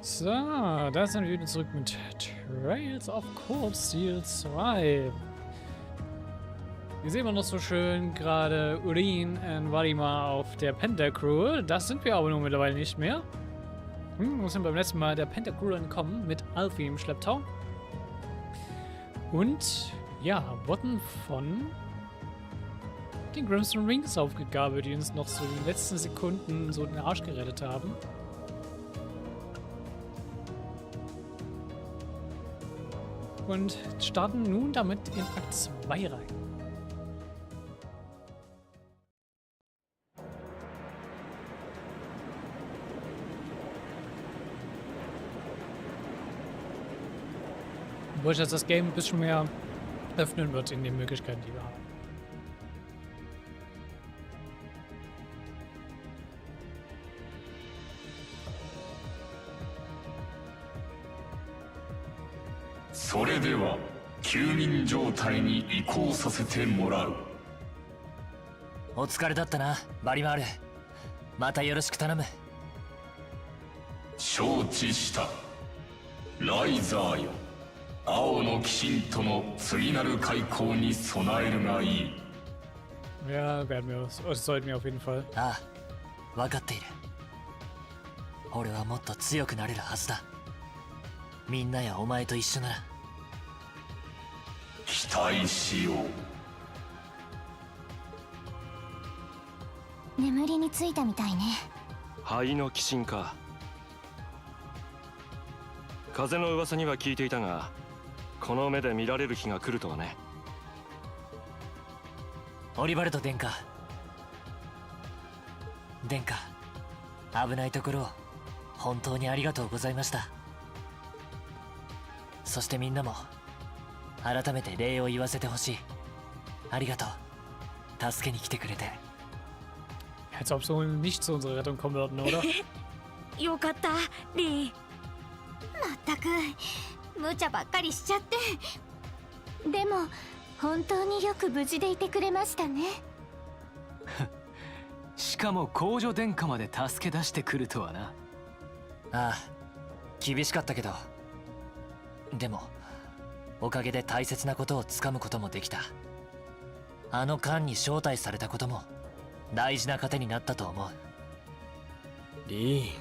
So, da sind wir wieder zurück mit Trails of Cold Steel 2. Hier sehen wir noch so schön gerade Urin und Valimar auf der Penta-Crew. Das sind wir aber nun mittlerweile nicht mehr. Wir sind beim letzten Mal der Penta-Crew entkommen mit Alfie im Schlepptau. Und ja, wurden von den Crimson Rings aufgegabelt, die uns noch so in den letzten Sekunden so den Arsch gerettet haben. Und starten nun damit in Akt 2 rein. Obwohl ich jetzt das Game ein bisschen mehr öffnen wird in den Möglichkeiten, die wir haben. それでは休眠状態に移行させてもらう。お疲れだったな、バリマール。またよろしく頼む。承知した。ライザーよ、青の鬼神との次なる開口に備えるがいい。Ja, werden wir, sollten wir auf jeden Fall. ああ、分かっている。俺はもっと強くなれるはずだ。みんなやお前と一緒なら。期待しよう。眠りについたみたいね。灰の鬼神か。風の噂には聞いていたが、この目で見られる日が来るとはね。オリバルト殿下。殿下、危ないところを本当にありがとうございました。そしてみんなも改めて礼を言わせてほしい。ありがとう。助けに来てくれて。Als ob so nicht zu unserer Rettung kommen würden, oder? よかった、リー。まったく無茶ばっかりしちゃって。でも本当によく無事でいてくれましたね。しかも公女殿下まで助け出してくるとはな。ああ、厳しかったけど、でもおかげで大切なことをつかむこともできた。あの間に招待されたことも大事な糧になったと思う。リ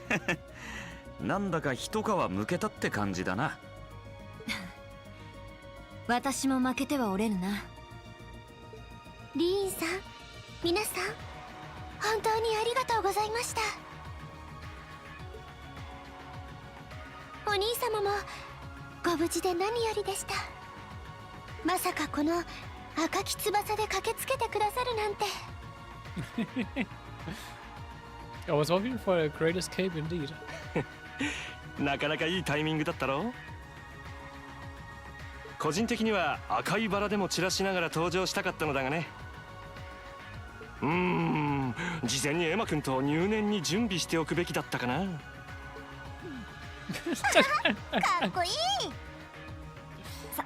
ーンなんだか一皮むけたって感じだな。私も負けてはおれぬな。リーンさん、皆さん、本当にありがとうございました。お兄様もご無事で何よりでした。まさかこの赤き翼で駆けつけてくださるなんて。Ja, aber es war auf jeden Fall a great escape indeed. なかなかいいタイミングだったろ。個人的には赤いバラでも散らしながら登場したかったのだがね。事前にエマ君と入念に準備しておくべきだったかな。かっこいい。さ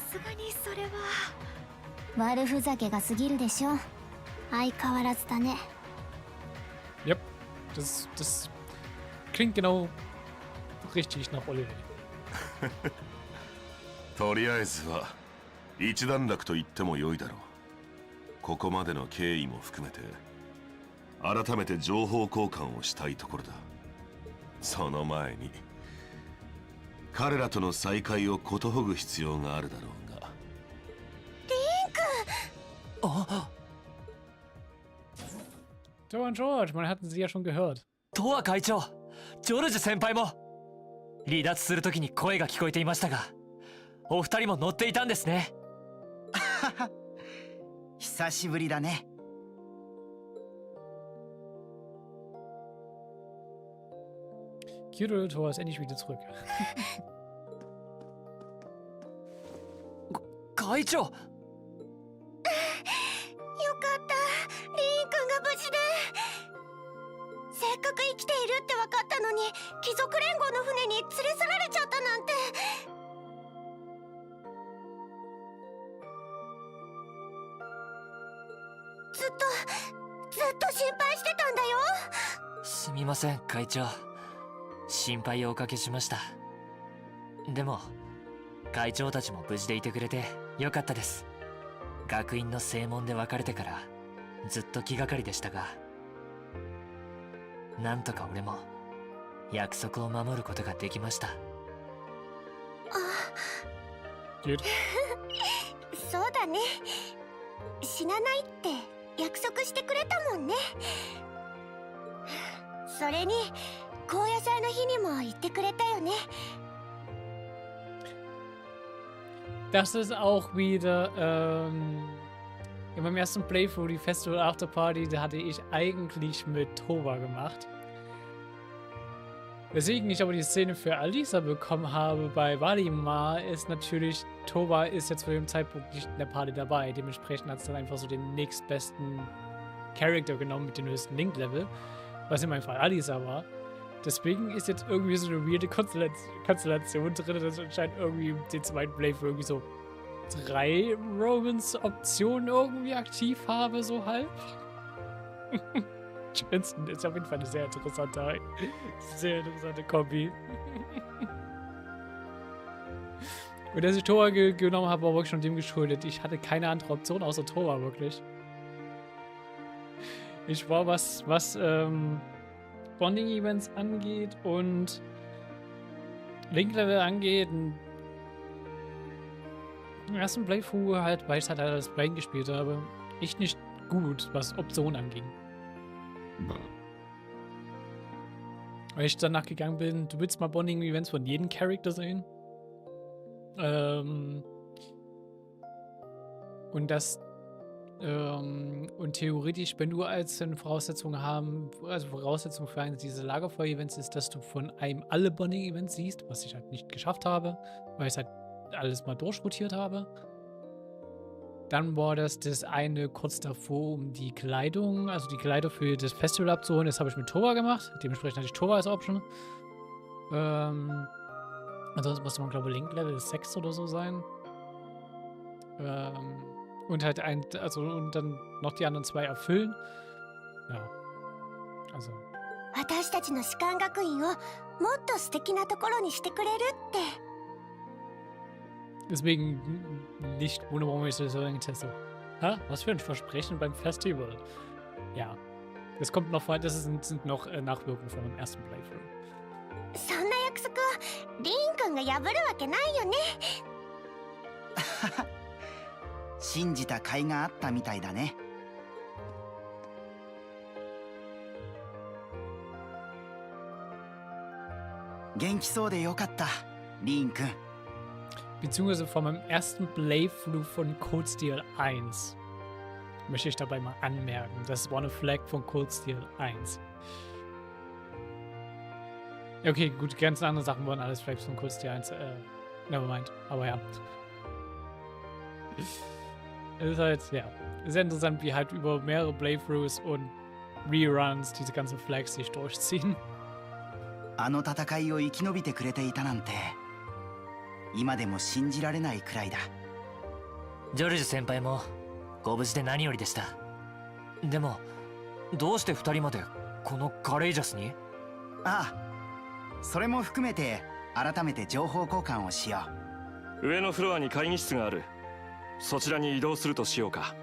すがにそれは悪ふざけが過ぎるでしょ。相変わらずだね。Yep, das klingt genau richtig nach Oliver. とりあえずは一段落と言っても良いだろう。ここまでの経緯も含めて改めて情報交換をしたいところだ。その前に彼らとの再会をことほぐ必要があるだろうが。リンク。あ、Joe und George, man hatten sie ja schon gehört. トア会長、ジョルジュ先輩も離脱するときに声が聞こえていましたが、お二人も乗っていたんですね。久しぶりだね。Kyurel Thor ist endlich wieder zurück. 会長。よかったリーン君が無事で。せっかく生きているって分かったのに貴族連合の船に連れ去られちゃったなんて。ずっとずっと心配してたんだよ。すみません会長、心配をおかけしました。でも会長たちも無事でいてくれてよかったです。学院の正門で別れてからずっと気がかりでしたが、なんとか俺も約束を守ることができました。Gut. そうだね。死なないって約束してくれたもんね。それに高野祭の日にも言ってくれたよね。Das ist auch wieder, in meinem ersten Playthrough, die Festival After Party, da hatte ich eigentlich mit Toba gemacht. Weswegen ich aber die Szene für Alisa bekommen habe bei Valimar, ist natürlich, Toba ist jetzt zu dem Zeitpunkt nicht in der Party dabei. Dementsprechend hat es dann einfach so den nächstbesten Charakter genommen mit dem höchsten Link-Level, was in meinem Fall Alisa war. Deswegen ist jetzt irgendwie so eine weirde Konstellation drin, dass ich anscheinend irgendwie den zweiten Playthrough irgendwie so 3 Romance-Optionen irgendwie aktiv habe, so halb. Schönsten ist auf jeden Fall eine sehr interessante Kombi. Und dass ich Tora genommen habe, war wirklich schon dem geschuldet. Ich hatte keine andere Option außer Tora, wirklich. Ich war, was Bonding-Events angeht und Link-Level angeht, im ersten Playthrough halt, weil ich halt das Brain gespielt habe, echt nicht gut, was Optionen anging. Weil ich danach gegangen bin, du willst mal Bonding-Events von jedem Charakter sehen. Und das und theoretisch, wenn du als Voraussetzung für diese Lagerfeuer-Events ist, dass du von einem alle Bonding-Events siehst, was ich halt nicht geschafft habe, weil ich halt alles mal durchrotiert habe. Dann war das eine kurz davor, um die Kleidung, also die Kleider für das Festival abzuholen. Das habe ich mit Toba gemacht. Dementsprechend hatte ich Toba als Option. Ansonsten musste man, glaube ich, Link-Level 6 oder so sein. Und halt und dann noch die anderen 2 erfüllen. Ja. Also. 私たちの士官学院をもっと素敵なところにしてくれるって。 Deswegen nicht ohne warum ich das so getestet. Ha? Was für ein Versprechen beim Festival. Ja. Das kommt noch vor, das sind noch Nachwirkungen von dem ersten Playthrough. そんな約束をリン君が破るわけないよね。信じた甲斐があったみたいだね。元気そうでよかった、リン君。 Beziehungsweise von meinem ersten Playthrough von Cold Steel 1. Möchte ich dabei mal anmerken. Das war eine Flag von Cold Steel 1. Ja, okay, gut, die ganzen anderen Sachen waren alles Flags von Cold Steel 1. Nevermind. Aber ja. Es ist halt, ja, sehr interessant, wie halt über mehrere Playthroughs und Reruns diese ganzen Flags sich durchziehen. あの戦いを生き延びてくれていたなんて。 今でも信じられないくらいだ。ジョルジュ先輩もご無事で何よりでした。でもどうして2人までこのカレイジャスに？ああ、それも含めて改めて情報交換をしよう。上のフロアに会議室がある。そちらに移動するとしようか。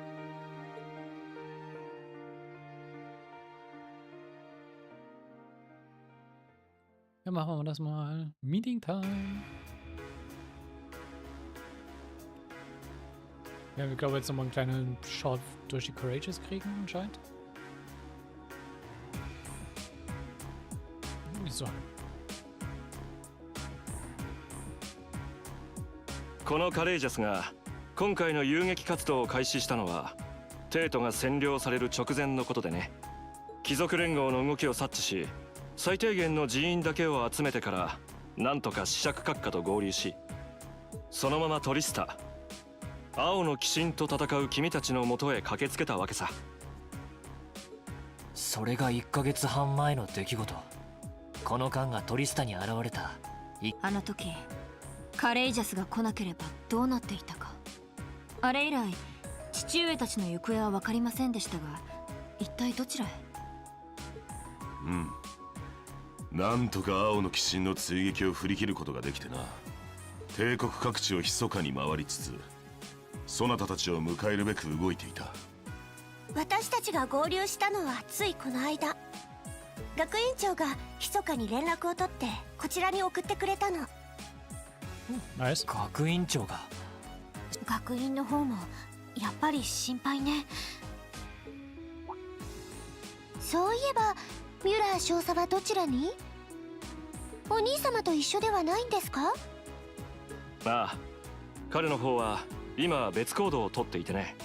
Ja, machen wir das mal. Meeting Time. Ja, wir glaube jetzt nochmal einen kleinen Shot durch die Courageous kriegen anscheinend. So. このカレイジャスが今回の遊撃活動を開始したのは帝都が占領される直前のことでね。貴族連合の動きを察知し最低限の人員だけを集めてからなんとか子爵閣下と合流し、そのままトリスタ青の鬼神と戦う君たちの元へ駆けつけたわけさ。それが1ヶ月半前の出来事。この間がトリスタに現れた。あの時カレイジャスが来なければどうなっていたか。あれ以来父上たちの行方は分かりませんでしたが、一体どちらへ？なんとか青の鬼神の追撃を振り切ることができてな。帝国各地を密かに回りつつ、そなたたちを迎えるべく動いていた。私たちが合流したのはついこの間。学院長が密かに連絡を取ってこちらに送ってくれたの。ナイス。学院長が。学院の方もやっぱり心配ね。そういえばミュラー少佐はどちらに？お兄様と一緒ではないんですか？ああ、彼の方は今別行動をとっていてね。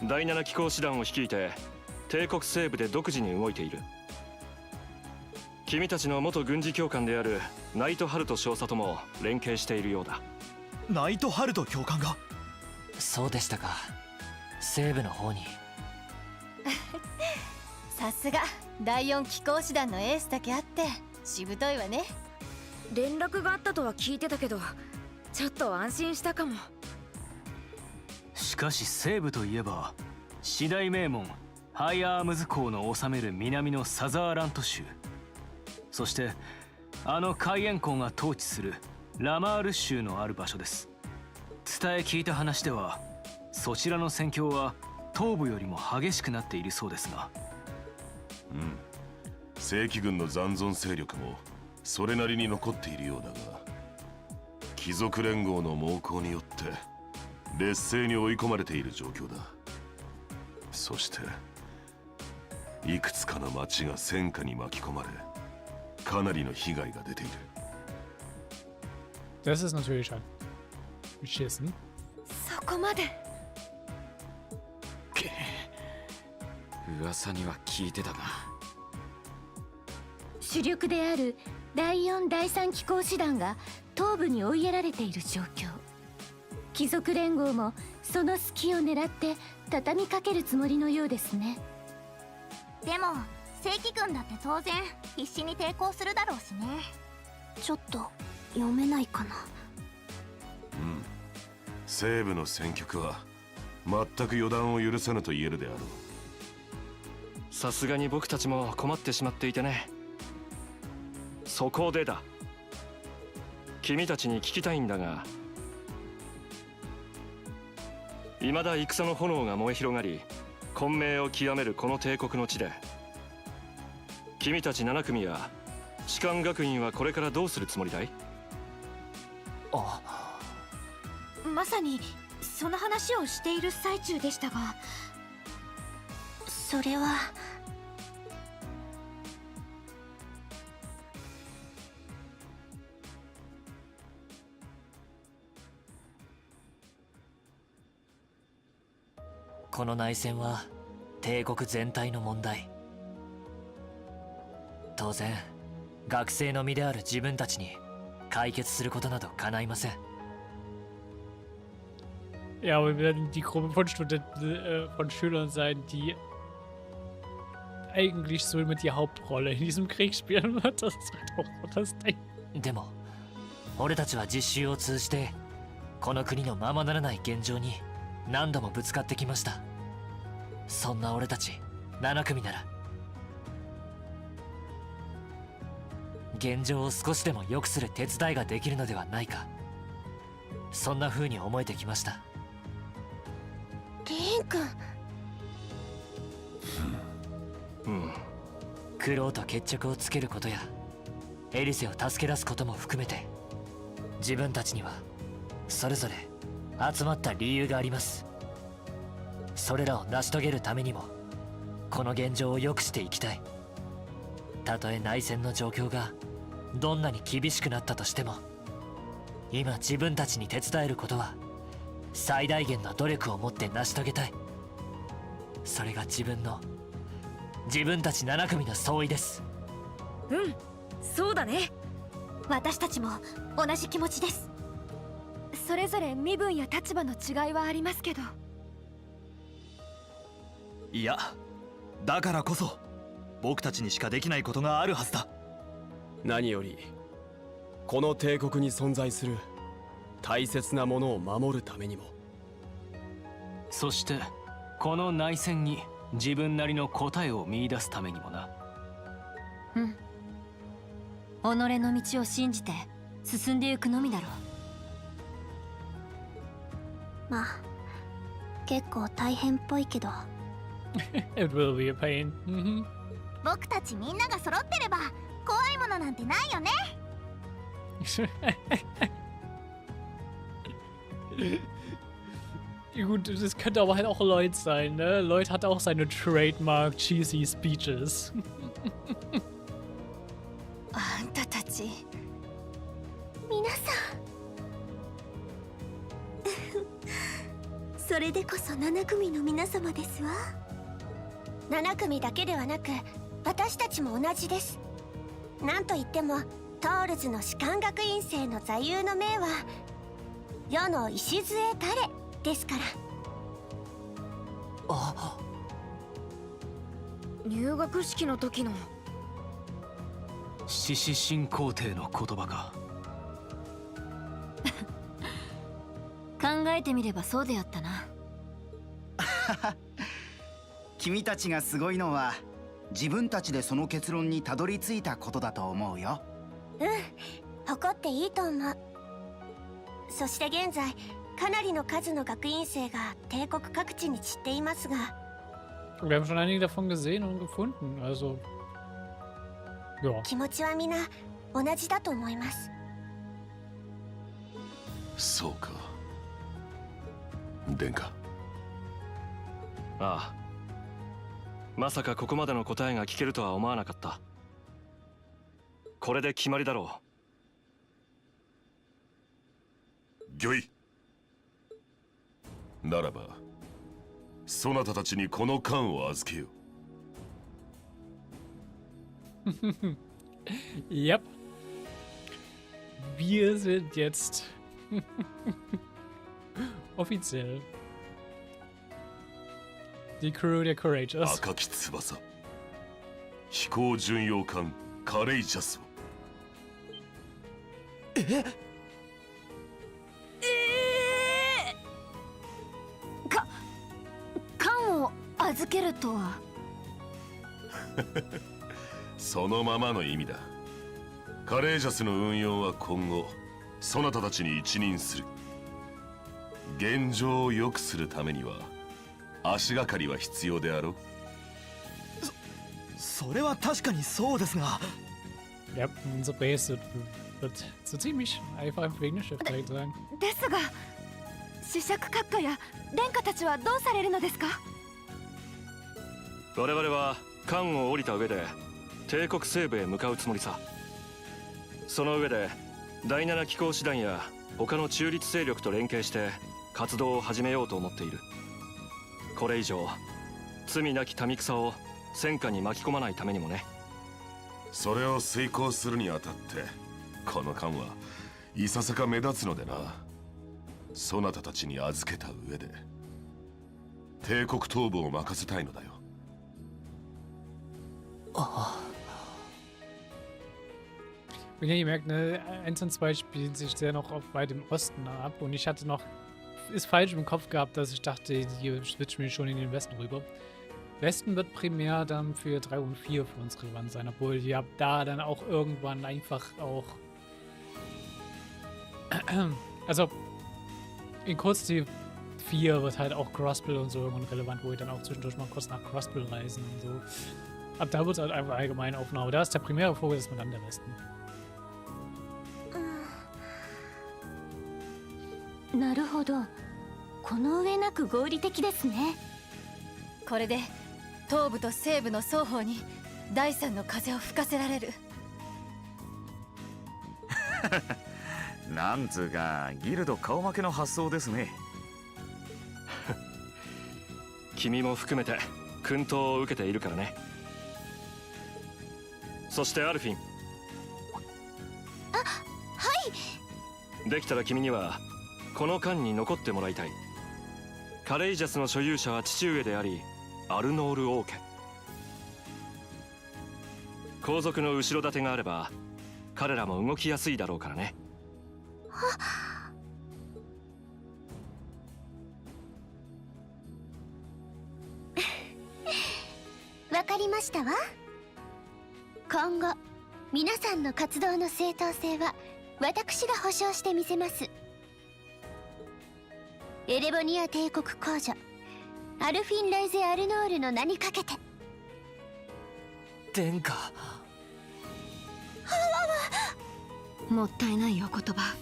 第7機構師団を率いて帝国西部で独自に動いている。君たちの元軍事教官であるナイトハルト少佐とも連携しているようだ。ナイトハルト教官が？そうでしたか。西部の方に。さすが第4機構師団のエースだけあってしぶといわね。連絡があったとは聞いてたけど、ちょっと安心したかも。しかし西部といえば四大名門ハイアームズ校の治める南のサザーラント州、そしてあの海援校が統治するラマール州のある場所です。伝え聞いた話ではそちらの戦況は東部よりも激しくなっているそうですが。正規軍の残存勢力もそれなりに残っているようだが、貴族連合の猛攻によって劣勢に追い込まれている状況だ。そしていくつかの町が戦火に巻き込まれ、かなりの被害が出ている。Das ist natürlich ein beschissen. そこまで。噂には聞いてたが。主力である第4第3機構師団が東部に追いやられている状況。貴族連合もその隙を狙って畳みかけるつもりのようですね。でも正規軍だって当然必死に抵抗するだろうしね。ちょっと読めないかな。西部の戦局は全く予断を許さぬと言えるであろう。さすがに僕たちも困ってしまっていてね。そこでだ、君たちに聞きたいんだが、未だ戦の炎が燃え広がり混迷を極めるこの帝国の地で、君たち7組や士官学院はこれからどうするつもりだい？まさにその話をしている最中でしたが。それはこの内戦は帝国全体の問題。当然学生の身である自分たちに解決することなど叶いません。Ja, aber wir werden die Gruppe von von Schülern sein, die eigentlich so mit die Hauptrolle in diesem Krieg spielen wird. Das ist halt auch so das Ding. でも俺たちは実習を通じてこの国のままならない現状に何度もぶつかってきました。そんな俺たち7組なら現状を少しでも良くする手伝いができるのではないか、そんな風に思えてきました。リーン君。クロウと決着をつけることやエリセを助け出すことも含めて、自分たちにはそれぞれ集まった理由があります。それらを成し遂げるためにもこの現状を良くしていきたい。たとえ内戦の状況がどんなに厳しくなったとしても、今自分たちに手伝えることは最大限の努力を持って成し遂げたい。それが自分たち7組の総意です。そうだね。私たちも同じ気持ちです。それぞれ身分や立場の違いはありますけど。いや、だからこそ僕たちにしかできないことがあるはずだ。何よりこの帝国に存在する大切なものを守るためにも。そしてこの内戦に自分なりの答えを見出すためにもな。うん。己の道を信じて進んでいくのみだろう。まあ結構大変っぽいけど。It will be a pain. 僕たちみんなが揃ってれば怖いものなんてないよね。Gut, das könnte aber halt auch Lloyd sein, ne? Lloyd hat auch seine Trademark cheesy Speeches. あんたたち皆さんそれでこそ7組の皆様ですわ。7組だけではなく私たちも同じです。なんといってもトールズの士官学院生の座右の銘は世の礎たれですから。あ、入学式の時の獅子神皇帝の言葉か。考えてみればそうであったな。君たちがすごいのは自分たちでその結論にたどり着いたことだと思うよ。うん、誇っていいと思う。そして現在かなりの数の学院生が帝国各地に散っていますが。Wir haben schon einige davon gesehen und gefunden, also. Ja. 気持ちはみんな同じだと思います。そうか。殿下。ああ。まさかここまでの答えが聞けるとは思わなかった。これで決まりだろう。御意。ならば、そなたたちにこの缶を預けよう。Yep. Wir sind jetzt offiziell die Crew der Courageous. 赤き翼、飛行巡洋艦カレイジャスを。缶を預けるとは。そのままの意味だ。カレージャスの運用は今後そなたたちに一任する。現状を良くするためには足がかりは必要であろう。それは確かにそうですが。Ja, unser Base wird so ziemlich einfach wegen der Schiff, würde ich sagen. ですが、試釈閣下や殿下たちはどうされるのですか？う。我々は艦を降りた上で帝国西部へ向かうつもりさ。その上で第7機構師団や他の中立勢力と連携して活動を始めようと思っている。これ以上罪なき民草を戦火に巻き込まないためにもね。それを遂行するにあたってこの艦はいささか目立つのでな。そなたたちに預けた上で帝国東部を任せたいのだよ。Und ja, ihr merkt, ne, 1 und 2 spielen sich sehr noch auf weit im Osten ab und ich hatte noch, ist falsch im Kopf gehabt, dass ich dachte, hier switchen wir schon in den Westen rüber. Westen wird primär dann für 3 und 4 für uns relevant sein, obwohl ihr habt da dann auch irgendwann einfach auch, also in Kurzziel 4 wird halt auch Crossbill und so irgendwann relevant, wo ich dann auch zwischendurch mal kurz nach Crossbill reisen und so. Ab da wird es halt einfach allgemein aufgenommen, aber da ist der primäre Fokus ist dann der Westen. なるほど。この上なく合理的ですね。これで東部と西部の双方に第三の風を吹かせられる。なんつうかギルド顔負けの発想ですね。君も含めて薫陶を受けているからね。そしてアルフィン。あ、はい。できたら君にはこの艦に残ってもらいたい。カレイジャスの所有者は父上でありアルノール王家。皇族の後ろ盾があれば彼らも動きやすいだろうからね。かりましたわ。今後皆さんの活動の正当性は私が保証してみせます。エレボニア帝国公女アルフィン・ライゼ・アルノールの名にかけて。殿下。もったいないお言葉。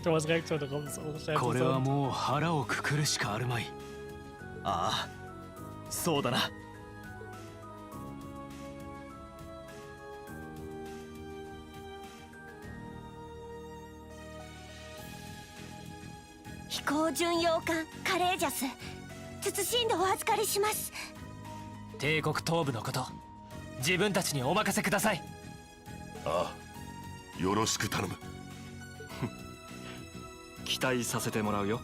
Thors Reaktion darauf ist auch sehr これは interessant. もう腹をくくるしかあるまい。ああ、そうだな。飛行巡洋艦カレージャス慎んでお預かりします。帝国東部のこと自分たちにお任せください。ああ、よろしく頼む。期待させてもらうよ。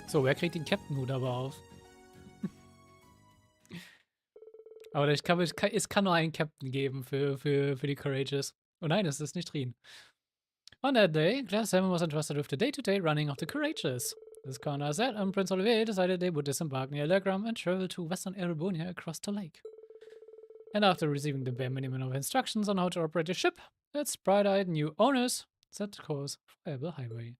So, wer kriegt den Captain-Hut aber auf? Aber es kann nur einen Captain geben für die Courageous. Oh nein, es ist nicht Rien. On that day, Class 7 was entrusted with the day-to-day running of the Courageous. As Kanal said, and Prince Olivier decided they would disembark near Legram and travel to western Erebonia across the lake. And after receiving the bare minimum of instructions on how to operate the ship, its bright-eyed new owners set course for Able Highway.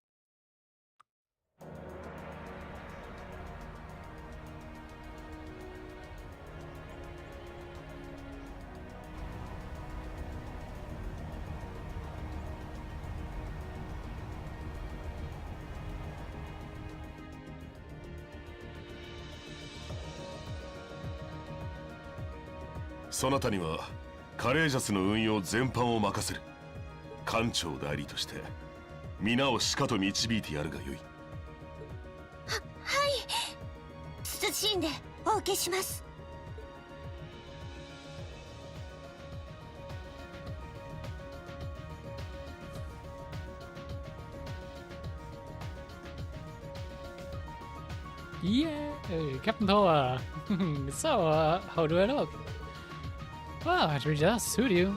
So そなたにはカレージャスの運用全般を任せる。艦長代理として皆をしかと導いてやるがよい。はい。慎んでお受けします。Yeah, Captain Thor. So, how do I look? Wow, it really does suit you.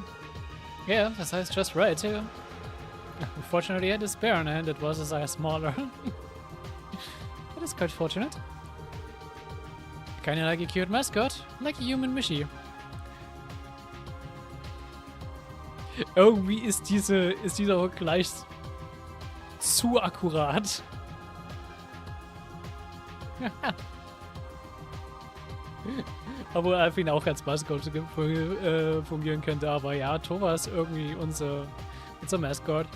Yeah, the size just right too. Unfortunately, I had a spare on hand that was a size smaller. That is quite fortunate. Kinda like a cute mascot, like a human Michi. Irgendwie ist dieser Vergleich zu akkurat. Obwohl Alfin auch als Mascot fungieren könnte, aber ja, Thor ist irgendwie unser Mascot.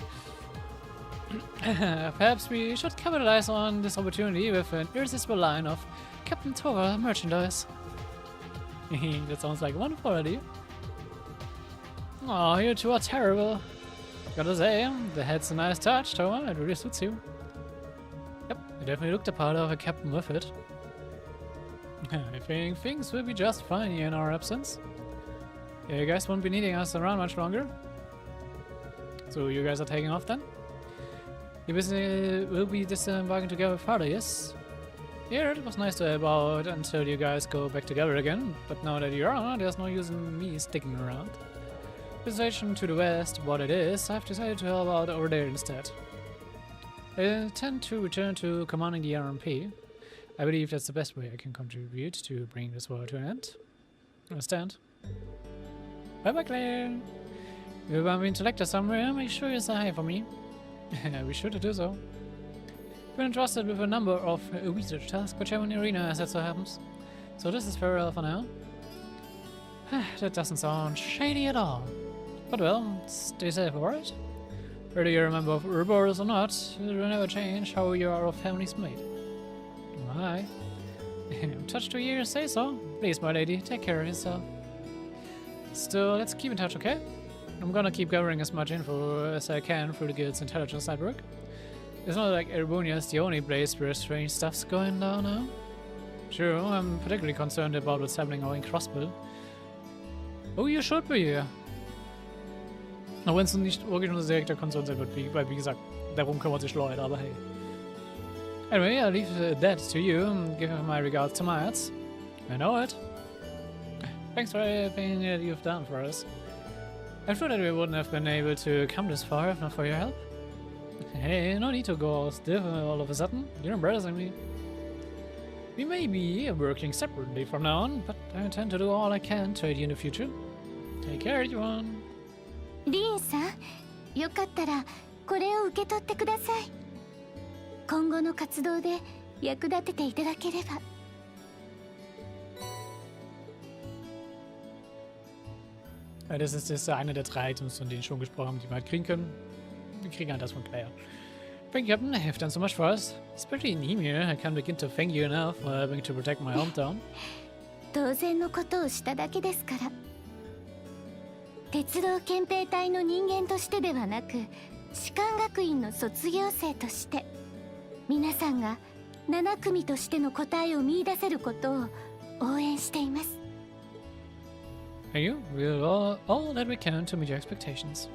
Perhaps we should capitalize on this opportunity with an irresistible line of Captain Thor merchandise. That sounds like a wonderful idea. Oh, you two are terrible. Gotta say, the head's a nice touch, Thor. It really suits you. Yep, you definitely looked the part of a captain with it. I think things will be just fine here in our absence. Yeah, you guys won't be needing us around much longer. So you guys are taking off then? You will be disembarking together with Father, yes? Yeah, it was nice to help out until you guys go back together again, but now that you're on, there's no use in me sticking around. Position to the west, what it is, I've decided to help out over there instead. I intend to return to commanding the RMP. I believe that's the best way I can contribute to bring this war to an end. Understand? Bye-bye, Claire! If you bump into Lecter somewhere, make sure you say hi for me. Be sure to do so. I've been entrusted with a number of research tasks, whichever in the arena as it so happens. So this is farewell for now. That doesn't sound shady at all. But well, stay safe, alright? Whether you're a member of Ouroboros or not, it will never change how you are of family's mate. Hi. I'm touched to hear you say so. Please, my lady, take care of yourself. Still, let's keep in touch, okay? I'm gonna keep gathering as much info as I can through the guild's intelligence network. It's not like Erebonia is the only place where strange stuff's going down now. Sure, I'm particularly concerned about what's happening out in Crossbill. Oh, you should be. Auch wenn es nicht wirklich unser direkter Konzern sein wird, weil wie gesagt, darum kümmert sich Lloyd, aber hey. Anyway, I'll leave that to you and give my regards to Myers. I know it. Thanks for everything that you've done for us. I'm sure that we wouldn't have been able to come this far if not for your help. Hey, no need to go all stiff all of a sudden. You're embarrassing me. We may be working separately from now on, but I intend to do all I can to aid you in the future. Take care, everyone. リーンさん、よかったらこれを受け取ってください。今後の活動で役立てていただければ。Das ist eine der 3 Items, von denen ich schon gesprochen habe, die wir halt kriegen können. Wir kriegen halt das von Claire. Thank you, Captain. I've done so much for us. Especially in Ymir, I can't begin to thank you enough for helping to protect my hometown. 当然のことをしただけですから。鉄道憲兵隊の人間としてではなく、士官学院の卒業生として、皆さんが7組としての答えを見出せることを応援しています。Thank you. We'll all that we can to meet your expectations.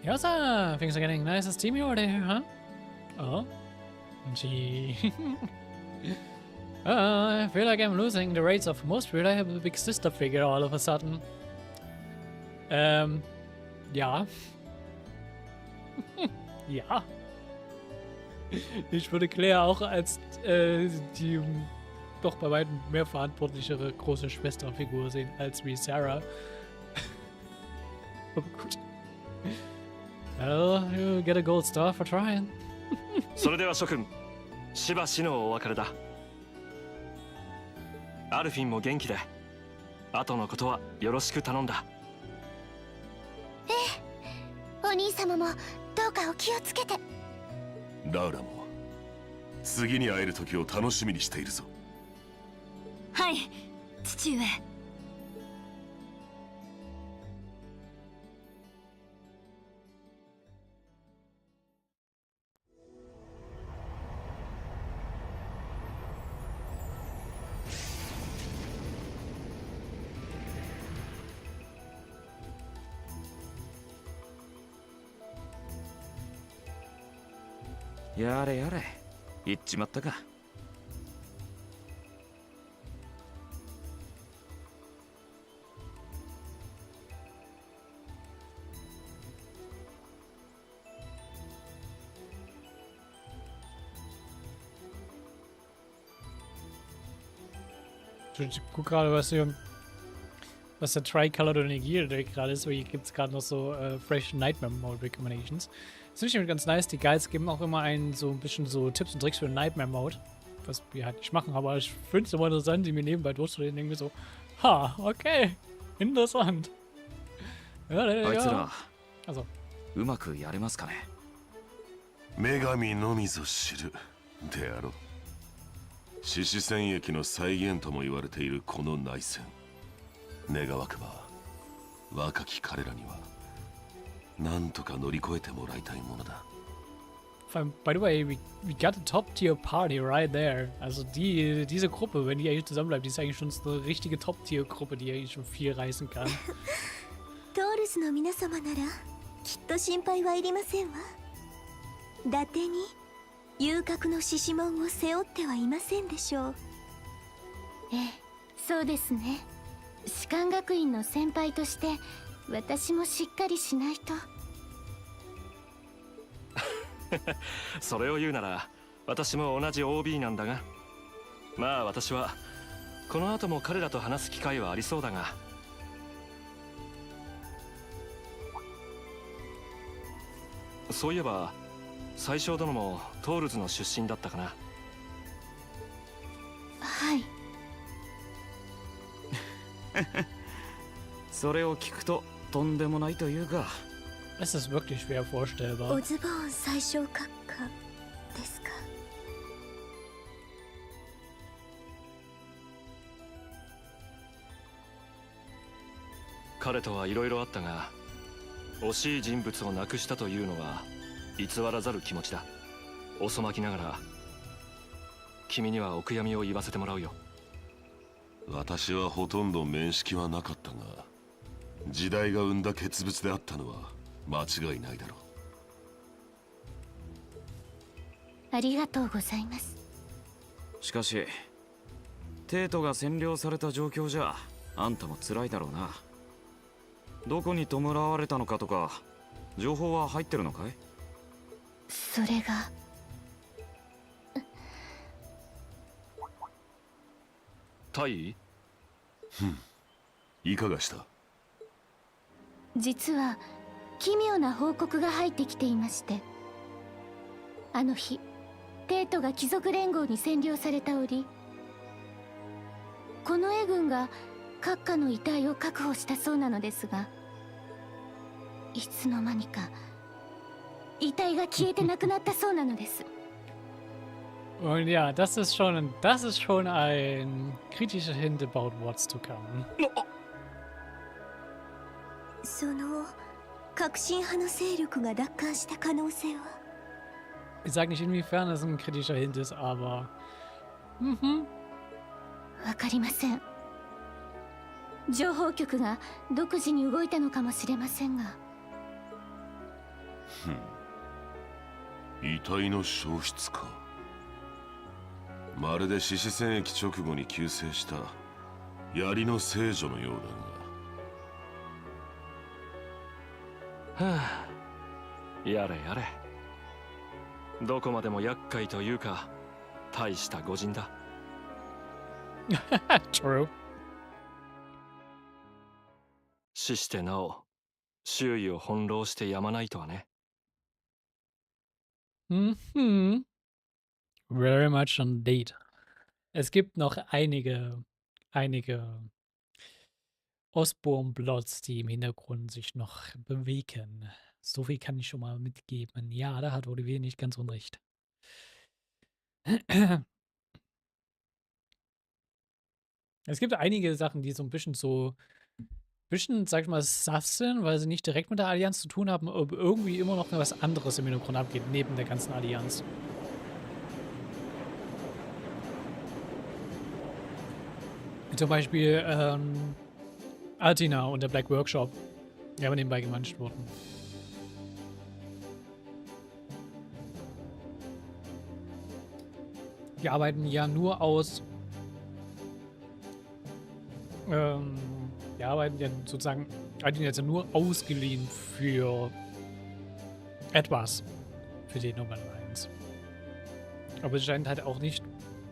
Yosa, things are getting nice and steamy over there, huh? Oh. Gee. I feel like I'm losing the rates of most reliable big sister figure all of a sudden. Ja. Ja. Ich würde Claire auch als die doch bei weitem mehr verantwortlichere große Schwesterfigur sehen als wie Sarah. Aber gut. Well, you get a gold star for trying. それでは諸君、しばしのお別れだ。アルフィンも元気で、後のことはよろしく頼んだ。ええ、お兄様もどうかお気をつけて。ラウラも次に会える時を楽しみにしているぞ。はい、父上。やれやれ、行っちまったか。Ich guck gerade, was der Tricolored Energie gerade ist, weil hier gibt es gerade noch so Fresh Nightmare Mode Recommendations. Das finde ich ganz nice. Die Guides geben auch immer einen so ein bisschen so Tipps und Tricks für den Nightmare Mode. Was wir halt nicht machen, aber ich finde es immer interessant, die mir nebenbei durchzulesen. Denke mir so, ha, okay, interessant. Ja, ja. Also. うまくやれますかね。女神のみぞ知るであろう。獅子戦役の再現とも言われているこの内戦。願わくば若き彼らにはなんとか乗り越えてもらいたいものだ。By the way, we got a top-tier party right there. Also diese Gruppe, wenn die eigentlich zusammenbleibt, die ist eigentlich schon so eine richtige Top-Tier-Gruppe, die eigentlich schon viel reißen kann. トールスの皆様ならきっと心配はいりませんわ。伊達に遊郭の獅子門を背負ってはいませんでしょう。ええ、そうですね。士官学院の先輩として私もしっかりしないと。それを言うなら私も同じ OB なんだが、まあ私はこの後も彼らと話す機会はありそうだが。そういえば宰相殿もトールズの出身だったかな。はい。それを聞くととんでもないというか。Es ist wirklich schwer vorstellbar. オズボーン宰相閣下ですか。彼とはいろいろあったが、惜しい人物を亡くしたというのは偽らざる気持ちだ。遅まきながら君にはお悔やみを言わせてもらうよ。私はほとんど面識はなかったが、時代が生んだ傑物であったのは間違いないだろう。ありがとうございます。しかし帝都が占領された状況じゃあんたも辛いだろうな。どこに弔われたのかとか情報は入ってるのかい？それがたい？いかがした？実は奇妙な報告が入ってきていまして、あの日帝都が貴族連合に占領された折、この絵軍が閣下の遺体を確保したそうなのですが、いつの間にか遺体が消えてなくなったそうなのです。Und ja, das ist schon ein kritischer Hint about what's to come. その革新派の勢力が奪還した可能性は？ Ich sage nicht, inwiefern das ein kritischer Hint ist, aber... わかりません。情報局が独自に動いたのかもしれませんが。遺体の消失か。まるで獅子戦役直後に急逝した槍の聖女のようだが。はあ、やれやれ。どこまでも厄介というか大した御仁だ。True. 死してなお周囲を翻弄してやまないとはね。Very much on date. Es gibt noch einige Osborn-Plots, die im Hintergrund sich noch bewegen. So viel kann ich schon mal mitgeben. Ja, da hat Olivier nicht ganz unrecht. Es gibt einige Sachen, die so ein bisschen, sag ich mal, sass sind, weil sie nicht direkt mit der Allianz zu tun haben, aber irgendwie immer noch was anderes im Hintergrund abgeht, neben der ganzen Allianz. Zum Beispiel Altina und der Black Workshop. Die haben nebenbei gemanscht worden. Die arbeiten ja nur aus... die arbeiten ja sozusagen... Altina jetzt ja nur ausgeliehen für etwas. Für die Nummer 1. Aber es scheint halt auch nicht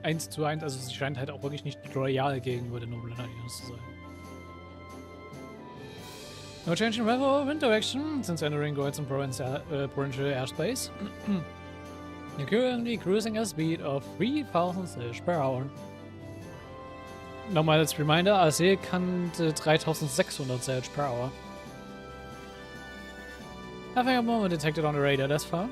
1:1, also sie scheint halt auch wirklich nicht loyal gegenüber der Noble Alliance zu sein. No change in weather or wind direction since entering Goldson provincial airspace. You're currently cruising at a speed of 3000 sails per hour. Nochmal als Reminder, AC kann 3600 sails per hour. Having a moment detected on the radar thus far.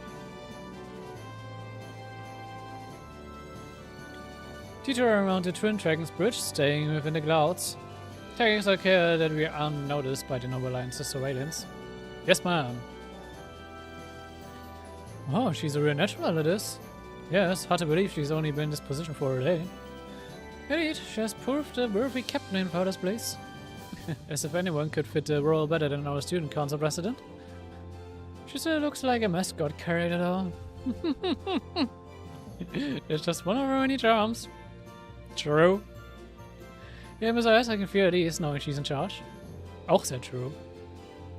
Detour around the Twin Dragons Bridge, staying within the clouds. Taking so care that we are unnoticed by the Noble Alliance's surveillance. Yes, ma'am. Oh, she's a real natural at this. Yes, hard to believe she's only been in this position for a day. Indeed, she has proved a worthy captain in Powder's place. As if anyone could fit the role better than our student council president. She still looks like a mascot character though. It's just one of her many charms. True. Yeah, besides, I can feel at ease knowing she's in charge. Auch sehr true.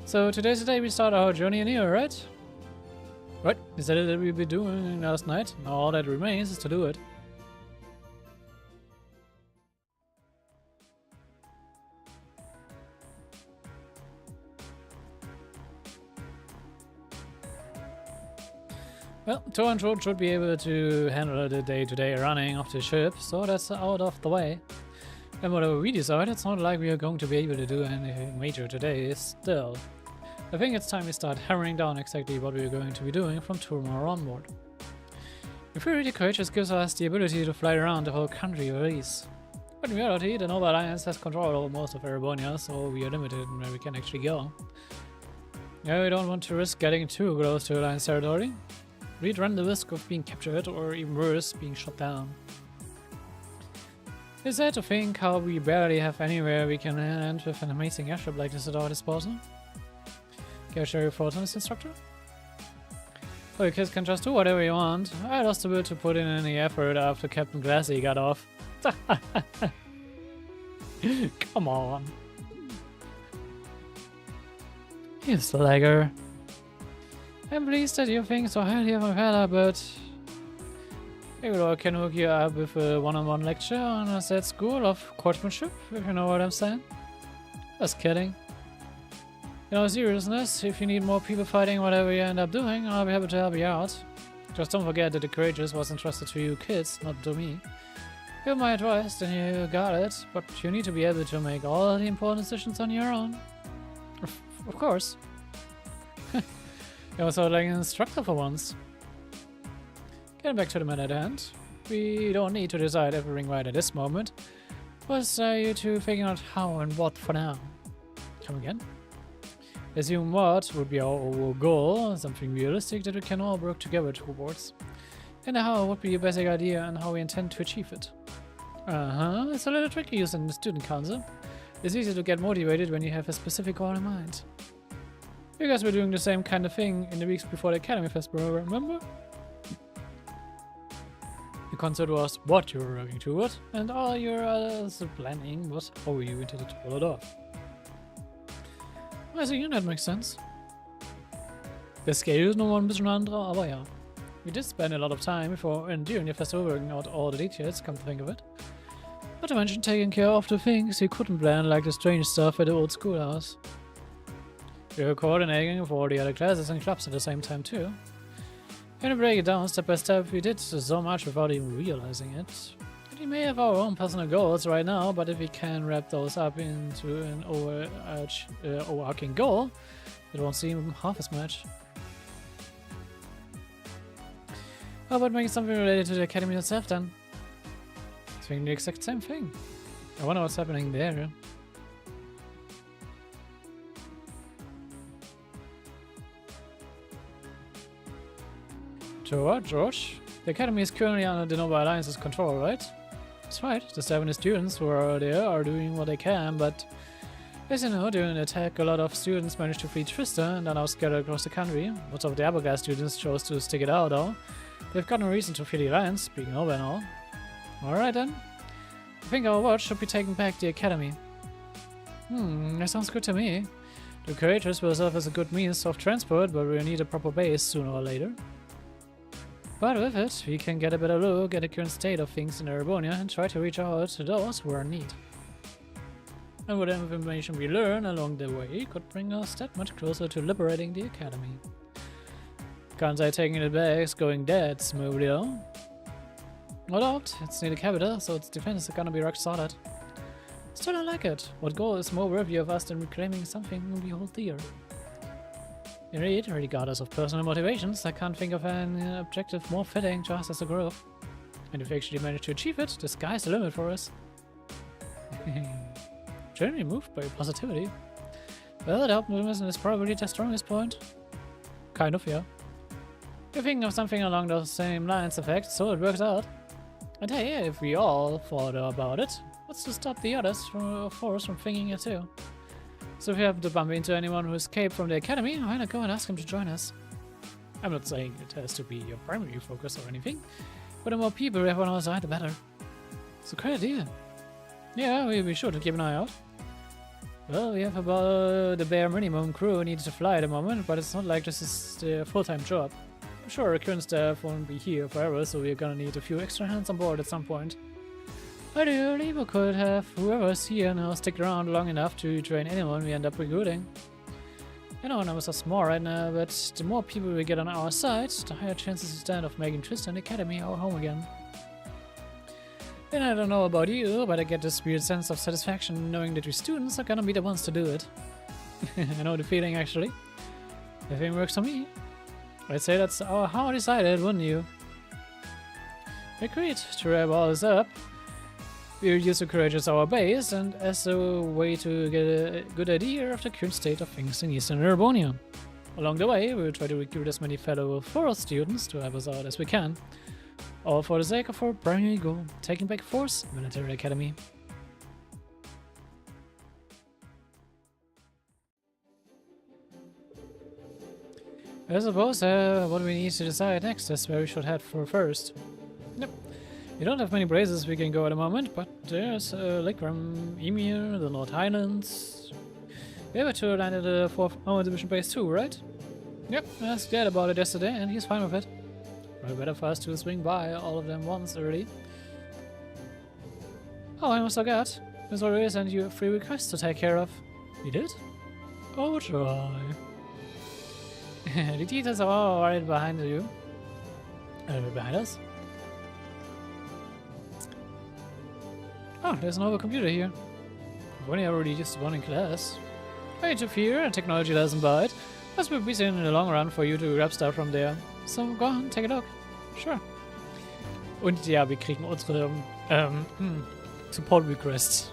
So, today's the day we start our journey in here, right? What? Is that it we'll be doing last night? Now all that remains is to do it. Well, Thor and Troll should be able to handle the day-to-day running of the ship, so that's out of the way. And whatever we decide, it's not like we are going to be able to do anything major today still. I think it's time we start hammering down exactly what we're going to be doing from tomorrow onward. In theory, the courage just gives us the ability to fly around the whole country with ease. But in reality, the Noble Alliance has control over most of Erebonia, so we are limited in where we can actually go. Yeah, we don't want to risk getting too close to Alliance territory. We'd run the risk of being captured, or even worse, being shot down. It's sad to think how we barely have anywhere we can land with an amazing airship like this at our disposal. Can I share your thoughts on this, instructor? Well, you kids can just do whatever you want. I lost the will to put in any effort after Captain Glassy got off. Come on. You slagger. I'm pleased that you think so highly of my fella, but Maybe I can hook you up with a one-on-one lecture on a set school of courtsmanship, if you know what I'm saying. Just kidding. In all seriousness, if you need more people fighting whatever you end up doing, I'll be happy to help you out. Just don't forget that the courageous was entrusted to you kids, not to me. Give my advice, then you got it, but you need to be able to make all the important decisions on your own. Of course. You also like an instructor for once. Getting back to the matter at hand, we don't need to decide everything right at this moment. But you two figuring out how and what for now. Come again? Assume what would be our goal, something realistic that we can all work together towards. And how would be your basic idea and how we intend to achieve it. It's a little tricky using the student council. It's easy to get motivated when you have a specific goal in mind. You guys were doing the same kind of thing in the weeks before the Academy Fest, bro, remember? The concept was what you were working toward, and all your planning was how you intended to pull it off. I see, that makes sense. The scale is nochmal ein bisschen anderer, aber ja. We did spend a lot of time before and during the festival working out all the details, come to think of it. Not to mention taking care of the things you couldn't plan, like the strange stuff at the old schoolhouse. We were coordinating with all the other classes and clubs at the same time too. When we break it down step by step, we did so much without even realizing it. And we may have our own personal goals right now, but if we can wrap those up into an overarching goal, it won't seem half as much. How about making something related to the Academy itself then? It's doing the exact same thing. I wonder what's happening there. To what, George? The Academy is currently under the Nova Alliance's control, right? That's right, the 70 students who are there are doing what they can, but as you know, during the attack a lot of students managed to flee Trista and are now scattered across the country. Most of the other guy students chose to stick it out though. They've got no reason to fear the Alliance, speaking over and all. Alright then. I think our watch should be taking back the Academy. That sounds good to me. The courageous will serve as a good means of transport, but we'll need a proper base sooner or later. But with it, we can get a better look at the current state of things in Erebonia and try to reach out to those who are in need. And whatever information we learn along the way could bring us that much closer to liberating the Academy. Can't say taking it back is going dead smoothly though. No doubt, it's near the capital, so its defense is gonna be rock solid. Still I like it. What goal is more worthy of us than reclaiming something we hold dear? Indeed, regardless of personal motivations, I can't think of an objective more fitting to us as a group. And if we actually manage to achieve it, the sky's the limit for us. Generally moved by positivity. Well, the optimism is probably the strongest point. Kind of, yeah. You're thinking of something along those same lines of fact, so it works out. And hey, if we all thought about it, what's to stop the others from thinking it too? So if you happen to bump into anyone who escaped from the Academy, why not go and ask him to join us? I'm not saying it has to be your primary focus or anything, but the more people we have on our side, the better. It's a great idea. Yeah, we'll be sure to keep an eye out. Well, we have about the bare minimum crew needs to fly at the moment, but it's not like this is the full-time job. I'm sure our current staff won't be here forever, so we're gonna need a few extra hands on board at some point. Ideally, we could have whoever's here now stick around long enough to train anyone we end up recruiting. I know our numbers are small right now, but the more people we get on our side, the higher chances we stand of making Trista and Academy our home again. And I don't know about you, but I get this weird sense of satisfaction knowing that we students are gonna be the ones to do it. I know the feeling actually. Everything works for me. I'd say that's how I decided, wouldn't you? Agreed. To wrap all this up, we'll use the courage as our base and as a way to get a good idea of the current state of things in Eastern Erebonia. Along the way, we'll try to recruit as many fellow Thors students to help us out as we can. All for the sake of our primary goal, taking back Thors Military Academy. I suppose what we need to decide next is where we should head for first. Yep. We don't have many bases we can go at the moment, but there's Likram, Emir, the North Highlands. We have to land at the 4th Armored Division base too, right? Yep, I asked Dad about it yesterday and he's fine with it. Probably better for us to swing by all of them once already. Oh, I almost forgot. As always, sent you 3 requests to take care of. We did? Oh, try. The details are all right behind you. Behind us. Oh, there's another computer here. I've only already used one in class. I interfere, a technology doesn't bite. Must be busy in the long run for you to grab stuff from there. So go on, take a look. Sure. Und ja, wir kriegen unsere Support Requests.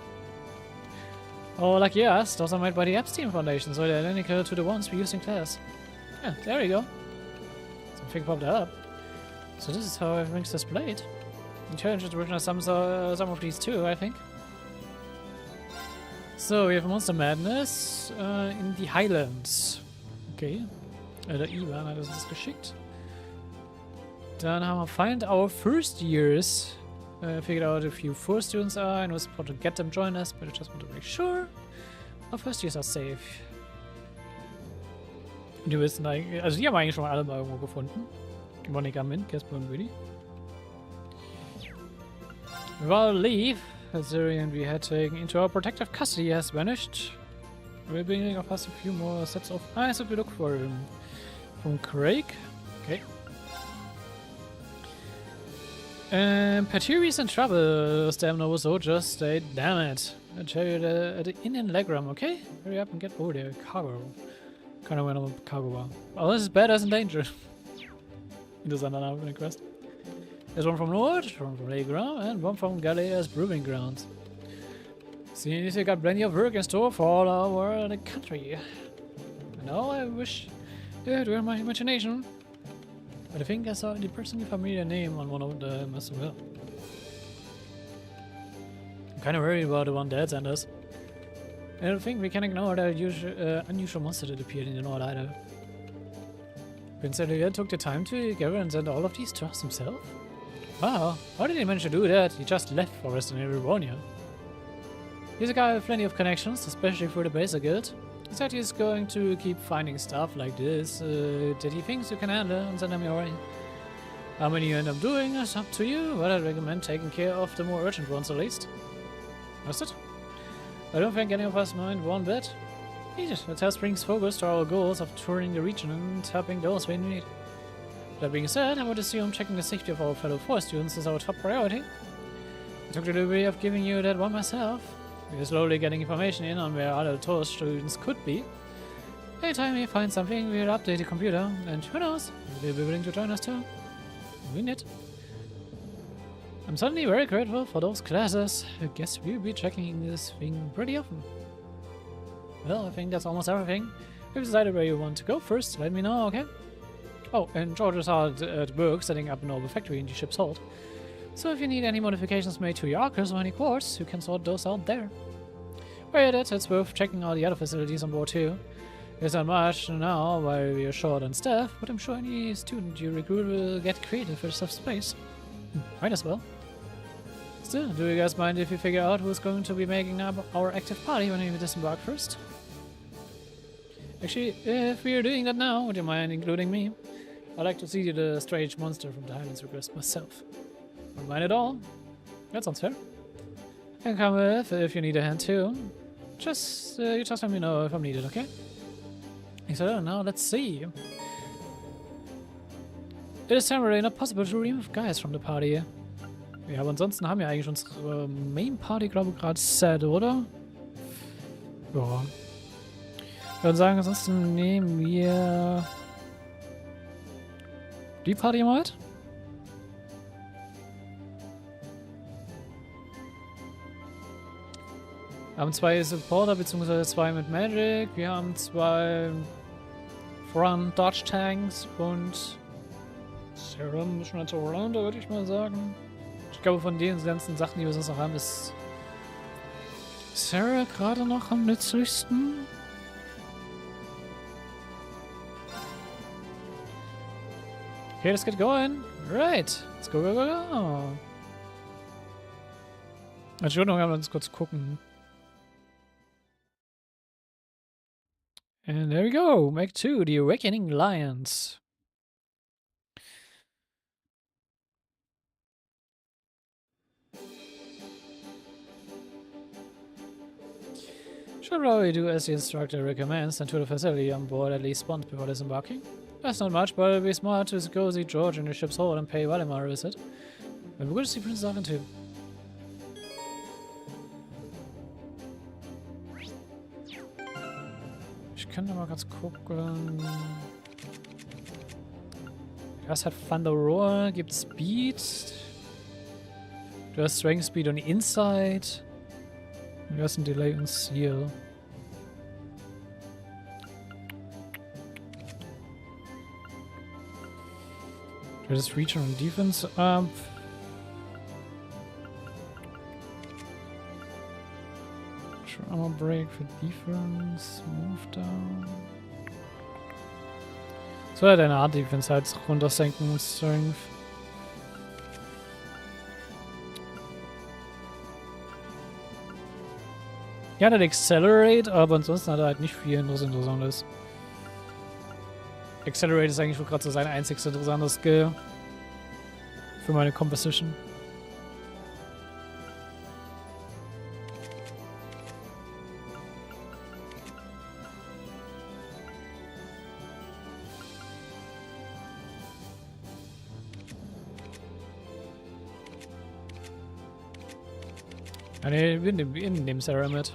Oh, like yes, those are made by the Epstein Foundation, so they're identical to the ones we used in class. Yeah, there we go. Something popped up. So this is how everything's displayed. Intelligent original some of these too, I think. So, we have Monster Madness in the Highlands. Okay. Der Ivan hat uns das geschickt. Dann haben wir Find Our First Years. Figured out a few first students are and was supposed to get them join us, but I just want to make sure our first years are safe. Und die wissen eigentlich, also die haben eigentlich schon mal alle mal irgendwo gefunden. Monica Mint, Casper und Willy. Without leave, the Syrian we had taken into our protective custody has vanished. We're bringing of us a few more sets of eyes if we look for him. From Craig. Okay. Patiri's in trouble. Damn no soldiers stayed. Damn it. I tell you at the Indian Legram, okay? Hurry up and get over there. Cargo. Kind of went on cargo bar. Oh, this is bad as in danger. Interessanter Name für eine Quest. There's one from Nord, one from Legram, and one from Galea's Brewing Grounds. Seems you got plenty of work in store for all over the country. And now I wish it were my imagination. But I think I saw the personally familiar name on one of them as well. I'm kind of worried about the one Dad sent us. I don't think we can ignore that unusual monster that appeared in the Nord either. Prince Elia took the time to gather and send all of these to us himself? Wow, how did he manage to do that? He just left Forest in Arivonia. He's a guy with plenty of connections, especially for the Baser Guild. He said he's going to keep finding stuff like this that he thinks you can handle and send them your way. How many you end up doing is up to you, but I'd recommend taking care of the more urgent ones at least. That's it. I don't think any of us mind one bit. Let's help brings focus to our goals of touring the region and helping those we need. That being said, I would assume checking the safety of our fellow forest students is our top priority. I took the liberty of giving you that one myself. We're slowly getting information in on where other Thors students could be. Anytime we find something, we'll update the computer, and who knows, they'll be willing to join us too. Win it. I'm suddenly very grateful for those classes. I guess we'll be checking this thing pretty often. Well, I think that's almost everything. If you decided where you want to go first, let me know, okay? Oh, and George is out at work setting up a noble factory in the ship's hold. So if you need any modifications made to your archers or any quartz, you can sort those out there. While you're at it, it's worth checking out the other facilities on board too. There's not much now while we're short on staff, but I'm sure any student you recruit will get creative with stuff space. Might as well. Still, do you guys mind if you figure out who's going to be making up our active party when we disembark first? Actually, if we're doing that now, would you mind including me? I'd like to see the strange monster from the Highlands request myself. Don't mind at all. That sounds fair. I can come with if you need a hand too. You just let me know if I'm needed, okay? So now let's see. It is temporarily not possible to remove guys from the party. Ja, aber ansonsten haben wir eigentlich unsere Main Party, glaube ich, gerade set, oder? Ja. Ich würde sagen, ansonsten nehmen wir die Party mal mit. Wir haben 2 Supporter bzw. 2 mit Magic. Wir haben 2 Front Dodge Tanks und Serum ist schon als Allrounder, würde ich mal sagen. Ich glaube, von den ganzen Sachen, die wir sonst noch haben, ist Sarah gerade noch am nützlichsten. Okay, let's get going. Right, let's go, go, go, go. Entschuldigung, wir uns kurz gucken. And there we go, Mech 2, the Awakening Lions. Should probably do as the instructor recommends and to the facility on board at least once before disembarking. That's not much, but it'd be smart to go see George in the ship's hold and pay Valimar a visit. Wenn wir gut ist, die Prinzessin auch ein Typ. Ich könnte mal ganz gucken. Das hat Thunder Roar, gibt Speed. Du hast Strength, Speed und Insight. Und du hast ein Delay und Seal. Du hast Reach und Defense up. Trauma Break für Defense. Move down. So hat deine Art Defense halt runtersenken und Strength. Ja, der Accelerate, aber ansonsten hat er halt nicht viel Interessantes. Accelerate ist eigentlich wohl gerade so sein einzigster interessanter Skill. Für meine Composition. Ah ne, wir nehmen Sarah mit.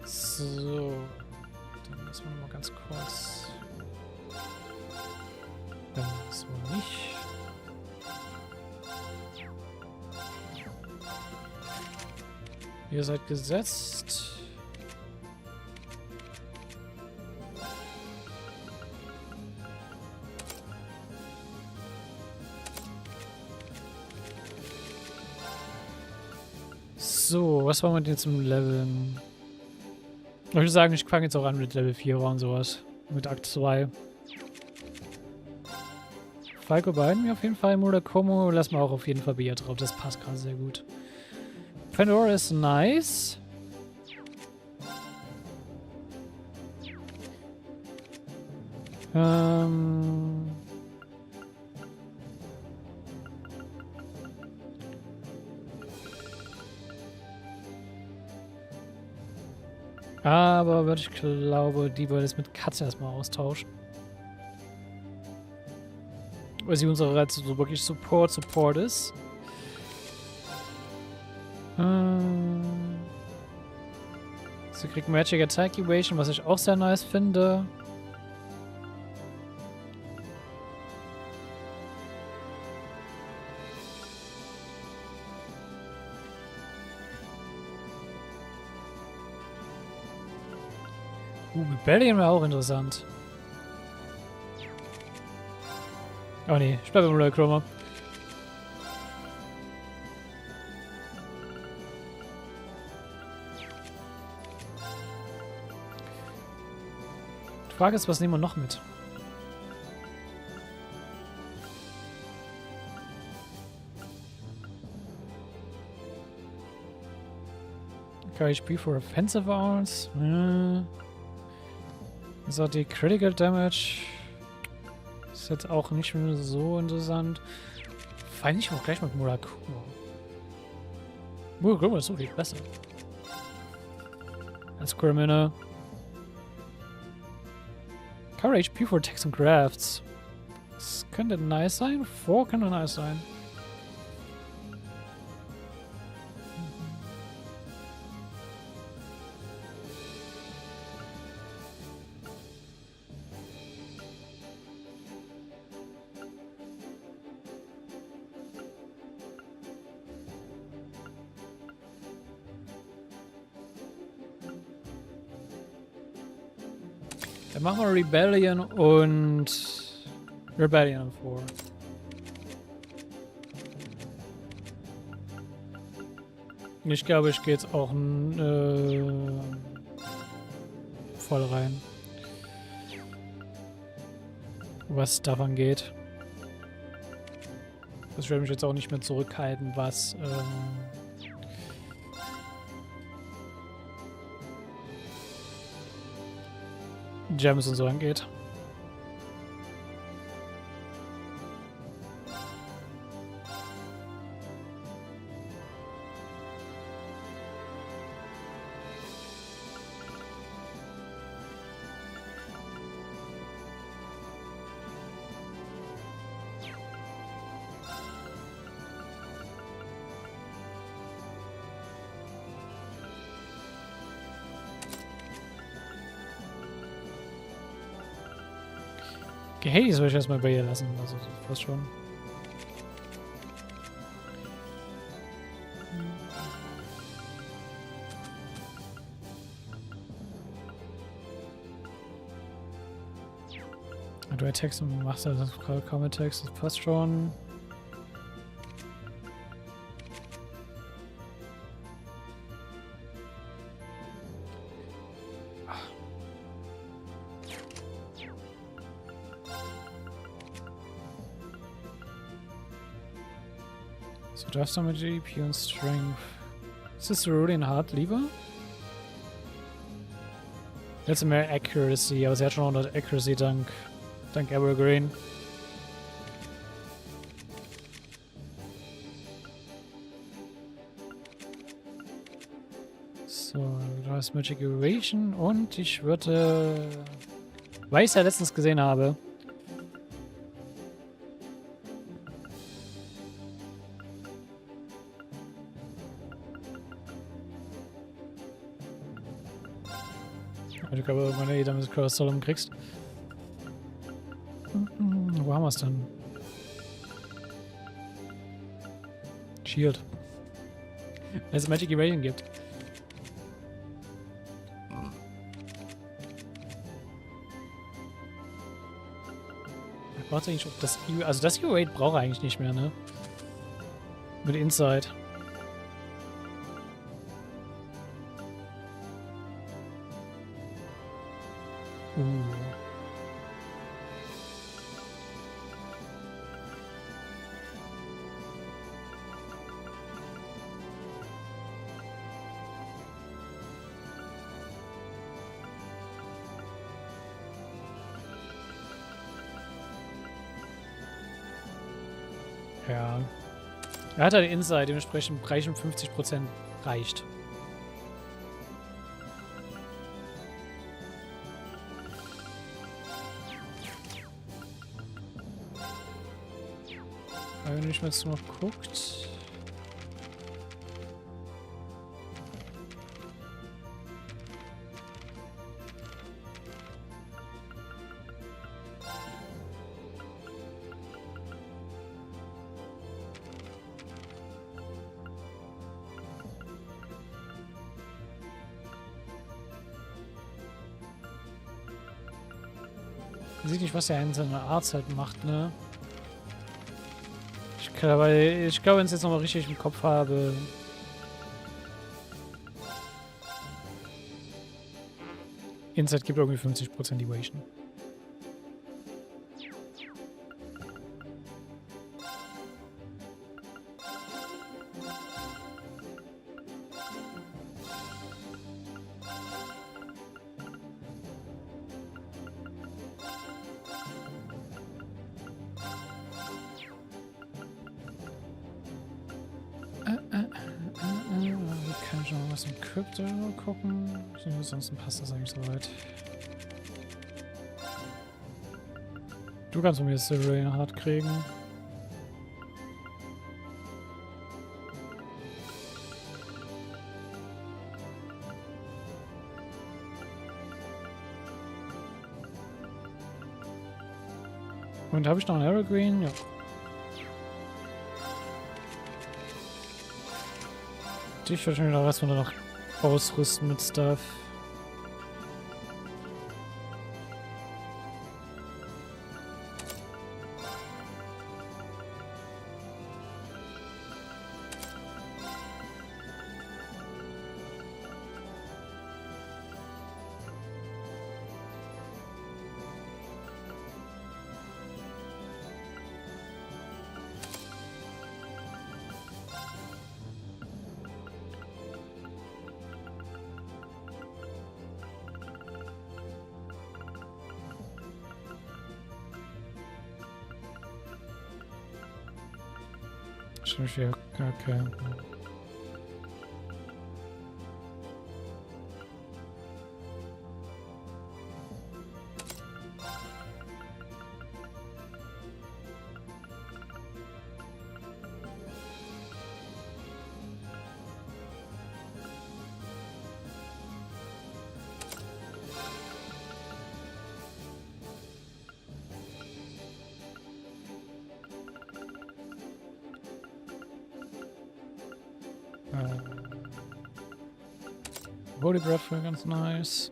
So. Dann müssen wir mal ganz kurz. Dann so nicht. Ihr seid gesetzt. So, was wollen wir denn jetzt im Leveln? Ich würde sagen, ich fange jetzt auch an mit Level 4 und sowas. Mit Akt 2. Falco behalten wir auf jeden Fall. Murakomo lassen wir auch auf jeden Fall wieder drauf. Das passt gerade sehr gut. Pandora ist nice. Aber ich glaube, die wollen es mit Katze erstmal austauschen. Weil sie unsere Reize so wirklich Support ist. Sie kriegt Magic Attack Evasion, was ich auch sehr nice finde. Rebellion wäre auch interessant. Oh ne, ich bleibe im Royal Chroma. Die Frage ist, was nehmen wir noch mit? KHP for Offensive Arms. So, die Critical Damage ist jetzt auch nicht mehr so interessant. Feind ich auch gleich mit Murakumo. Murakumo ist so viel besser. Als Criminal. Cover HP for Text und Crafts. Das könnte nice sein. 4 könnte nice sein. Dann machen wir Rebellion und Rebellion vor. Ich glaube, ich gehe jetzt auch voll rein. Was davon geht. Ich werde mich jetzt auch nicht mehr zurückhalten, was Gems und so angeht. Okay, Hades würde ich erstmal bei ihr lassen. Also, das passt schon. Du Text und machst das kaum Text, das passt schon. So, du hast damit GP und Strength. Ist das Cerulean Heart lieber? Jetzt mehr Accuracy, aber sie hat schon 100 Accuracy dank Evergreen. So, du hast Magic Evasion und ich würde... Weil ich es ja letztens gesehen habe. Ich glaube, irgendwann eh damit Cross Solomon kriegst. Wo haben wir es denn? Shield. Wenn es Magic Evasion gibt. Braucht eigentlich auch das E... Also das E-Rate braucht er eigentlich nicht mehr, ne? Mit Inside. Ja. Er hat halt Inside, dementsprechend reichen 50% reicht. Aber wenn ich mir jetzt noch guckt. Ich sehe nicht, was er in seiner Art halt macht, ne? Ich glaube, wenn ich es jetzt nochmal richtig im Kopf habe. Inside gibt irgendwie 50% Evasion. Kann ich noch was im Krypto gucken? Ansonsten passt das eigentlich soweit. Du kannst von mir Cerulean Heart kriegen. Und habe ich noch einen Evergreen? Ja. Ich würde mir noch erstmal noch ausrüsten mit Stuff. Okay. Holy Breath wäre ganz nice.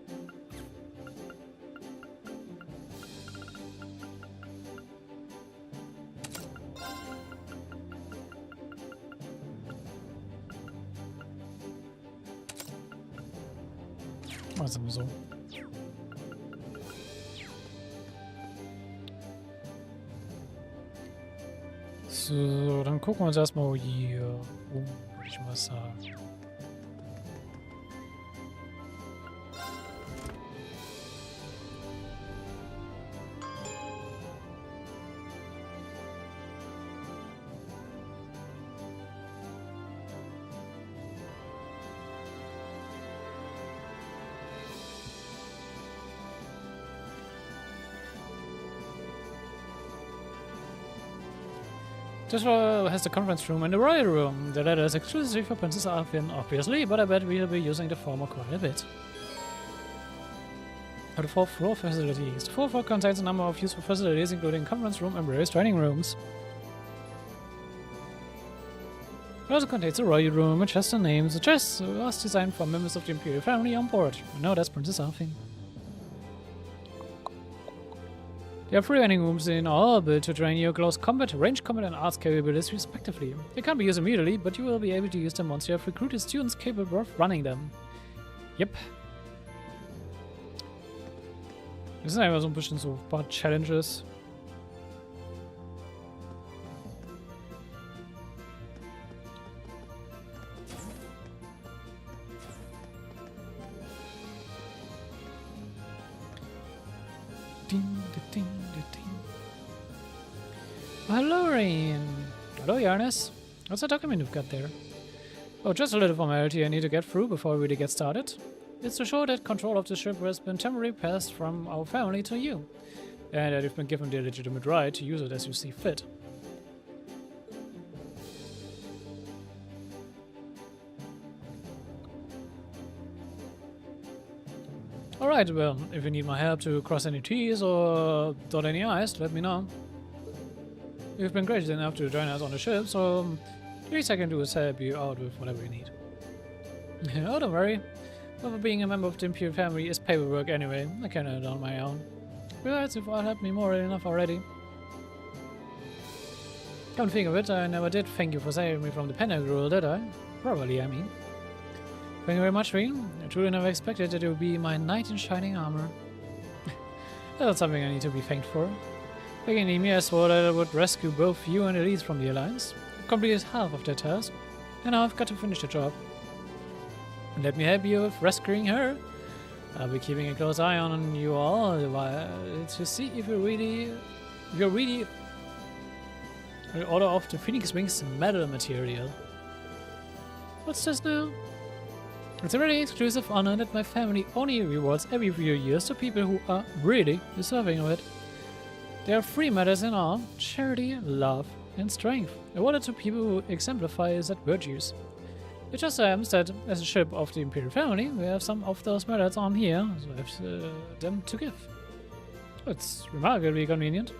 Also so. So, dann gucken wir uns erstmal hier würde ich mal sagen. This has the conference room and the royal room. The latter is exclusively for Princess Arfin, obviously, but I bet we'll be using the former quite a bit. For the fourth floor facilities. The fourth floor contains a number of useful facilities, including conference room and various training rooms. It also contains a royal room, which has the names. The chest was designed for members of the imperial family on board. And now that's Princess Arfin. There are 3 training rooms in all built to train your close combat, range combat, and arts capabilities respectively. They can't be used immediately, but you will be able to use them once you have recruited students capable of running them. Yep. Das sind einfach so ein bisschen so ein paar Challenges. Hello, Rain. Hello, Yarnis. What's the document you've got there? Oh, just a little formality I need to get through before we really get started. It's to show that control of the ship has been temporarily passed from our family to you, and that you've been given the legitimate right to use it as you see fit. Alright, well, if you need my help to cross any T's or dot any I's, let me know. You've been gracious enough to join us on the ship, so the least I can do is help you out with whatever you need. Oh, don't worry. Whether being a member of the Imperial family is paperwork anyway. I can do it on my own. Besides, you've all helped me more than enough already. Come to think of it, I never did thank you for saving me from the Pentagon rule, did I? Probably, I mean. Thank you very much, Reen. I truly never expected that it would be my knight in shining armor. That's something I need to be thanked for. Back in Ymir, I swore that I would rescue both you and Elise from the Alliance. I've completed half of that task, and now I've got to finish the job. And let me help you with rescuing her. I'll be keeping a close eye on you all to see if you're really in order of the Phoenix Wings metal material. What's this now? It's a really exclusive honor that my family only rewards every few years to people who are really deserving of it. There are 3 matters in all: charity, love, and strength, awarded to people who exemplify such virtues. It just so happens that, as a ship of the Imperial family, we have some of those medals on here, so I have them to give. It's remarkably convenient.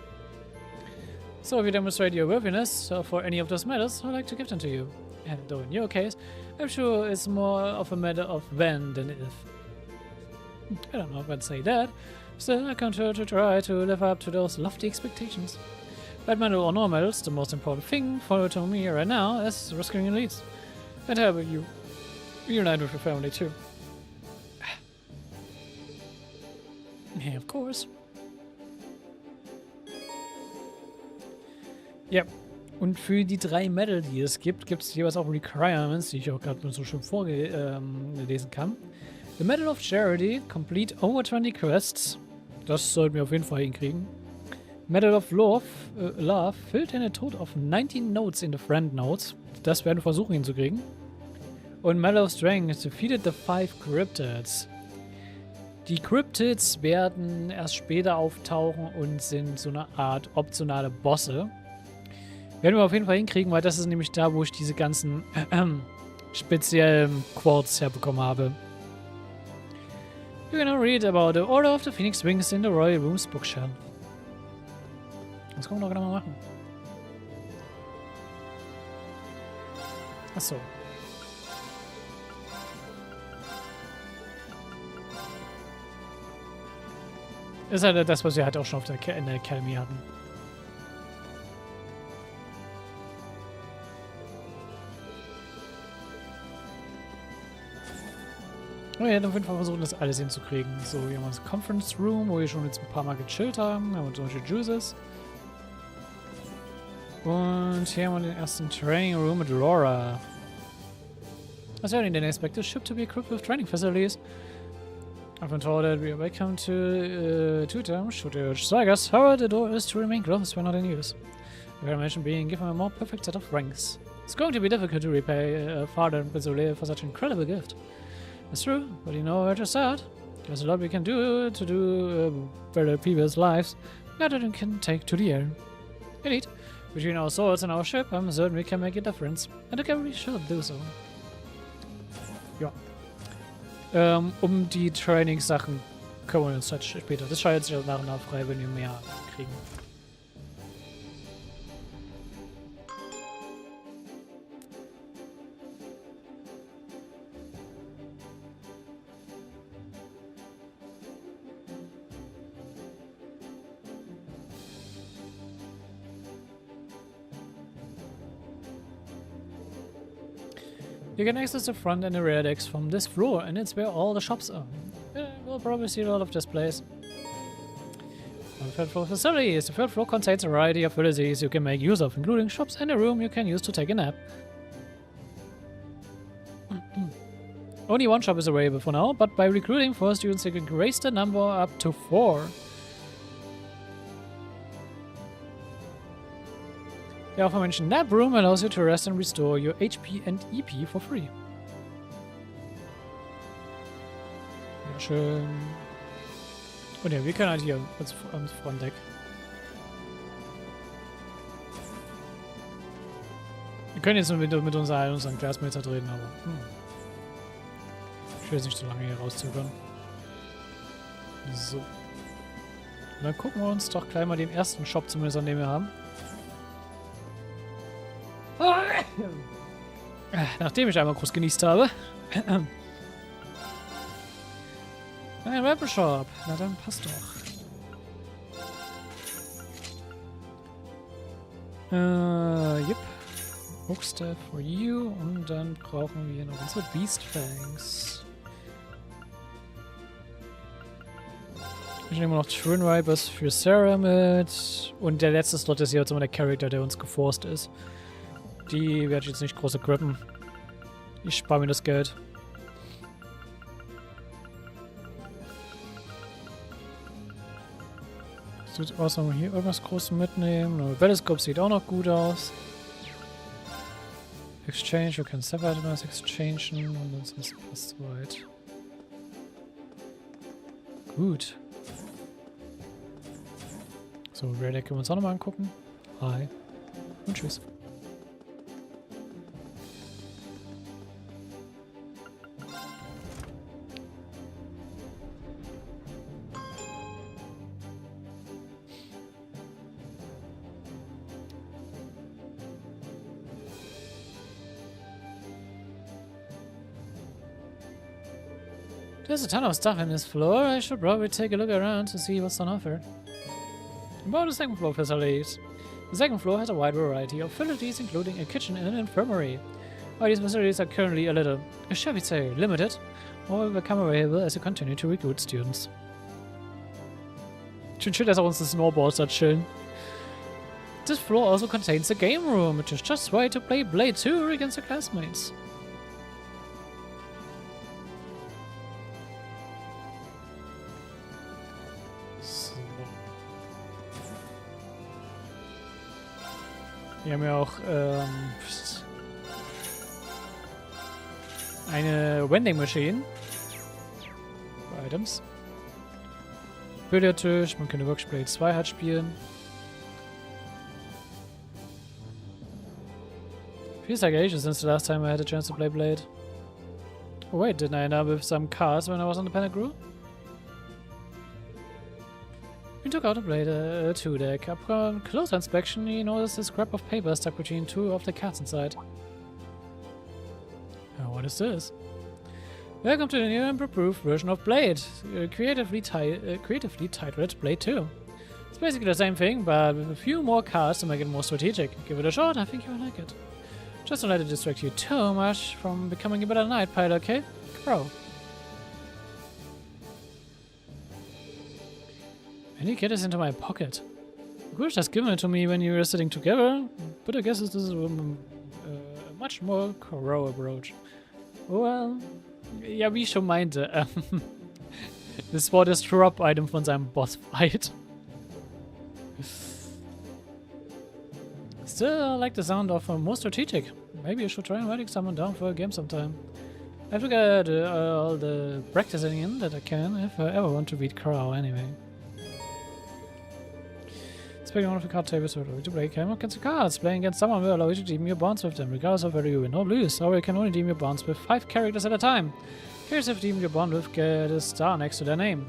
So if you demonstrate your worthiness for any of those medals, I'd like to give them to you. And though in your case, I'm sure it's more of a matter of when than if. I don't know if I'd say that. Still, I continue to try to live up to those lofty expectations. Red medal or no medals, the most important thing for to me right now is rescuing Elise. And how about you? Reunite with your family too. Yeah, of course. Ja, und für die 3 Medal, die es gibt, gibt es jeweils auch Requirements, die ich auch gerade so schön vorlesen kann. The Medal of Charity, complete over 20 quests. Das sollten wir auf jeden Fall hinkriegen. Medal of Love, filled in a total of 19 notes in the friend notes. Das werden wir versuchen hinzukriegen. Und Medal of Strength, defeated the 5 Cryptids. Die Cryptids werden erst später auftauchen und sind so eine Art optionale Bosse. Werden wir auf jeden Fall hinkriegen, weil das ist nämlich da, wo ich diese ganzen speziellen Quotes herbekommen habe. You can read about the Order of the Phoenix Wings in the Royal Rooms bookshelf. Das können wir noch genau mal machen. Achso. Ist halt das, was wir halt auch schon in der Academy hatten. Oh ja, dann auf jeden Fall versuchen, das alles hinzukriegen. So, hier haben wir das Conference Room, wo wir schon jetzt ein paar Mal gechillt haben. Da haben wir zum Beispiel Juices. Und hier haben wir den ersten Training Room mit Laura. As early than expected, ship to be equipped with training facilities. I've been told that we are welcome to them. Should you strike us, however, the door is to remain closed when not in use. We imagine being given a more perfect set of ranks. It's going to be difficult to repay Father and Bezole for such an incredible gift. It's true, but you know where to start. There's a lot we can do to better people's lives that we can take to the air. Indeed, between our swords and our ship, I'm certain we can make a difference. And again, we should do so. Ja. Die Training-Sachen kümmern wir uns halt später. Das schaltet sich nach und nach frei, wenn wir mehr kriegen. You can access the front and the rear decks from this floor, and it's where all the shops are. We'll probably see a lot of displays. On the third floor facilities, the third floor contains a variety of facilities you can make use of, including shops and a room you can use to take a nap. Only one shop is available for now, but by recruiting 4 students you can raise the number up to 4. The aforementioned nap room allows you to rest and restore your HP and EP for free. Ja, schön. Und ja, wir können halt hier ans Frontdeck. Wir können jetzt mit unseren Classmates reden, aber ich will jetzt nicht so lange hier rauszögern. So. Und dann gucken wir uns doch gleich mal den ersten Shop zumindest an, den wir haben. Nachdem ich einmal kurz genießt habe. Ein Weapon-Shop. Na dann passt doch. Yep. Hookstaff for you. Und dann brauchen wir noch unsere Beast Fangs. Ich nehme noch Twin Vipers für Sarah mit. Und der letzte Slot ist hier jetzt immer der Charakter, der uns geforst ist. Die werde ich jetzt nicht groß equippen. Ich spare mir das Geld. Sieht aus, wenn wir hier irgendwas Großes mitnehmen. Teleskop sieht auch noch gut aus. Exchange, wir können separate was exchangen und ansonsten passt soweit. Gut. So, Redneck können wir uns auch nochmal angucken. Hi. Und tschüss. There's a ton of stuff in this floor. I should probably take a look around to see what's on offer. About the second floor facilities. The second floor has a wide variety of facilities, including a kitchen and an infirmary. While these facilities are currently a little, shall we say, limited, or will become available as we continue to recruit students. Schön chill, dass auch unsere Snowballs da chillen. This floor also contains a game room, which is just right to play Blade 2 against your classmates. Wir haben ja auch eine Vending Machine. Items. Billardtisch, man könnte wirklich Blade 2 halt spielen. Feels like ages since the last time I had a chance to play Blade. Oh wait, didn't I end up with some cards when I was on the Panic Crew? We took out a Blade 2 deck. Upon closer inspection, he noticed a scrap of paper stuck between 2 of the cards inside. What is this? Welcome to the new and improved version of Blade, creatively titled Blade 2. It's basically the same thing, but with a few more cards to make it more strategic. Give it a shot, I think you'll like it. Just don't let it distract you too much from becoming a better night pilot, okay? Bro. And you get this into my pocket. You could have just given it to me when you were sitting together, but I guess this is a much more Crow approach. Well, ja, wie ich schon meinte, das war das Drop-Item von seinem Boss-Fight. Still, I like the sound of more strategic. Maybe you should try writing someone down for a game sometime. I have to get all the practicing in that I can if I ever want to beat Crow anyway. Speaking of the card tables, we're going to play game against the cards. Playing against someone will allow you to deem your bonds with them, regardless of whether you win or lose. Or you can only deem your bonds with 5 characters at a time. Here's if deem your bond with get a star next to their name.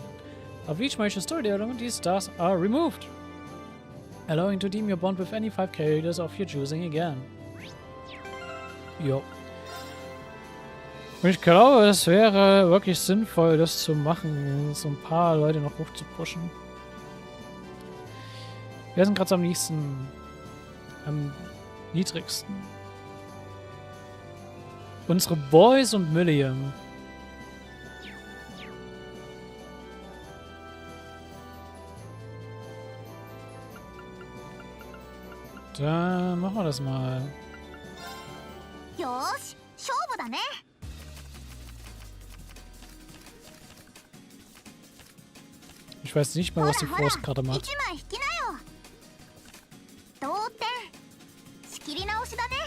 Of each major story element, these stars are removed, allowing to deem your bond with any 5 characters of your choosing again. Jo. Und ich glaube, es wäre wirklich sinnvoll, das zu machen, so ein paar Leute noch hoch zu pushen. Wir sind gerade am niedrigsten. Unsere Boys und Milliam. Dann machen wir das mal. Ich weiß nicht mal, was die Force-Karte macht.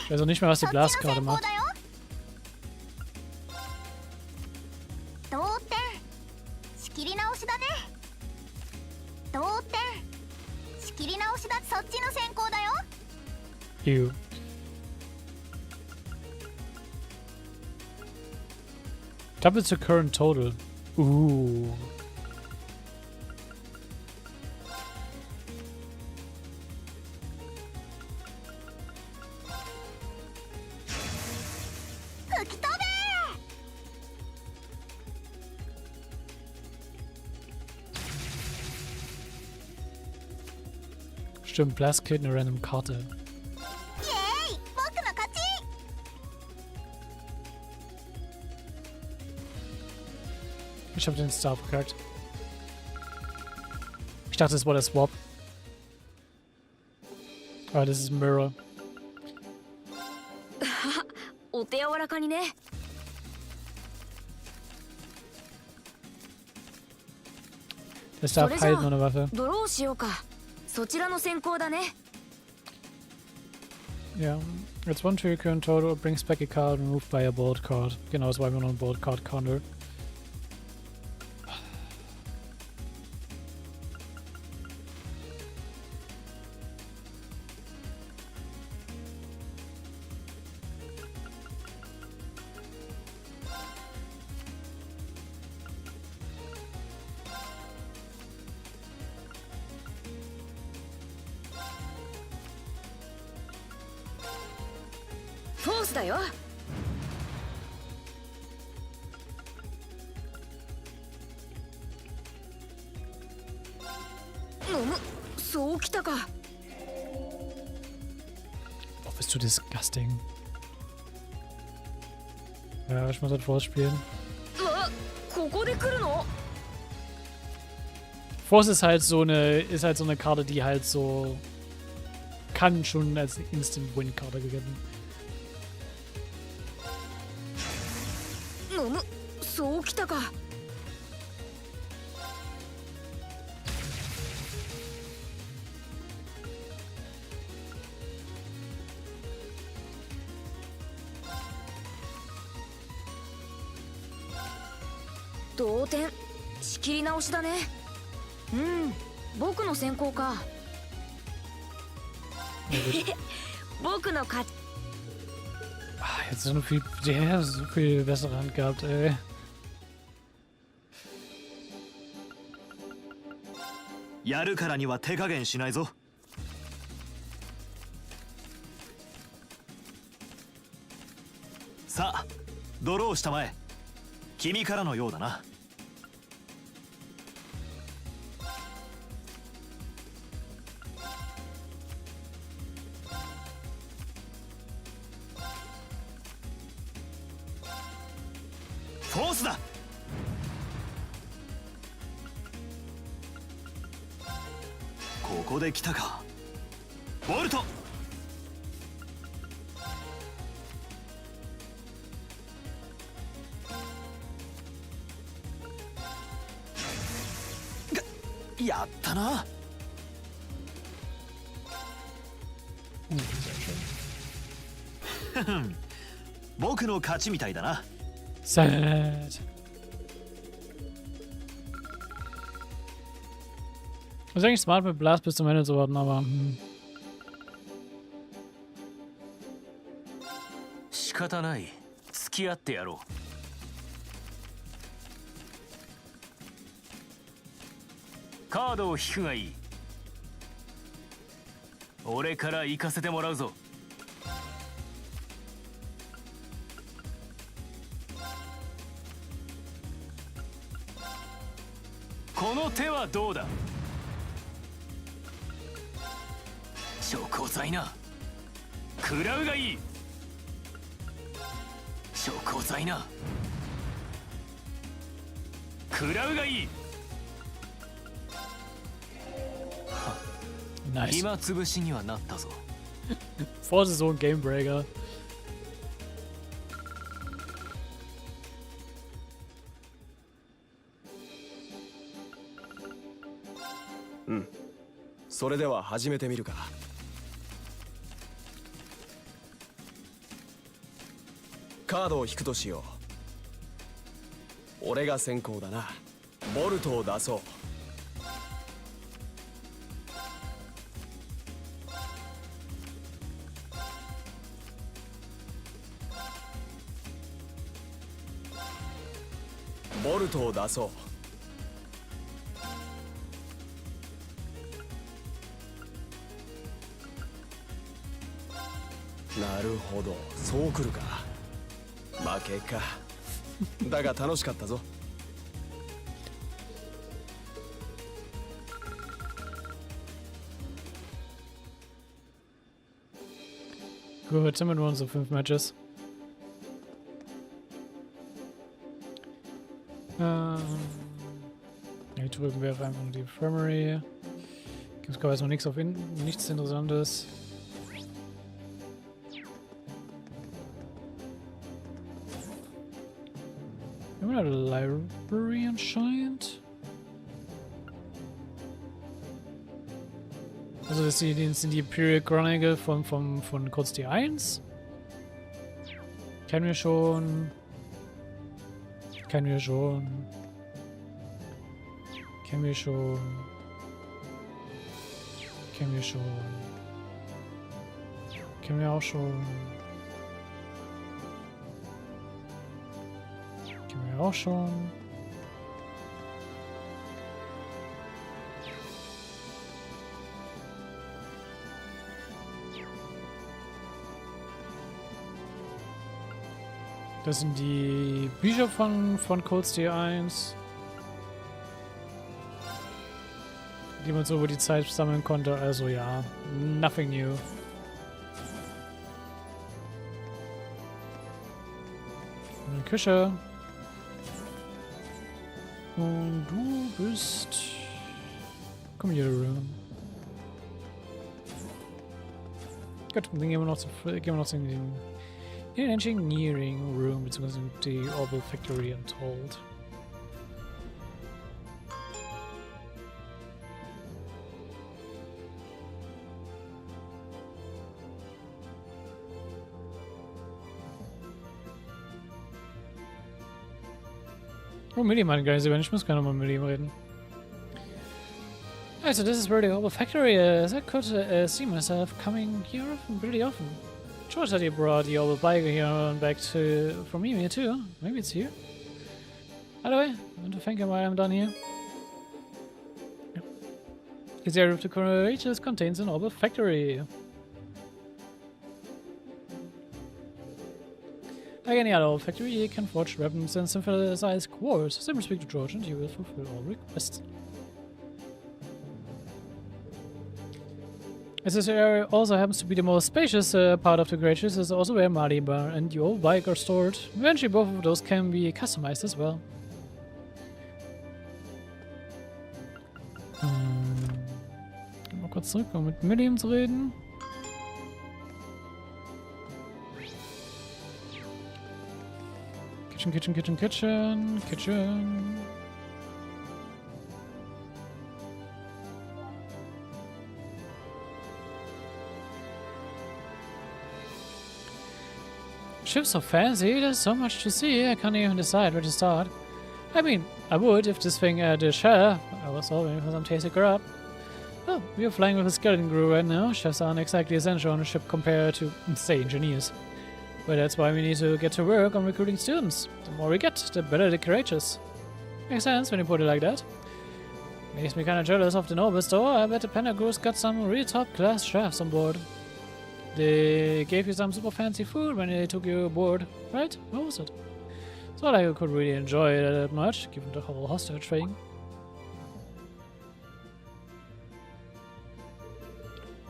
Ich weiß auch nicht mehr, was die Blaskarte macht. Ew. Double the current total. Ooh. Stimmt, Blast killt eine random Karte. Ich hab den Star verkackt. Ich dachte, das war der Swap. Aber das ist Mirror. Der Star heilt nur eine Waffe. Ja, it's one to your current total, or brings back a card removed by a board card. Genau, das war immer noch ein Board Card Counter. Oh, bist du disgusting. Ja, ich muss das vorspielen. Force ist halt so eine Karte, die halt so kann schon als Instant-Win-Karte gewinnen. Jetzt so viel, der so viel bessere Hand gehabt, ey. 君からのようだな。フォースだ。ここで来たか。ボルト。やったな。僕の勝ちみたいだな。Sad. Das ist eigentlich smart, mit Blast bis zum Ende zu warten, aber... 仕方ない。付き合ってやろう。カードを引くがいい。俺から行かせてもらうぞ。この手はどうだ。証拠剤な。食らうがいい。証拠剤な。食らうがいい。Nice. 暇つぶしにはなったぞ。Force ist so ein Gamebreaker. うん。それでは始めてみるか。カードを引くとしよう。俺が先行だな。ボルトを出そう。ボルトを出そう。なるほど、そうくるか。負けか。だが楽しかったぞ。Gut, sind wir nur unsere 5 Matches. Hier drüben wäre einfach die Infirmary. Gibt es gerade erstmal nichts auf nichts Interessantes. Immer eine Library anscheinend. Also das sind die Imperial Chronicle von kurz die 1. Kennen wir schon. Kennen wir schon. Kennen wir schon. Kennen wir schon. Kennen wir auch schon. Kennen wir auch schon. Das sind die Bücher von Codes D1, die man so über die Zeit sammeln konnte. Also ja, nothing new. In der Küche. Und du bist Computer Room. Gut, dann gehen wir noch zu den Engineering Room bzw. die Orbital Factory Untold. Oh, mit ihm hat gar nicht so, ich muss gar nicht mal mit ihm reden. Also, this is where the Orbital Factory is. I could see myself coming here pretty often. George said he brought the old bike here and back from here too. Maybe it's here. By the way, I want to thank him while I'm done here. Yep. This area of the creatures contains an orbital factory. Like any other old factory, he can forge weapons and synthesize quartz. Simply speak to George and he will fulfill all requests. As this area also happens to be the most spacious part of the Gracious, is also where Valimar and the old bike are stored. Eventually both of those can be customized as well. Mal kurz zurück, um mit Milliam zu reden. Kitchen. Ship's so fancy, there's so much to see, I can't even decide where to start. I mean, I would if this thing had a chef. I was hoping for some tasty grub. Oh, we're flying with a skeleton crew right now. Chefs aren't exactly essential on a ship compared to, say, engineers. But that's why we need to get to work on recruiting students. The more we get, the better the courageous. Makes sense when you put it like that. Makes me kinda jealous of the nobles though. I bet the Panda crew's got some really top-class chefs on board. They gave you some super fancy food when they took you aboard, right? What was it? It's not like you could really enjoy it that much, given the whole hostage thing.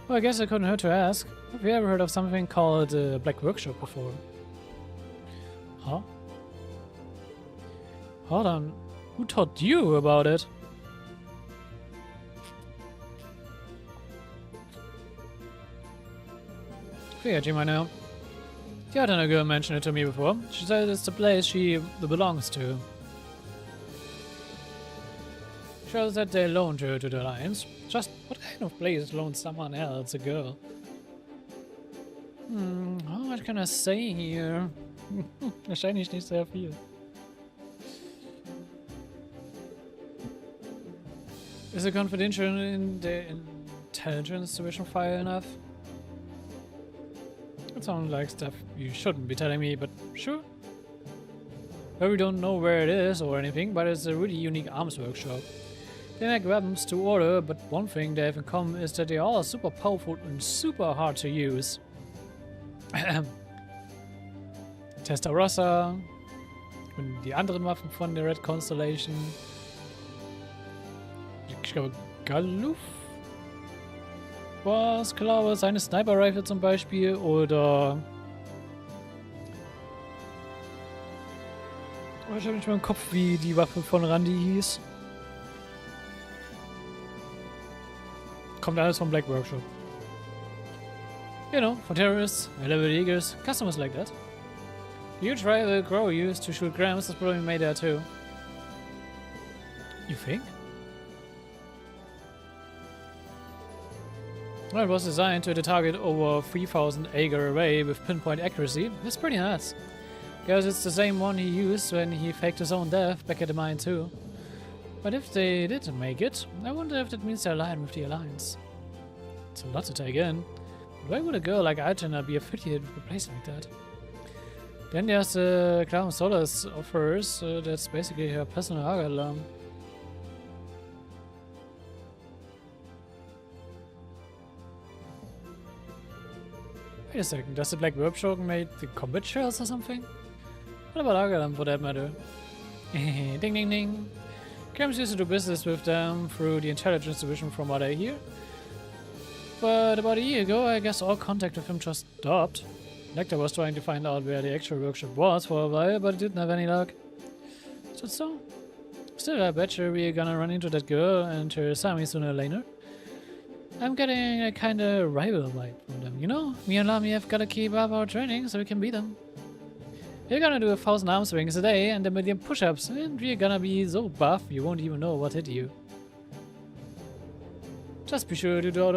Well, I guess it couldn't hurt to ask. Have you ever heard of something called the Black Workshop before? Huh? Hold on. Who taught you about it? Figured you might know. The other girl mentioned it to me before. She said it's the place she belongs to. Shows that they loaned her to the Alliance. Just what kind of place loans someone else a girl? How much can I say here? Wahrscheinlich nicht sehr viel. Is it confidential in the intelligence division file enough? It sounds like stuff you shouldn't be telling me, but sure. Well, we don't know where it is or anything, but it's a really unique arms workshop. They make weapons to order, but one thing they have in common is that they are all super powerful and super hard to use. Testarossa und die anderen Waffen von der Red Constellation. Ich glaube, Galuf was, glaube seine Sniper Rifle zum Beispiel, oder ich habe nicht mehr im Kopf, wie die Waffe von Randy hieß. Kommt alles vom Black Workshop. You know, for terrorists, high-level eagles, customers like that. The huge rifle Crow used to shoot grams is probably made there too. You think? Well, it was designed to hit a target over 3,000 acre away with pinpoint accuracy. That's pretty nuts. Because it's the same one he used when he faked his own death back at the mine too. But if they didn't make it, I wonder if that means they're aligned with the Alliance. It's a lot to take in. Why would a girl like Altena be affiliated with a place like that? Then there's the Clown Solace of hers, that's basically her personal Arga alarm. Wait a second, does the Black Workshop make the combat shells or something? What about Argalam for that matter? Ding ding ding. Camps used to do business with them through the intelligence division from what I hear. But about a year ago, I guess all contact with him just stopped. Nectar was trying to find out where the actual workshop was for a while, but it didn't have any luck. So? Still, I bet you we're gonna run into that girl and her Sami sooner or later. I'm getting a kinda rival vibe from them, you know? Me and Lami have gotta keep up our training so we can beat them. We're gonna do 1,000 arm swings a day and 1,000,000 push-ups, and we're gonna be so buff you won't even know what hit you. Just be sure to do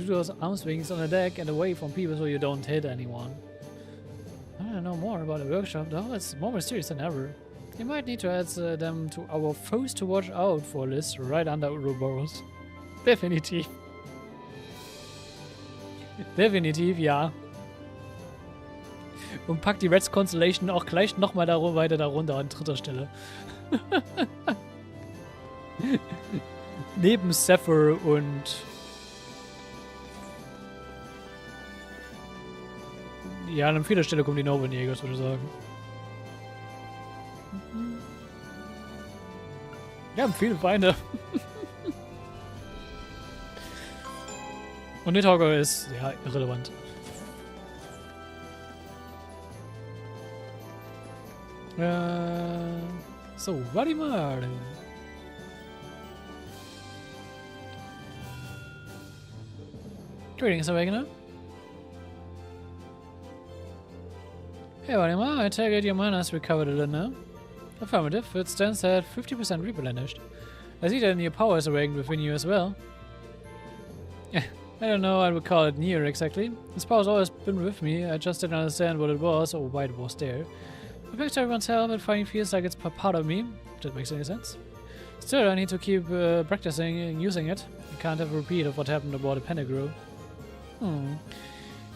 those arm swings on the deck and away from people so you don't hit anyone. I don't know more about the workshop though, it's more mysterious than ever. You might need to add them to our foes to watch out for list right under Ouroboros. Definitiv. Definitiv, ja. Und packt die Red Constellation auch gleich nochmal weiter darunter an dritter Stelle. Neben Zephyr und Ja, an vieler Stelle kommen die Nobelnjägers, würde ich sagen. Wir haben viele Feinde. Und Nidhogger ist, ja, irrelevant. So, Valimar. Greetings, Awakener. Hey, Valimar, I take it your mana's recovered a little now. Affirmative, it stands at 50% replenished. I see that your power is awakened within you as well. I don't know what I would call it near exactly. This power's always been with me, I just didn't understand what it was or why it was there. But thanks to everyone's help, it finally feels like it's part of me, if that makes any sense. Still, I need to keep practicing and using it. I can't have a repeat of what happened aboard the Pentagruel.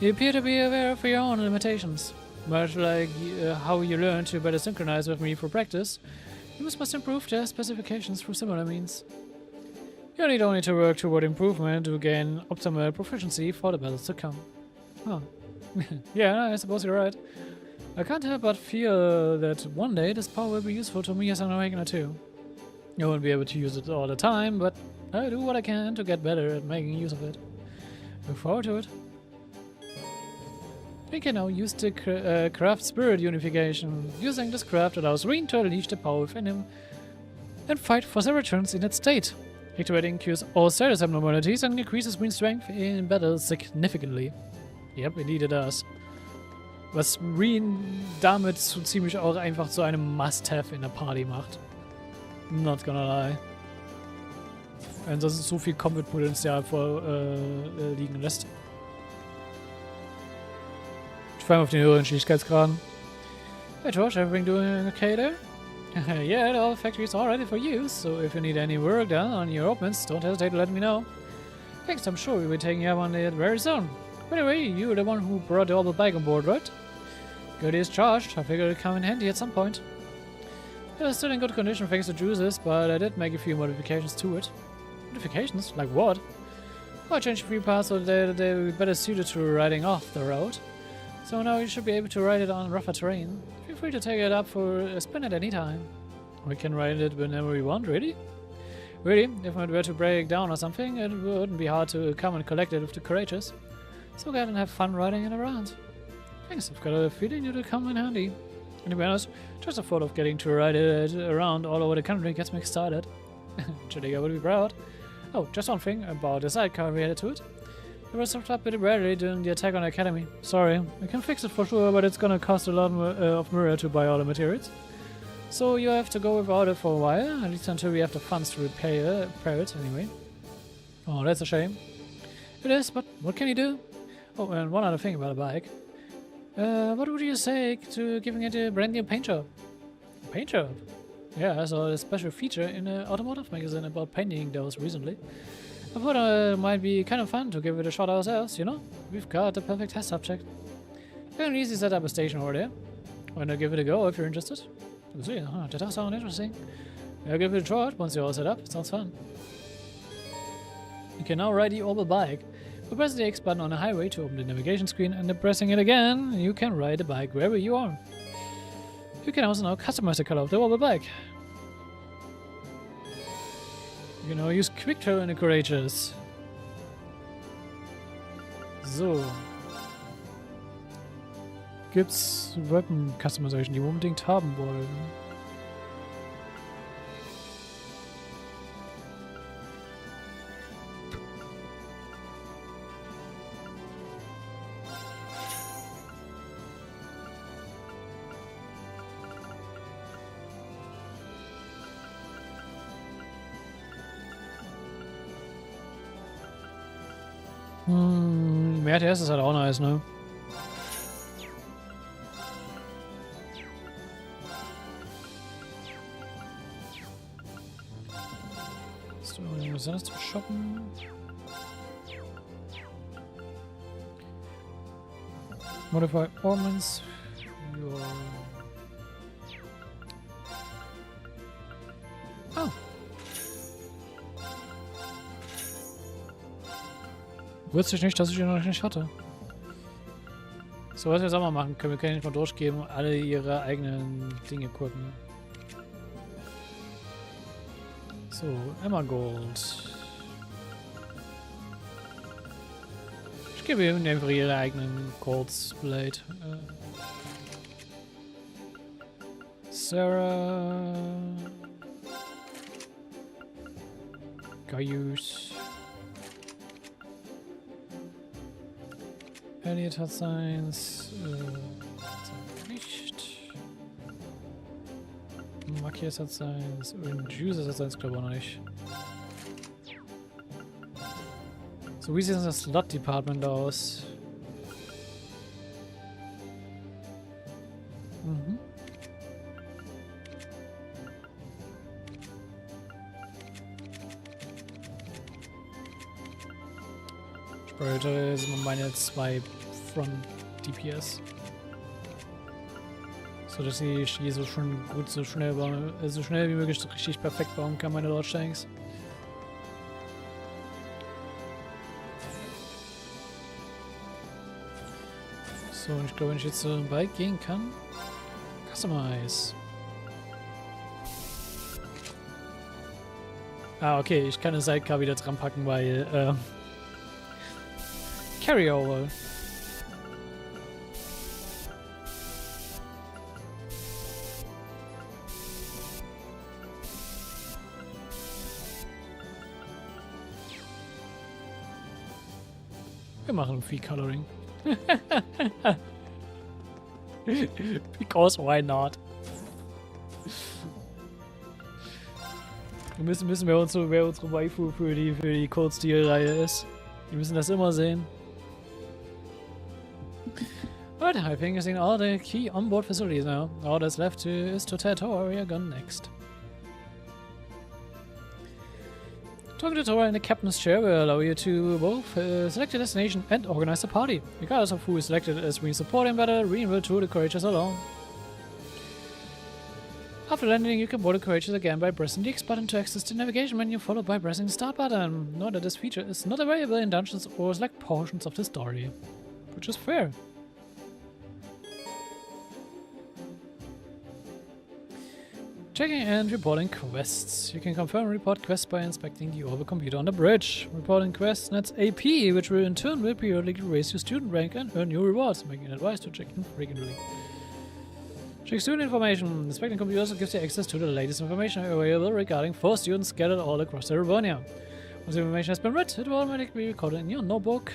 You appear to be aware of your own limitations. Much like how you learn to better synchronize with me for practice, you must improve their specifications through similar means. You need only to work toward improvement to gain optimal proficiency for the battles to come. Huh. Yeah, I suppose you're right. I can't help but feel that one day this power will be useful to me as an awakener too. I won't be able to use it all the time, but I do what I can to get better at making use of it. Look forward to it. We can now use the craft spirit unification. Using this craft allows Reen to unleash the power within him and fight for several turns in its state. Activating cures all status abnormalities and increases Reen's strength in battle significantly. Yep, indeed it does. Was Reen damit so ziemlich auch einfach zu einem Must-Have in der Party macht. Not gonna lie. Und das ist so viel Combat-Potenzial liegen lässt. Vor allem auf den höheren Schwierigkeitsgraden. Hey Josh, everything doing okay there? Yeah, all factories are ready for use, so if you need any work done on your openings, don't hesitate to let me know. Thanks, I'm sure we'll be taking you up on it very soon. Anyway, you're the one who brought the orbital bike on board, right? Good is charged, I figured it'd come in handy at some point. It was still in good condition thanks to juices, but I did make a few modifications to it. Modifications? Like what? Well, I changed a few parts so that they will be better suited to riding off the road. So now you should be able to ride it on rougher terrain. Feel free to take it up for a spin at any time. We can ride it whenever we want, really? Really, if it were to break down or something, it wouldn't be hard to come and collect it with the courageous. So go ahead and have fun riding it around. Thanks, I've got a feeling it'll come in handy. And to be honest, just the thought of getting to ride it around all over the country gets me excited. Actually, I would be proud. Oh, just one thing about the sidecar related to it. It was stopped up pretty badly during the attack on the Academy. Sorry, I can fix it for sure, but it's gonna cost a lot of Mirror to buy all the materials. So you have to go without it for a while, at least until we have the funds to repair it anyway. Oh, that's a shame. It is, but what can you do? Oh, and one other thing about a bike. What would you say to giving it a brand new paint job? Paint job? Yeah, I saw a special feature in an automotive magazine about painting those recently. I thought it might be kind of fun to give it a shot ourselves, you know? We've got the perfect test subject. You can easily set up a station over there. Why not give it a go if you're interested? We'll see, that does sound interesting. I'll give it a shot once you're all set up. It sounds fun. You can now ride the orbital bike. By pressing the X button on the highway to open the navigation screen and then pressing it again, you can ride the bike wherever you are. You can also now customize the color of the orbital bike. You can now use Quick Trail in the Courageous. So. Gibt's Weapon Customization, die wir unbedingt haben wollen? Mehr TS ist halt auch nice, ne? So, was ist das zu shoppen? Modify Ornaments. Ja. Oh. Wusste ich nicht, dass ich ihn noch nicht hatte. So, was wir jetzt auch mal machen können, wir können nicht mal durchgeben, alle ihre eigenen Dinge gucken. So, Emma Gold. Ich gebe ihnen einfach ihre eigenen Golds Blade. Sarah. Gaius. Elliot hat seins. Nicht. Makias hat seins. Und Jesus hat seins, glaube ich, auch noch nicht. So, wie sieht das Slot-Department aus? Mhm. Später sind meine 2 Front DPS. So dass ich hier so schon gut so schnell wie möglich so richtig perfekt bauen kann, meine Lord Shanks. So, und ich glaube, wenn ich jetzt so weit gehen kann. Customize. Ah, okay, ich kann das Sidecar wieder dran packen, weil Carryover. Wir machen viel Coloring. Because why not? Wir müssen wissen, wer unsere Waifu für die Code-Stil-Reihe ist. Wir müssen das immer sehen. But I think I've seen all the key onboard facilities now. All that's left is to tell Tora we are gone next. Talking to Tora in the captain's chair will allow you to both select a destination and organize the party. Regardless of who is selected as we support him better, Reen will tour the Courageous alone. After landing, you can board the Courageous again by pressing the X button to access the navigation menu, followed by pressing the Start button. Note that this feature is not available in dungeons or select portions of the story. Which is fair. Checking and reporting quests. You can confirm and report quests by inspecting the orbital computer on the bridge. Reporting quests nets AP, which will in turn periodically raise your student rank and earn new rewards, making it advised to check in frequently. Check student information. Inspecting computers gives you access to the latest information available regarding 4 students scattered all across Erevonia. Once the information has been read, it will automatically be recorded in your notebook.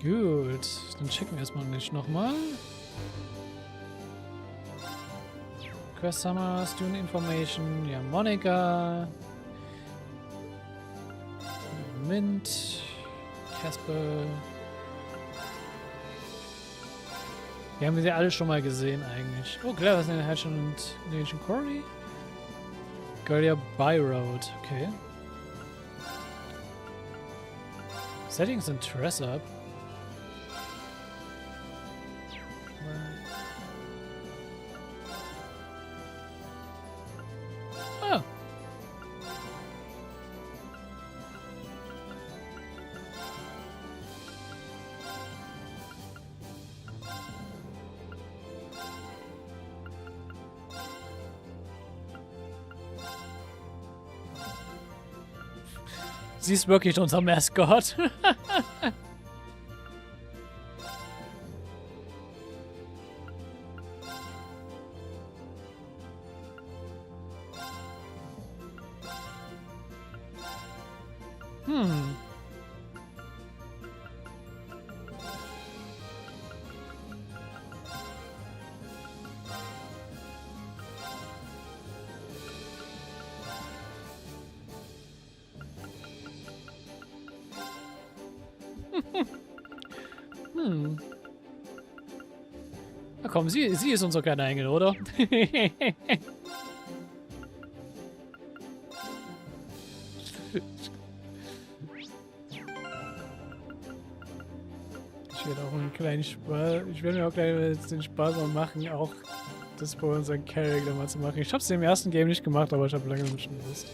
Gut, dann checken wir erstmal nicht nochmal. Quest Summer, Student Information, ja, Monika, Mint, Casper. Wir haben sie alle schon mal gesehen eigentlich. Oh, klar, was ist denn Hatch und Nation Corey? Guardia Byroad, okay. Settings and Dress Up. Oh. Sie ist wirklich unser Mascot. Na komm, sie ist unser kleiner Engel, oder? Ich werde auch einen kleinen Spaß. Ich werde mir auch gleich den Spaß mal machen, auch das bei unseren Charakter mal zu machen. Ich habe es im ersten Game nicht gemacht, aber ich habe lange schon Lust.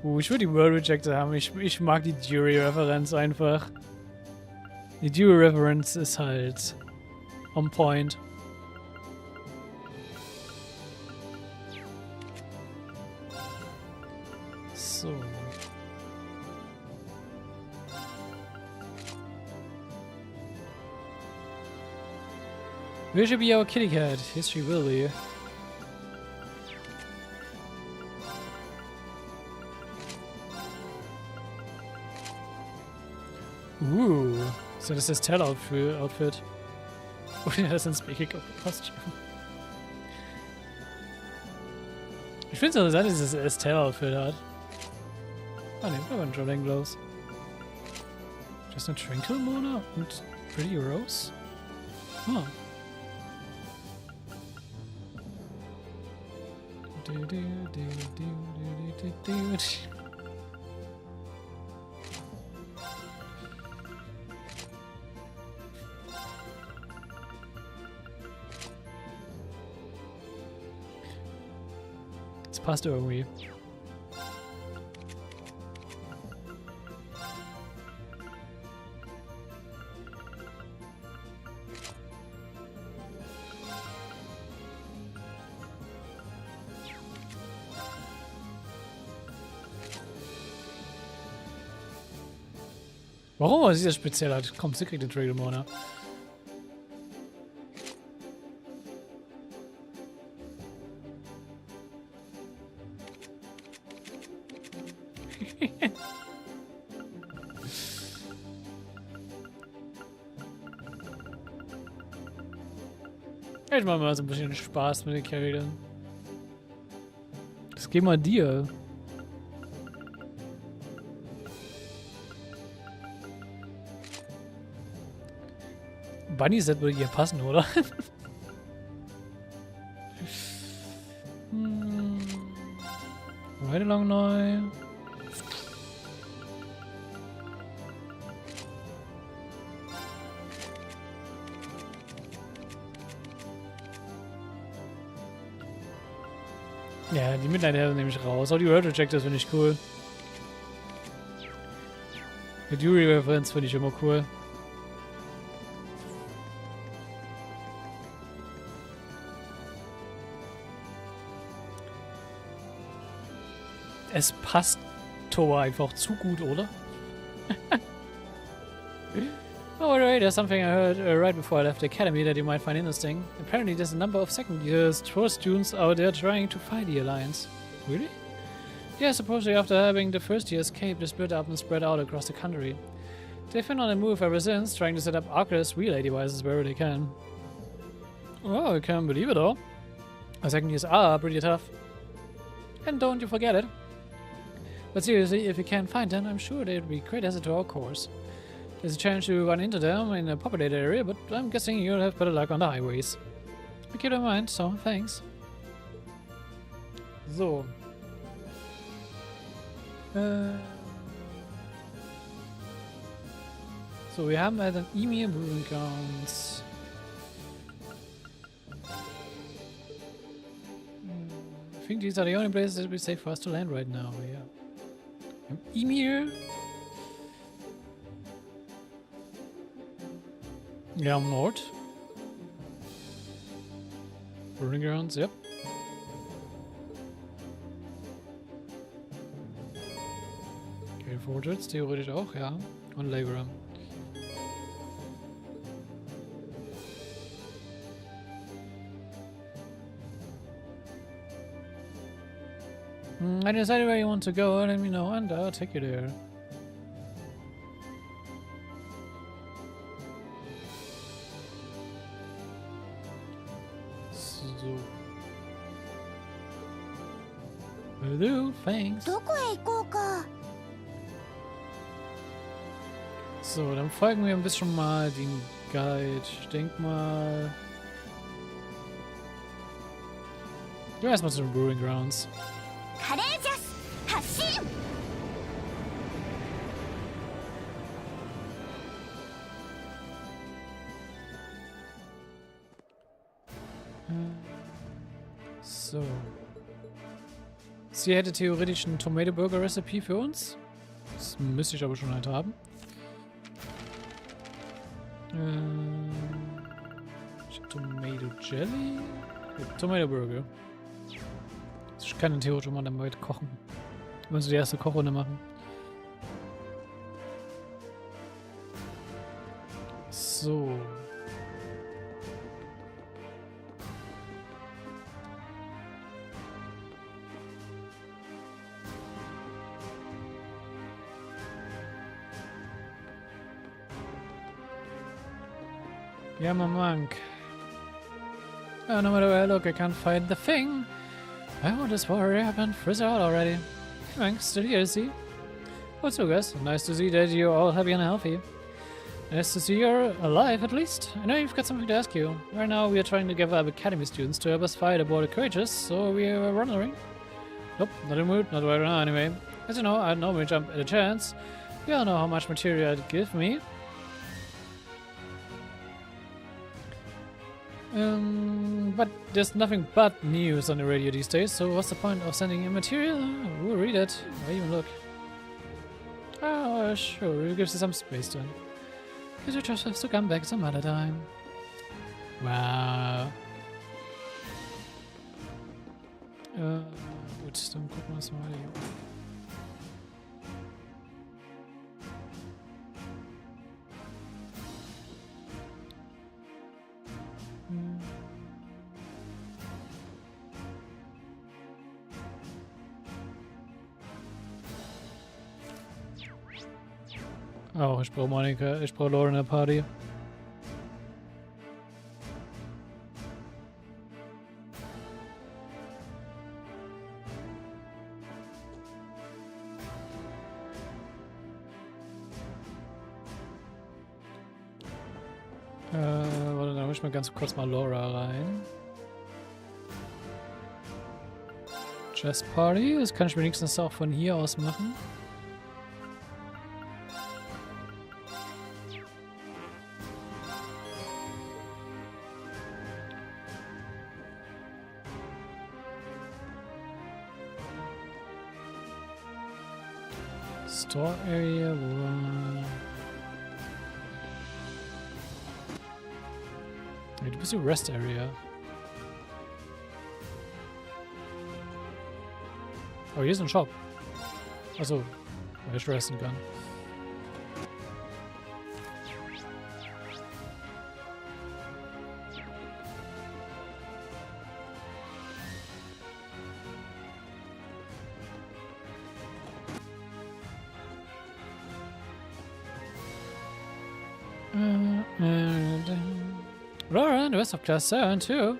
Ich würde die World Rejected haben. Ich mag die Jury-Referenz einfach. Die Jury-Referenz ist halt on point. So. Where should be our kitty cat? Yes, she will be. So das ist das Tell-Outfit. Oh ja, das ist ein Speaking-Kostüm. Ich finde es interessant, dass es das Tell-Outfit hat. Ah ne, da waren Jolene Glows. Just a Twinkle Mona und Pretty Rose? Oh. Es passt irgendwie. Warum er sich das speziell hat? Komm, sie kriegt den Trigger Mona. Ich mach mal so ein bisschen Spaß mit den Charakteren. Das geht mal dir. Bunny Set würde hier passen, oder? Right along neu. Ja, die Midnight Hell nehme ich raus. Auch die World Rejectors finde ich cool. Die Jury-Referenz finde ich immer cool. Es passt Thor einfach zu gut, oder? Oh, alright, there's something I heard right before I left the academy that you might find interesting. Apparently there's a number of second years Thor students out there trying to fight the Alliance. Really? Yeah, supposedly after having the first year escape, they split up and spread out across the country. They've been on the move ever since, trying to set up Arcus relay devices wherever they can. Oh, I can't believe it all. Our second years are pretty tough. And don't you forget it. But seriously, if you can't find them, I'm sure they'd be great asset to our course. There's a chance to run into them in a populated area, but I'm guessing you'll have better luck on the highways. I keep that in mind, so thanks. So. So, wir haben halt ein E-Mail Moving Counts. I think these are the only places that would be safe for us to land right now, yeah. Emir. Ja, am Nord. Burning Grounds, yep. Okay, Fortress theoretisch auch, ja. Und Labour. I decided where you want to go, let me know and I'll take you there. So. Will do, thanks. So, dann folgen wir ein bisschen mal den Guide. Ich denk mal. Ja, erstmal zu den Brewing Grounds. So. Sie hätte theoretisch ein Tomato Burger Recipe für uns. Das müsste ich aber schon halt haben. Ich hab Tomato Jelly. Tomato Burger. Ich kann den theoretisch mal damit kochen. Wir müssen die erste Kochrunde machen. So. Yeah, my monk. Oh, no matter where I look, I can't find the thing. Oh, this war happened. Frizz out already. Hey, monk, still here to see? What's up, guys? Nice to see that you're all happy and healthy. Nice to see you're alive, at least. I know you've got something to ask you. Right now, we are trying to gather up academy students to help us fight aboard the courageous, so we are wondering. Nope, not in the mood. Not right now, anyway. As you know, I'd normally jump at a chance. You all know how much material it'd give me. But there's nothing but news on the radio these days, so what's the point of sending in material? We'll read it, or even look. Oh, sure, it gives you some space then. Guess you just have to come back some other time. Wow. Gut, dann gucken wir uns mal hier. Oh, ich brauche Monika, ich brauche Laura in der Party. Warte, dann muss ich mal ganz kurz mal Laura rein. Jazz Party, das kann ich wenigstens auch von hier aus machen. Store area, du bist die Rest Area. Oh, hier ist ein Shop. Achso, weil ich resten kann. Laura and the rest of Class 7 too.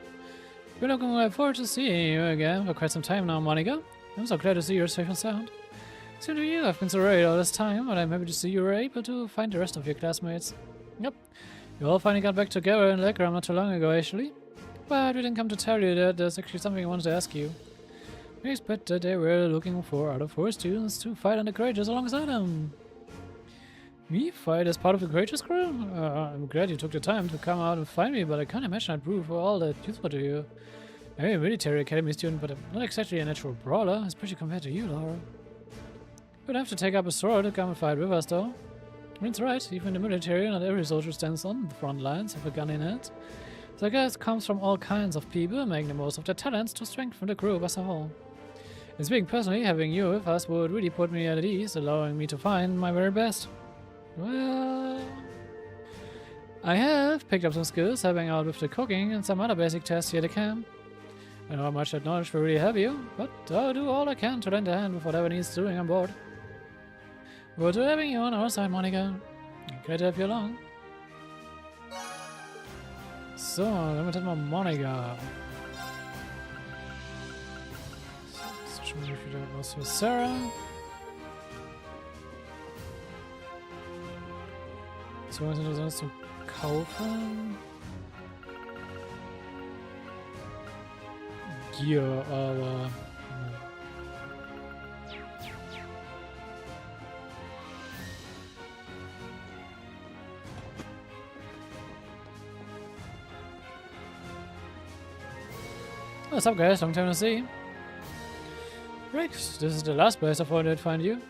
We're looking forward to seeing you again for quite some time now, Monica. I'm so glad to see you're safe and sound. Same to you, I've been so worried all this time, but I'm happy to see you were able to find the rest of your classmates. Yep, you all finally got back together in Legram not too long ago, actually. But we didn't come to tell you that there's actually something I wanted to ask you. We expect that they were looking for other 4 students to fight on the courageous alongside them. Me fight as part of the courageous crew? I'm glad you took the time to come out and find me, but I can't imagine I'd prove all that useful to you. I'm a military academy student, but I'm not exactly a natural brawler, especially compared to you, Laura. You'd have to take up a sword to come and fight with us, though. That's right, even in the military, not every soldier stands on the front lines with a gun in hand. So I guess it comes from all kinds of people, making the most of their talents to strengthen the crew as a whole. And speaking personally, having you with us would really put me at ease, allowing me to find my very best. Well, I have picked up some skills helping out with the cooking and some other basic tasks here at the camp. I know how much that knowledge will really help you, but I'll do all I can to lend a hand with whatever needs doing on board. We're to having you on our side, Monica. Glad to have you along. So, dann wird mal Monica. Jetzt schon wieder was für Sarah. So, was interessant zum Kaufen. Gear, aber... What's up, guys? Long time no see. Great, this is the last place I thought I'd find you.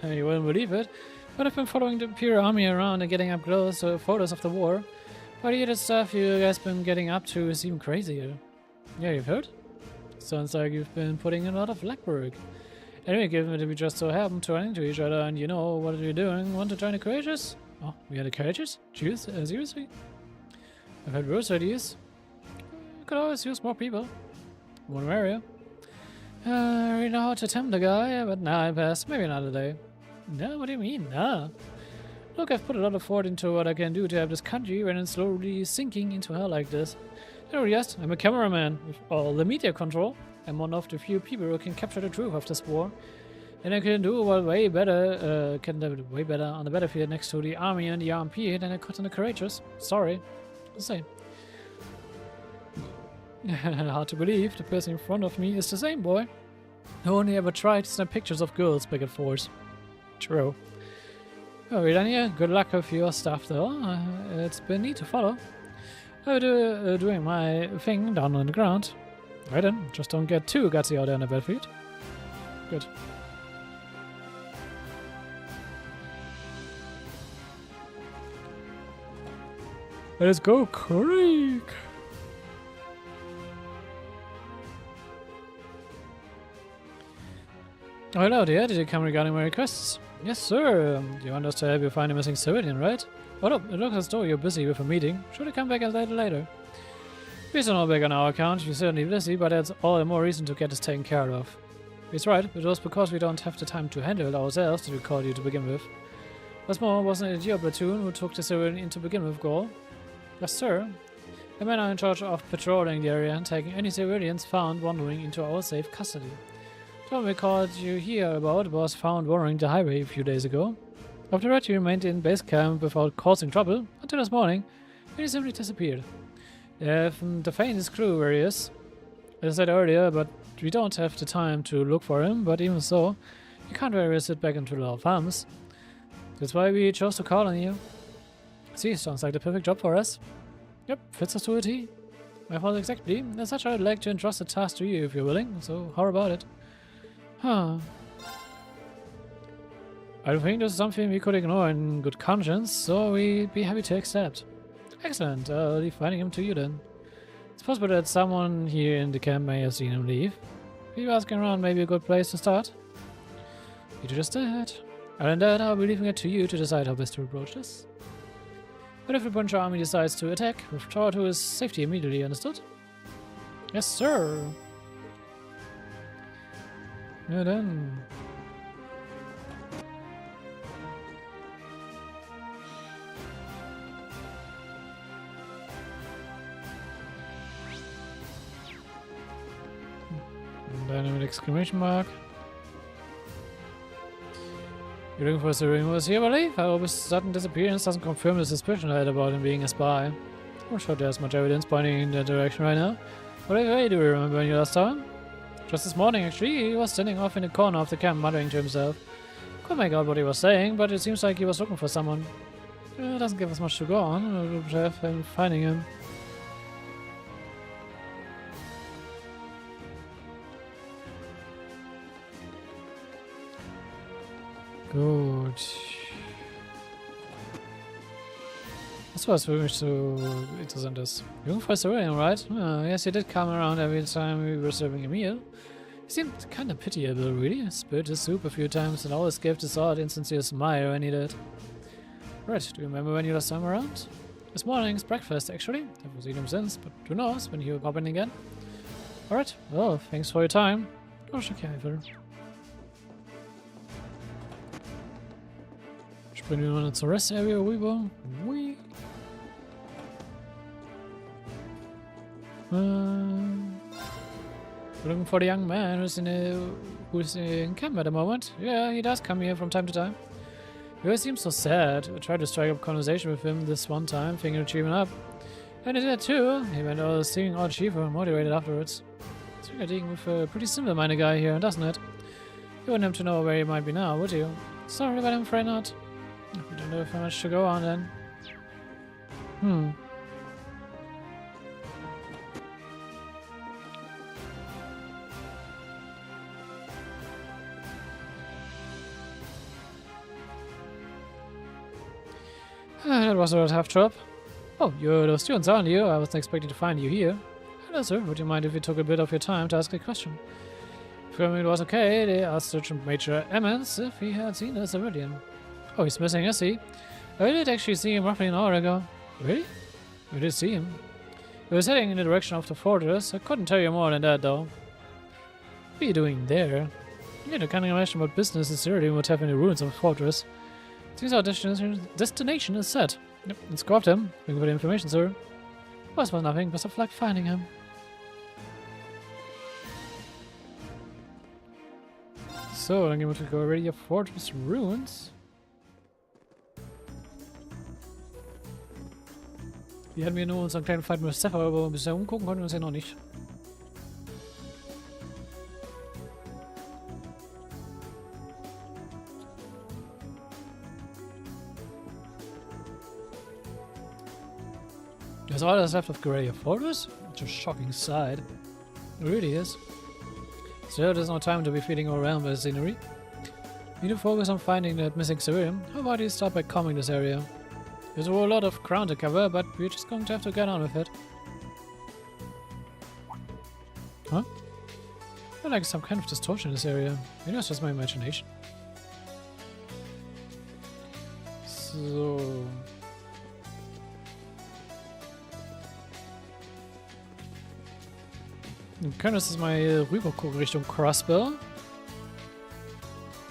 You wouldn't believe it, but I've been following the Imperial Army around and getting up close photos of the war. But the other stuff you guys been getting up to is even crazier. Yeah, you've heard? Sounds like you've been putting in a lot of legwork. Anyway, given that we just so happened to run into each other and you know what are you doing, want to join the Courageous? Oh, we are the Courageous? Jeez, seriously? I've had worse ideas. You could always use more people. One area. I already know how to tempt the guy, but nah, I pass. Maybe another day. No, what do you mean? Nah. Look, I've put a lot of thought into what I can do to help this country when it's slowly sinking into hell like this. Oh yes, I'm a cameraman with all the media control. I'm one of the few people who can capture the truth of this war. And I can do way better on the battlefield next to the army and the RMP than I could on the Courageous. Sorry. Just saying. Hard to believe, the person in front of me is the same boy who only ever tried to snap pictures of girls back and forth. True. Oh, we're done here. Good luck with your stuff though. It's been neat to follow. I'll be doing my thing down on the ground. Right then, just don't get too gutsy out there on the battlefield. Good. Let's go, Creek! Oh, hello dear, did you come regarding my requests? Yes, sir. You want us to help you find a missing civilian, right? Oh no, it looks as though you're busy with a meeting. Should I come back a little later? Please don't hold back on our account, you're certainly busy, but that's all the more reason to get this taken care of. It's right, it was because we don't have the time to handle it ourselves that we called you to begin with. What's more, wasn't it your platoon who took the civilian in to begin with, Goal? Yes, sir. The men are in charge of patrolling the area and taking any civilians found wandering into our safe custody. The one we called you here about was found wandering the highway a few days ago. After that, he remained in base camp without causing trouble until this morning, when he simply disappeared. They haven't the faintest clue where he is. As I said earlier, but we don't have the time to look for him, but even so, you can't really sit back and twiddle our thumbs. That's why we chose to call on you. See, sounds like the perfect job for us. Yep, fits us to a T. My fault exactly. As such, I'd like to entrust the task to you if you're willing, so how about it? Huh. I don't think this is something we could ignore in good conscience, so we'd be happy to accept. Excellent, I'll leave finding him to you then. It's possible that someone here in the camp may have seen him leave. If you're asking around, maybe a good place to start. You just did. Other than that, I'll be leaving it to you to decide how best to approach this. But if the Bunch Army decides to attack, withdraw to his safety immediately, understood? Yes, sir. Yeah, then. Dynamic exclamation mark. You're looking for a civilian who was here, I believe? I hope his sudden disappearance doesn't confirm the suspicion I had about him being a spy. I'm sure there's much evidence pointing in that direction right now. But anyway, do you remember when you last saw him? Just this morning, actually. He was standing off in the corner of the camp, muttering to himself. Couldn't make out what he was saying, but it seems like he was looking for someone. It doesn't give us much to go on. We'll have him finding him. Good. Das was für mich so interessant ist. Jungfrau Civilian, right? Yes, he did come around every time we were serving a meal. He seemed kind of pitiable, really. Spilled his soup a few times and always gave this odd insincere smile when he did. Right, do you remember when you last saw him around? This morning's breakfast, actually. Haven't seen him since, but who knows when he'll pop in again. Alright, well, thanks for your time. Proszę Kiefer. Springen wir mal zur Rest Area rüber. We're looking for the young man who's in camp at the moment. Yeah, he does come here from time to time. He always seems so sad. I tried to strike up conversation with him this one time, thinking of cheering up. And he did too. He went all singing all cheerful and motivated afterwards. It's really dealing with a pretty simple-minded guy here, doesn't it? You wouldn't have to know where he might be now, would you? Sorry, but I'm afraid not. We don't have much to go on then. That was a tough job. Oh, you're the students, aren't you? I wasn't expecting to find you here. Hello, sir. Would you mind if we took a bit of your time to ask a question? If it was okay, they asked Sergeant Major Emmons if he had seen a civilian. Oh, he's missing, is he? I did actually see him roughly an hour ago. Really? We did see him. He was heading in the direction of the fortress. I couldn't tell you more than that, though. What are you doing there? Yeah, I can't imagine what business the civilian would have in the ruins of the fortress. Seems our destination is set. Yep, let's go after him. Thank you for the information, sir. Was nothing. Best of luck finding him. So, dann gehen wir to already a fortress ruins. Hier hatten wir nur unseren kleinen Fight mit Stefan, aber bisher umgucken konnten wir uns ja noch nicht. There's all that's left of Guerrilla Fortress? It's a shocking sight. It really is. Still, there's no time to be feeling around by the scenery. We need to focus on finding that missing civilian. How about you start by combing this area? There's a whole lot of ground to cover, but we're just going to have to get on with it. Huh? I feel like some kind of distortion in this area. Maybe that's just my imagination. So... Wir können jetzt mal hier rüber gucken Richtung Crossbow.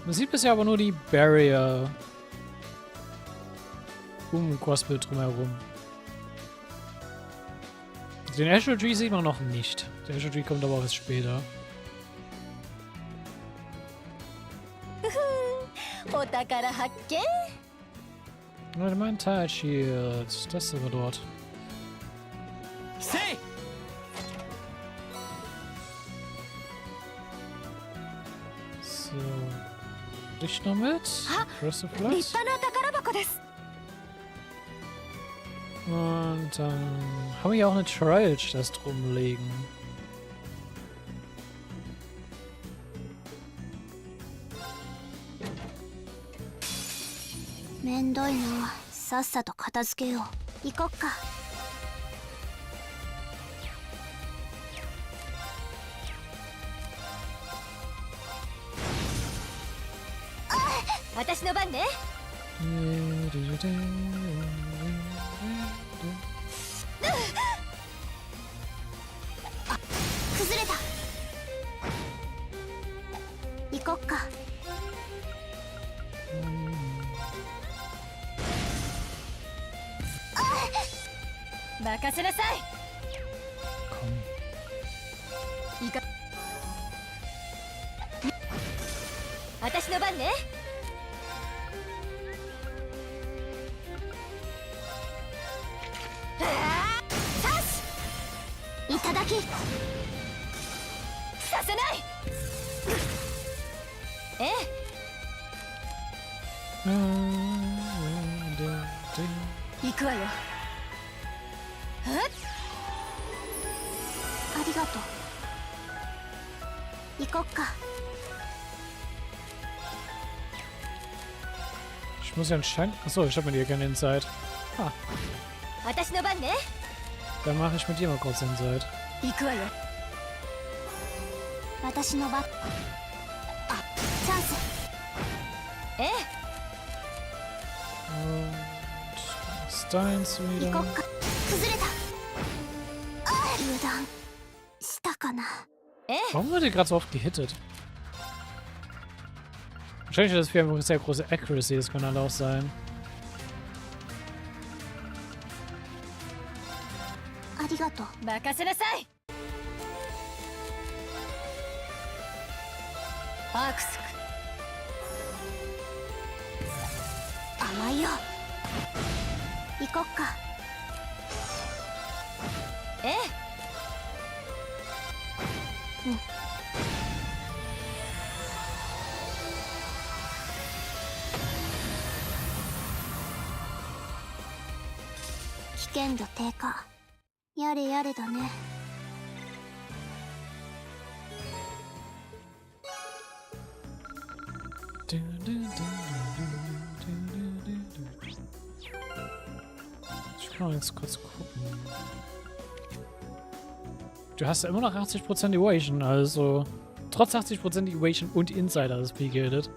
Man sieht bisher aber nur die Barrier Crossbow drumherum. Den Ashwood Tree sieht man noch nicht. Der Ashwood Tree kommt aber auch erst später. Warte mal, ein Tide Shield. Das sind wir dort. So. Dich noch mit. Crystal Flash. Und dann haben wir hier auch eine Trial Chest rumlegen. Ich muss ja anscheinend... Achso, ich hab mit dir keine Inside. Ah. Dann mache ich mit dir mal kurz Inside. Und Steins wieder. Warum wird er gerade so oft gehittet? Wahrscheinlich hat das für eine sehr große Accuracy, das kann halt auch sein. Kann man jetzt kurz gucken. Du hast ja immer noch 80% Evasion, also trotz 80% Evasion und Insider das Spiel gildet.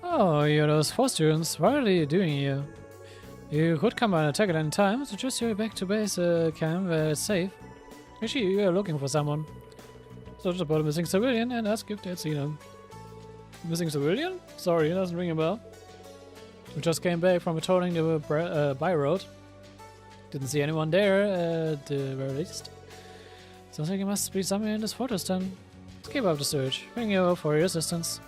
Oh, you're those four students. What are you doing here? You could come by and attack at any time, so just hurry back to base camp where it's safe. Actually, you are looking for someone. Search about a missing civilian and ask if they'd seen him. Missing civilian? Sorry, it doesn't ring a bell. We just came back from patrolling the by road. Didn't see anyone there at the very least. Sounds like you must be somewhere in this fortress then. Let's keep up the search. Bring you over for your assistance.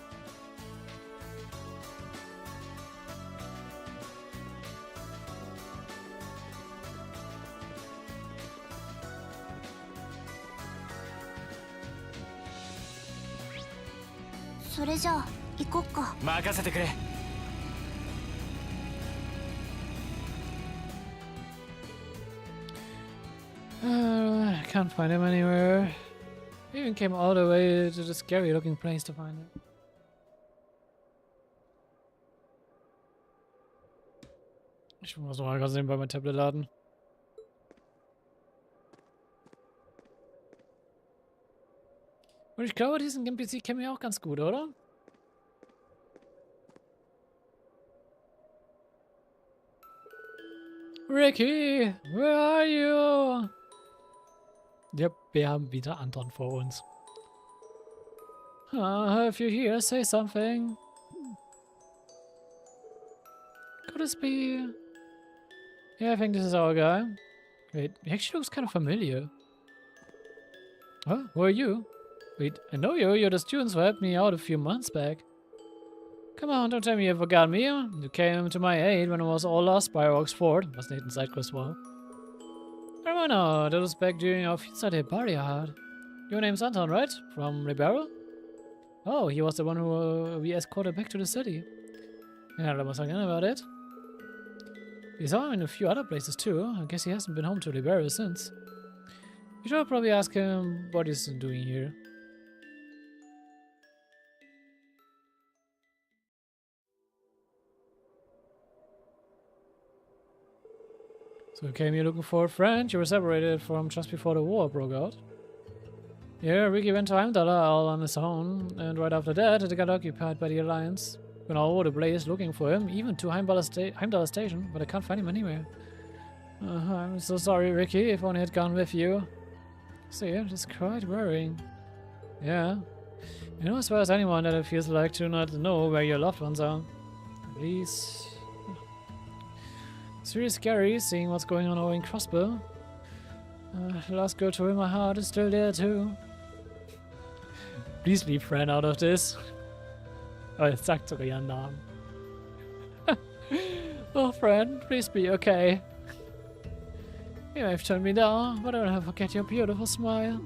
Can't find him anywhere. Even came all the way to the scary looking place to find him. Ich muss mal gerade sehen bei meinem Tablet laden. Und ich glaube, diesen NPC kennen wir auch ganz gut, oder? Ricky, where are you? Yep, wir haben wieder Anton vor uns. If you're here, say something. Could this be... Yeah, I think this is our guy. Wait, he actually looks kind of familiar. Huh? Who are you? Wait, I know you. You're the students who helped me out a few months back. Come on, don't tell me you forgot me. You came to my aid when I was all lost by Oxford. Was nicht ein Sidequest war. I know, that was back during our field party I had. Your name's Anton, right? From Ribeiro? Oh, he was the one who we escorted back to the city. Yeah, that was again about it. We saw him in a few other places too. I guess he hasn't been home to Ribeiro since. You should probably ask him what he's doing here. So you came here looking for a friend. You were separated from just before the war broke out. Yeah, Ricky went to Heimdall all on his own, and right after that it got occupied by the Alliance. Went all over the place looking for him, even to Heimdall Station, but I can't find him anywhere. I'm so sorry, Ricky, if only I had gone with you. See, it's quite worrying. Yeah. You know as well as anyone that it feels like to not know where your loved ones are. Please. It's really scary seeing what's going on over in Crossbow. The last girl to win my heart is still there too. Please leave Fran out of this. Oh, jetzt sagt sogar ihren Namen. Oh, Fran, please be okay. You may have turned me down, but I will never forget your beautiful smile.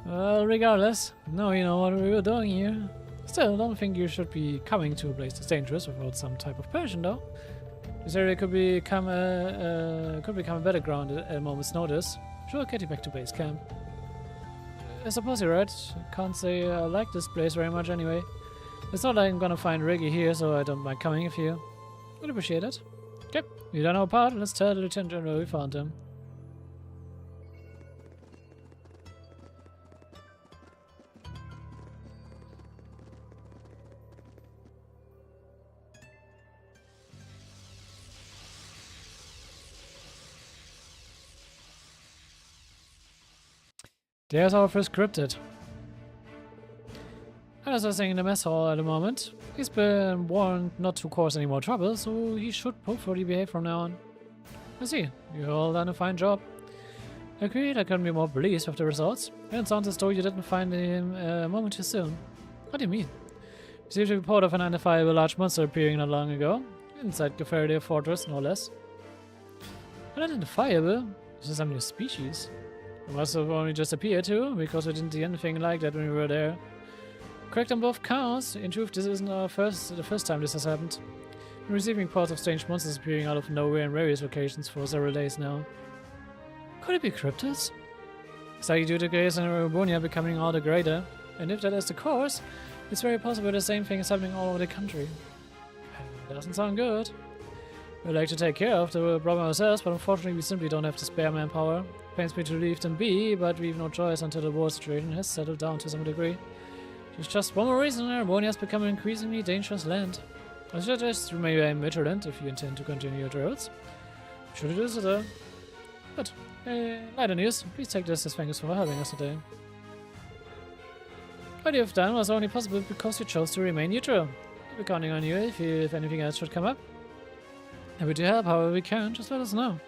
Well, regardless, now you know what we were doing here. Still, I don't think you should be coming to a place that's dangerous without some type of permission, though. This area could become a battleground at a moment's notice. Sure, I'll get you back to base camp. I suppose you're right. Can't say I like this place very much anyway. It's not like I'm gonna find Reggie here, so I don't mind coming with you. I'd appreciate it. Okay, you done our part. Let's tell the Lieutenant General we found him. There's our first cryptid. As I was saying in the mess hall at the moment, he's been warned not to cause any more trouble, so he should hopefully behave from now on. I see, you all done a fine job. Agreed, I couldn't be more pleased with the results, and it sounds as though you didn't find him a moment too soon. What do you mean? Received a report of an identifiable large monster appearing not long ago, inside the Faraday Fortress, no less. Unidentifiable? This is some new species. It must have only just appeared too, because we didn't see anything like that when we were there. Correct on both counts. In truth, this isn't the first time this has happened. Been receiving reports of strange monsters appearing out of nowhere in various locations for several days now. Could it be cryptids? It's likely due to Grace and Erebonia becoming all the greater. And if that is the cause, it's very possible the same thing is happening all over the country. Doesn't sound good. We'd like to take care of the problem ourselves, but unfortunately we simply don't have the spare manpower. Pains me to leave them be, but we've no choice until the war situation has settled down to some degree. There's just one more reason Erebonia has become an increasingly dangerous land. I suggest you remain vigilant if you intend to continue your drills. Should you do so though? But, lighter news, please take this as thanks for helping us today. What you have done was only possible because you chose to remain neutral. We're counting on you if anything else should come up. Happy to help however we can, just let us know.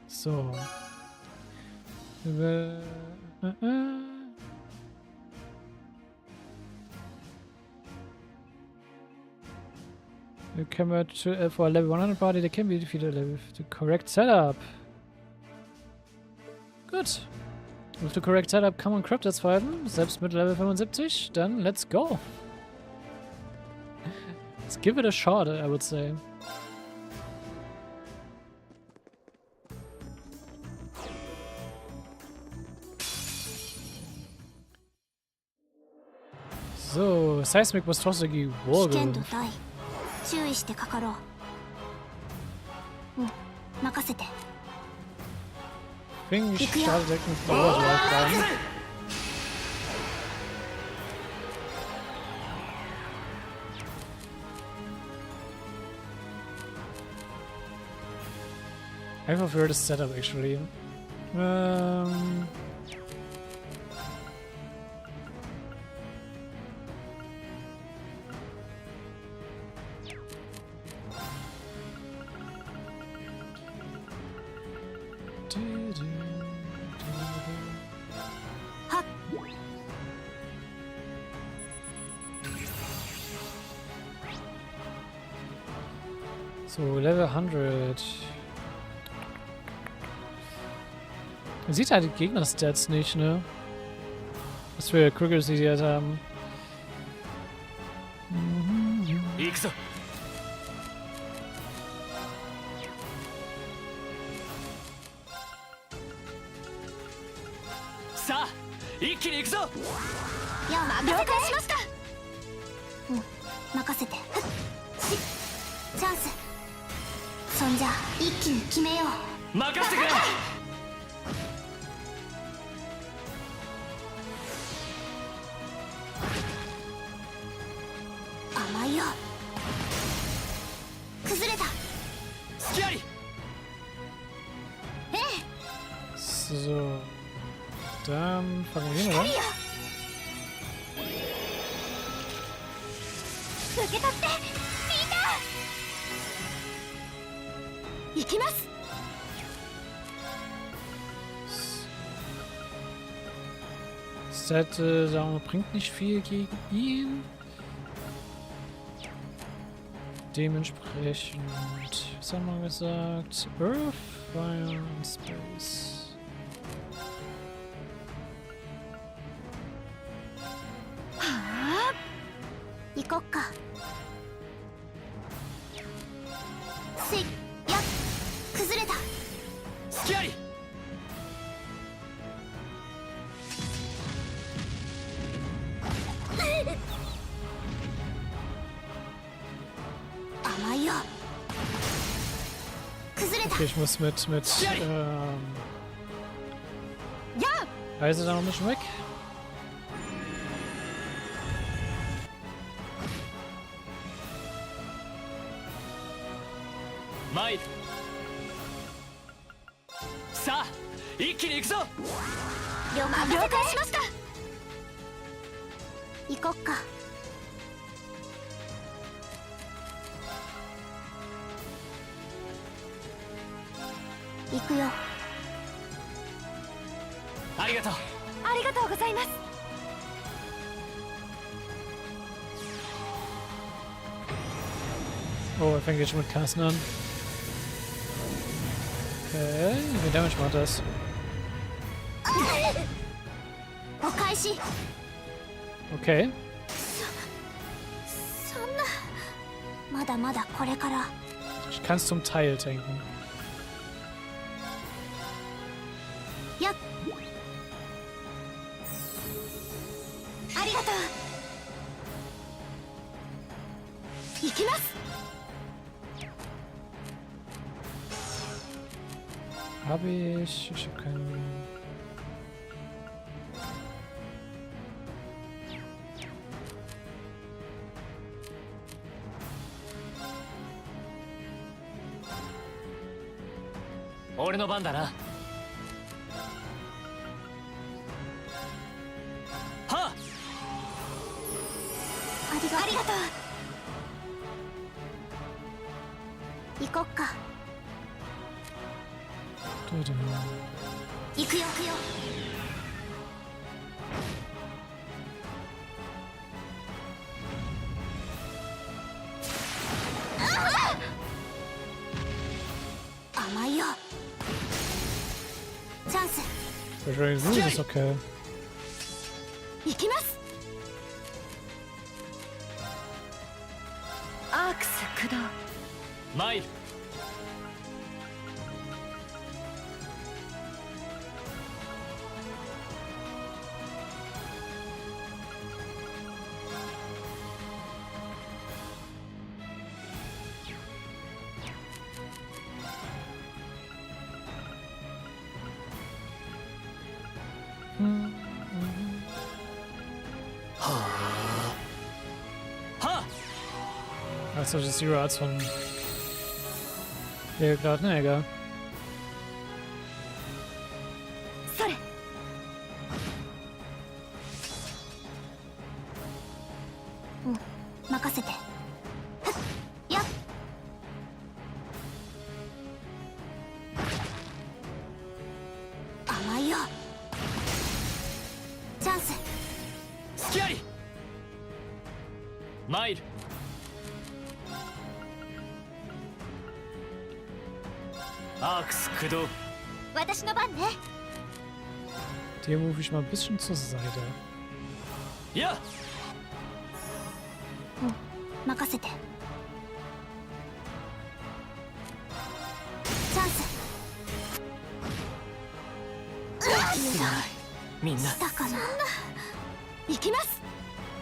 So. For a level 100 party, they can be defeated with the correct setup. Good. With the correct setup kann man Cryptids fighten, selbst mit Level 75, dann let's go. Let's give it a shot, I would say. So, Seismic was Tossigi Wargle. 注意してかかろう。うん、任せて。Fing started direkt mit Dauerschlag rein. I prefer the setup actually. So, Level 100. Man sieht halt die Gegner-Stats nicht, ne? Was für Kriggers die halt haben. So, dann fangen wir hier mal an. Set bringt nicht viel gegen ihn. Dementsprechend, was haben wir gesagt? Earth, Fire und Space. Okay, ich muss mit Reise da noch ein bisschen weg. Mai. Sa, 一気に行くぞ。了解しました。行こっか。行くよ。ありがとう。ありがとうございます。Oh, er fängt jetzt schon mit Casten an. Okay, wie viel Damage macht das? お返し。 Okay. そんな、まだまだこれから。 Ich kann es zum Teil denken. やっ、ありがとう。行きます。 Habe ich? Ich habe keinen. Ore no ban da na. Ha! ありがとう。行こっか。 行くよ。甘いよ。チャンス。 Wahrscheinlich so ist es okay. 行きます。アークス駆動。参る。Achso, das ist Zero Arts von. Ja, gerade, ne, egal. それ。うん、任せて。やっ。甘いよ。チャンス。隙あり。参る。アークス駆動。私の番ね。 Den rufe ich mal ein bisschen zur Seite. Ja! うん、任せて。チャンス。みんな。したかな。行きます。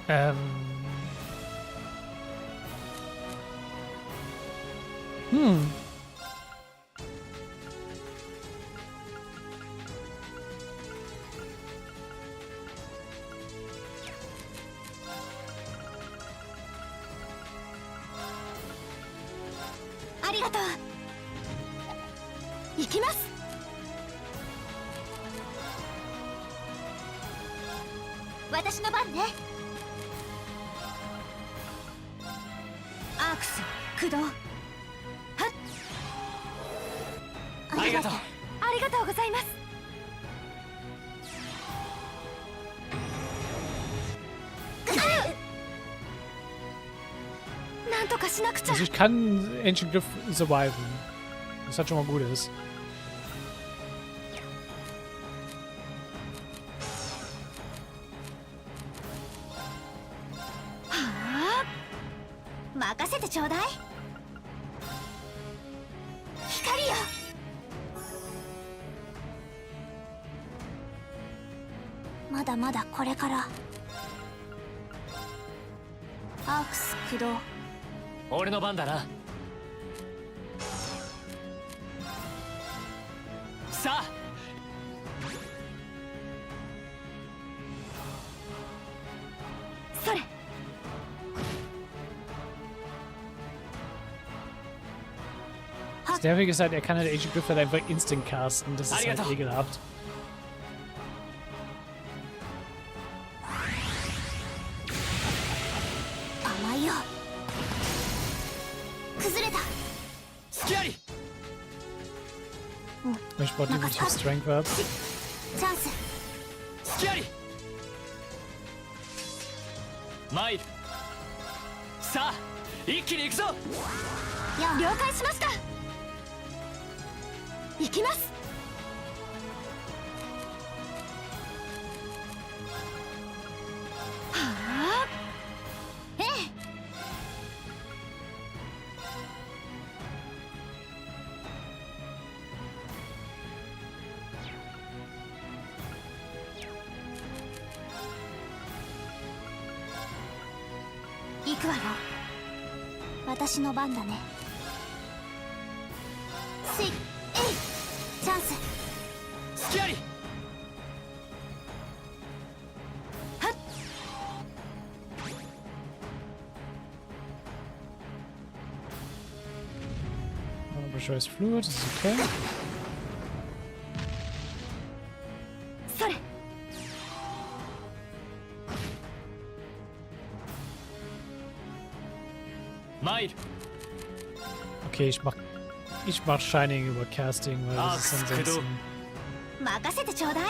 ありがとう。行きます。私の番ね。アークス駆動。はっ。ありがとう。ありがとうございます。なんとかしなくちゃ。 Also ich kann Ancient Glyph surviven. Das hat schon mal Gutes. 任せてちょうだい。光よ。まだまだこれから。アークス駆動。俺の番だな。さあ。それ。 Das Nervige ist halt, er kann halt Ancient Glyph halt einfach instant casten. Das ist halt ekelhaft. Ich brauche definitiv Strength Wert. Chance. 参る。さあ、一気に行くぞ。了解しました。行きます。くわよ。私の番だね。せいえい、チャンス。隙あり。はっ。Bescheuert Fluid, das ist okay. それ。参る。 Okay, ich mach Shining über Casting, weil das ist ansonsten... 任せてちょうだい。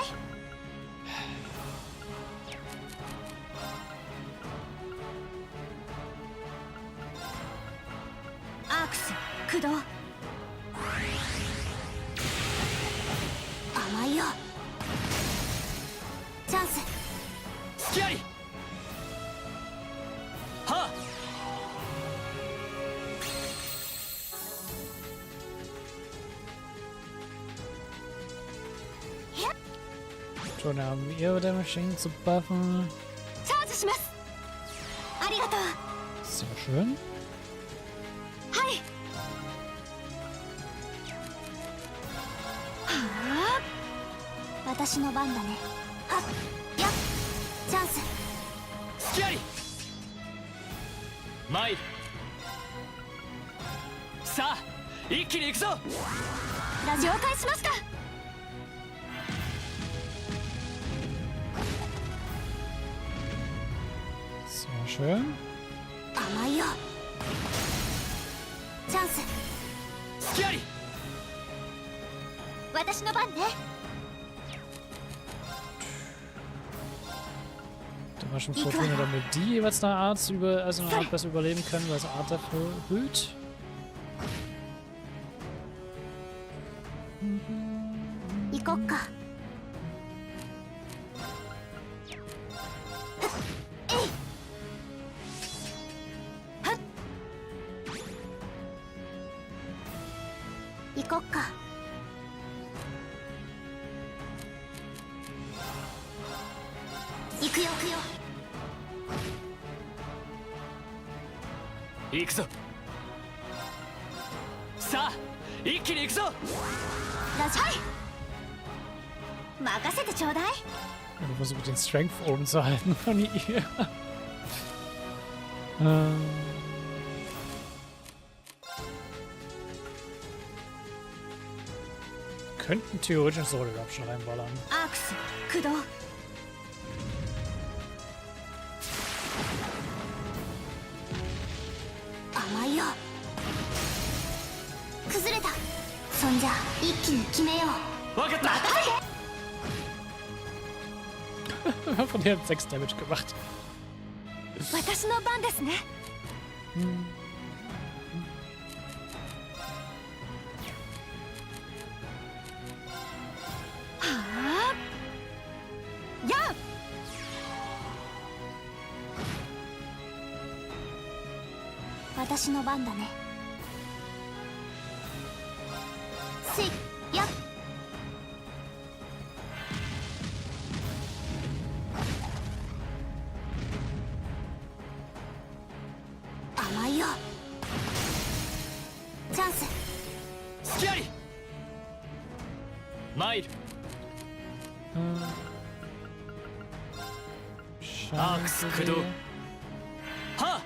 アークス駆動。甘いよ。チャンス。隙あり。はあ。Schon haben wir der Maschinen zu buffen. チャージします。ありがとう。 Sehr schön. はい。はあ。私の番だね。はっ。やっ。チャンス。隙あり。参る。さあ一気に行くぞ。ラジオ返しました。Sehr schön. 甘いよ。チャンス。隙あり。私の番ね。 Da war schon Vorteile, damit die jeweils eine Art, also eine Art besser überleben können, weil sie Art dafür erhöht.行くぞ。さあ一気に行くぞ。ラジはい。任せてちょうだい。Ich versuche den Strength oben zu halten von ihr. Könnten theoretisch ins Solo schon reinballern. アークス駆動。甘いよ。崩れた。そんじゃ一気に決めよう。わかった。 Von der 6 Damage gemacht. 私の番ですね。はあ。やあ。私の番だね。せいやっ。甘いよ。チャンス。隙あり。参る。アークス駆動。はあ。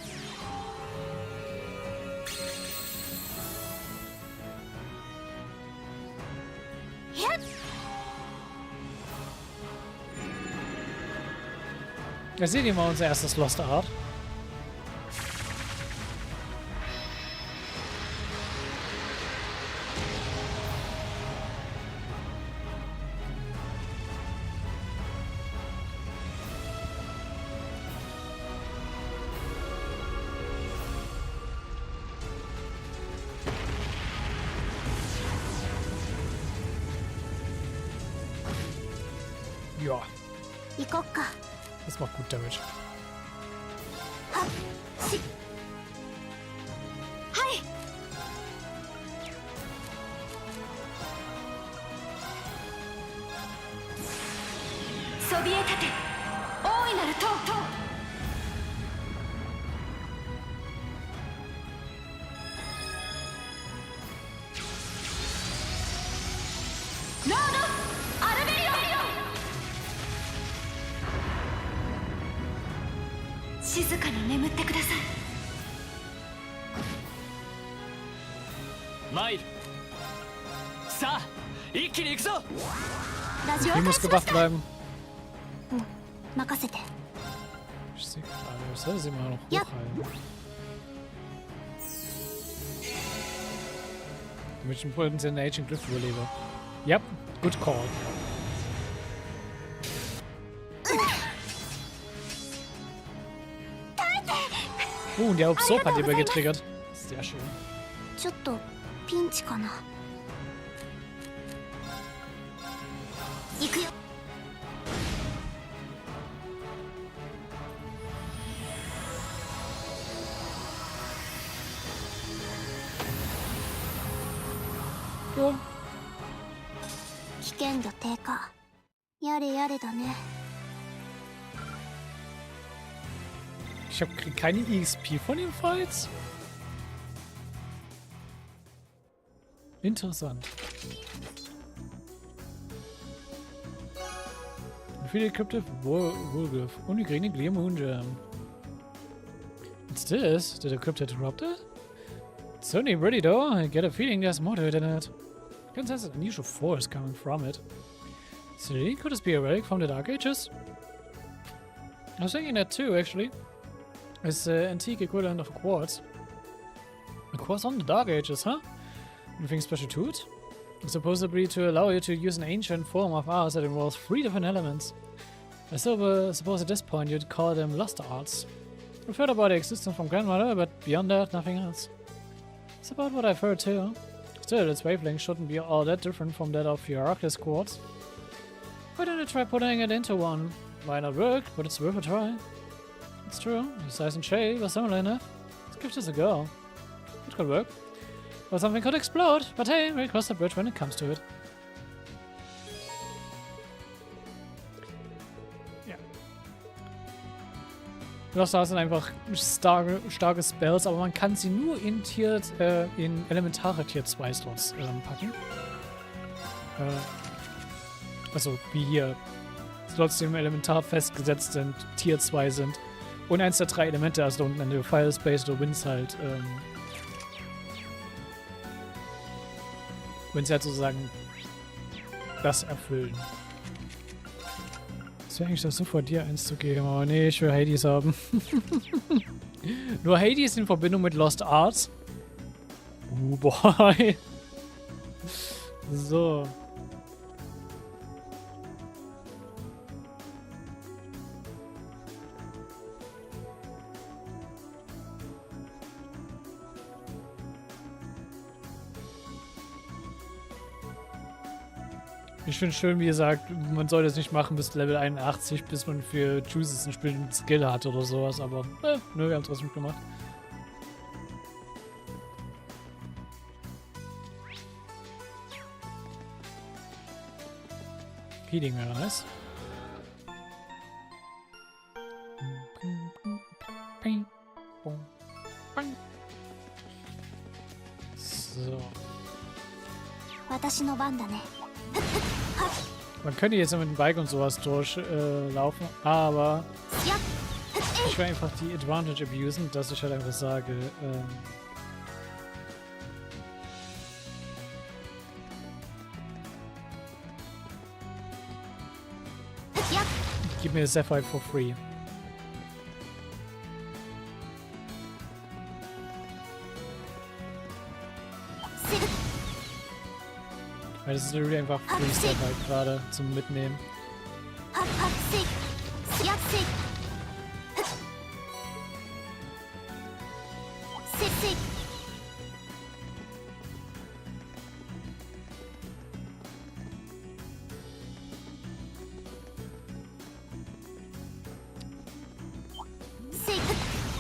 Da sehen wir mal unser erstes Lost Art. Ja. 行こっか。 Das macht gut Damage. はっしはい。そびえ立て大いなる塔。静かに眠ってください。参る。さあ一気に行くぞ。ラジオ Die 開 muss 始しま gewacht した。bleiben. 任せて。 Ich sehe gerade, was soll sie mal noch Ja. hochhalten? Damit ich einen potenziellen Agent Griff überlebe. Ja, good call. Und der Obsop hat die getriggert. Sehr schön. ちょっとピンチかな。行くよ。Ja. 危険度低下。やれやれだね。 Ich krieg keine EXP von den Fights. Interessant. Viele Cryptic Wolgriff und die grüne Clear Moon Gem. What's this? Did the crypt interrupt it? It's certainly pretty though. I get a feeling there's more to it than it. I can sense an unusual force coming from it. So could this be a relic from the Dark Ages? I was thinking that too, actually. It's the antique equivalent of a quartz. A quartz on the Dark Ages, huh? Anything special to it? It's supposedly to allow you to use an ancient form of arts that involves 3 different elements. I suppose at this point you'd call them lost arts. I've heard about their existence from grandmother, but beyond that, nothing else. It's about what I've heard too. Still, its wavelength shouldn't be all that different from that of your Arctis quartz. Why don't you try putting it into one? Might not work, but it's worth a try. It's true, the size and shape are similar enough. Let's give this a go. It could work. Or something could explode, but hey, we'll cross the bridge when it comes to it. Ja. Lost Arts sind einfach starke Spells, aber man kann sie nur in elementare Tier 2 Slots packen. Also wie hier Slots, die im Elementar festgesetzt sind, Tier 2 sind. Und eins der 3 Elemente, also unten an der Fire, Space oder Winds halt, wenn sie halt sozusagen das erfüllen. Es wäre eigentlich das so vor dir eins zu geben, aber nee, ich will Hades haben. Nur Hades in Verbindung mit Lost Arts. Boy. So. Ich finde es schön, wie ihr sagt, man soll das nicht machen bis Level 81, bis man für Juices einen bestimmten Skill hat oder sowas, aber nö, wir haben es trotzdem gemacht. Healing wäre nice. So. Man könnte jetzt mit dem Bike und sowas durchlaufen, aber ich will einfach die Advantage abusen, dass ich halt einfach sage, gib mir Sapphire for free. Weil das ist natürlich einfach Freestyle halt gerade zum Mitnehmen.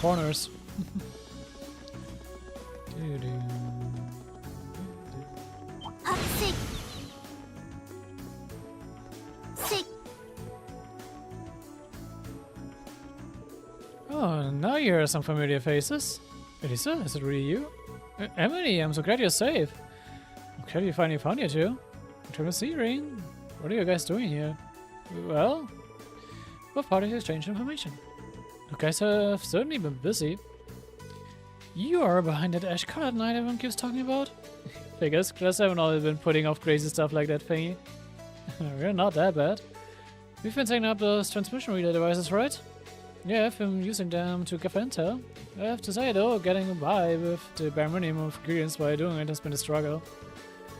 Corners. Oh, now you hear some familiar faces. Elisa, is it really you? Emily, I'm so glad you're safe. I'm glad you finally found you two. Travis Ring. What are you guys doing here? Well, both parties exchanged information. You guys have certainly been busy. You are behind that ash-colored night everyone keeps talking about? Figures, class haven't all been putting off crazy stuff like that thingy. We're not that bad. We've been setting up those transmission relay devices, right? Yeah, I've been using them to give intel. I have to say though, getting by with the bare minimum of ingredients while doing it has been a struggle.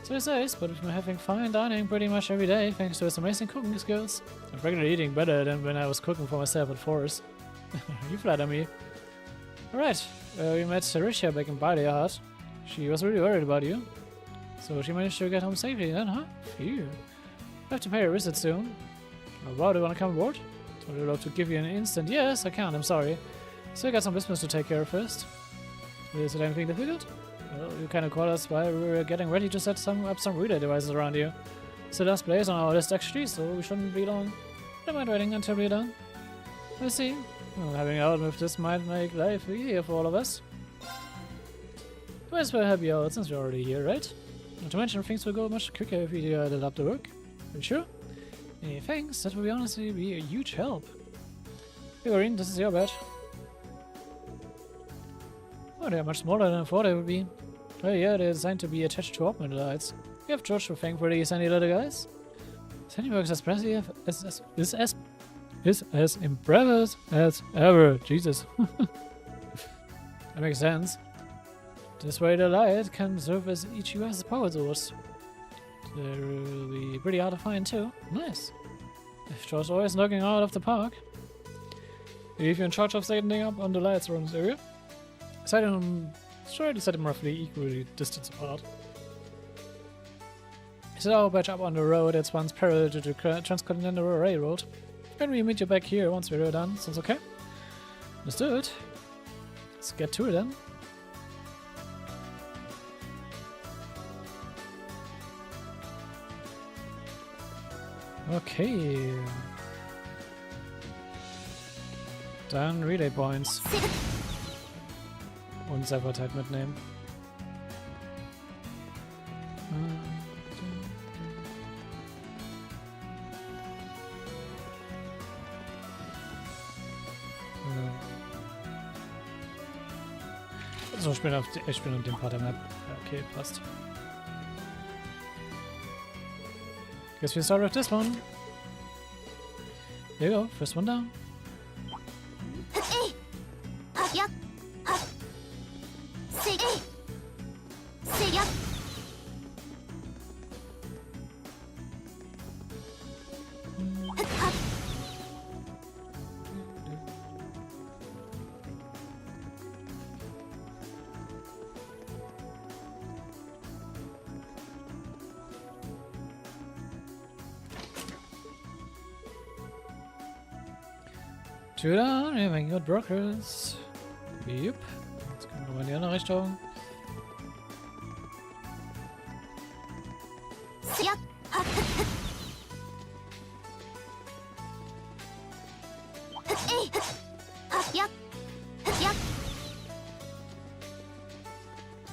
So it says, but we've been having fine dining pretty much every day thanks to his amazing cooking skills. I'm regularly eating better than when I was cooking for myself at Thors. You flatter me. Alright, we met Sarisha back in Bild. She was really worried about you. So she managed to get home safely then, huh? Phew. I have to pay a visit soon. Oh, wow, do you want to come aboard? I would love to give you an instant. Yes, I can, I'm sorry. Still got some business to take care of first. Is it anything difficult? Well, you kind of caught us while we were getting ready to set up some relay devices around you. It's the last place on our list actually, so we shouldn't be long. Don't mind waiting until we're done. I see. Well, having out with this might make life easier for all of us. Might as well help you out since we're already here, right? Not to mention things will go much quicker if we did up the work. Are you sure? Hey, thanks, that will honestly be a huge help. Figurine, this is your bed. Oh, they are much smaller than I thought they would be. Oh yeah, they're designed to be attached to open lights. We have George to thank for these handy little guys. Sandy works as impressive is as impressive as ever. Jesus. That makes sense. This way the light can serve as each US's power source. They'll be pretty hard to find too. Nice. If George's always knocking out of the park. If you're in charge of setting up on the lights around this area, try to set them roughly equally distance apart. Set our badge up on the road that's once parallel to the Transcontinental Railroad. And we meet you back here once we're done. Sounds okay? Let's do it. Let's get to it then. Okay. Dann Relay Points. Und Seifert halt mitnehmen. So, ich bin auf dem Part der Map. Ja, okay, passt. Guess we start with this one. There you go, first one down. Tür da, wir haben gut Brokers. Yep. Jetzt können wir nochmal in die andere Richtung.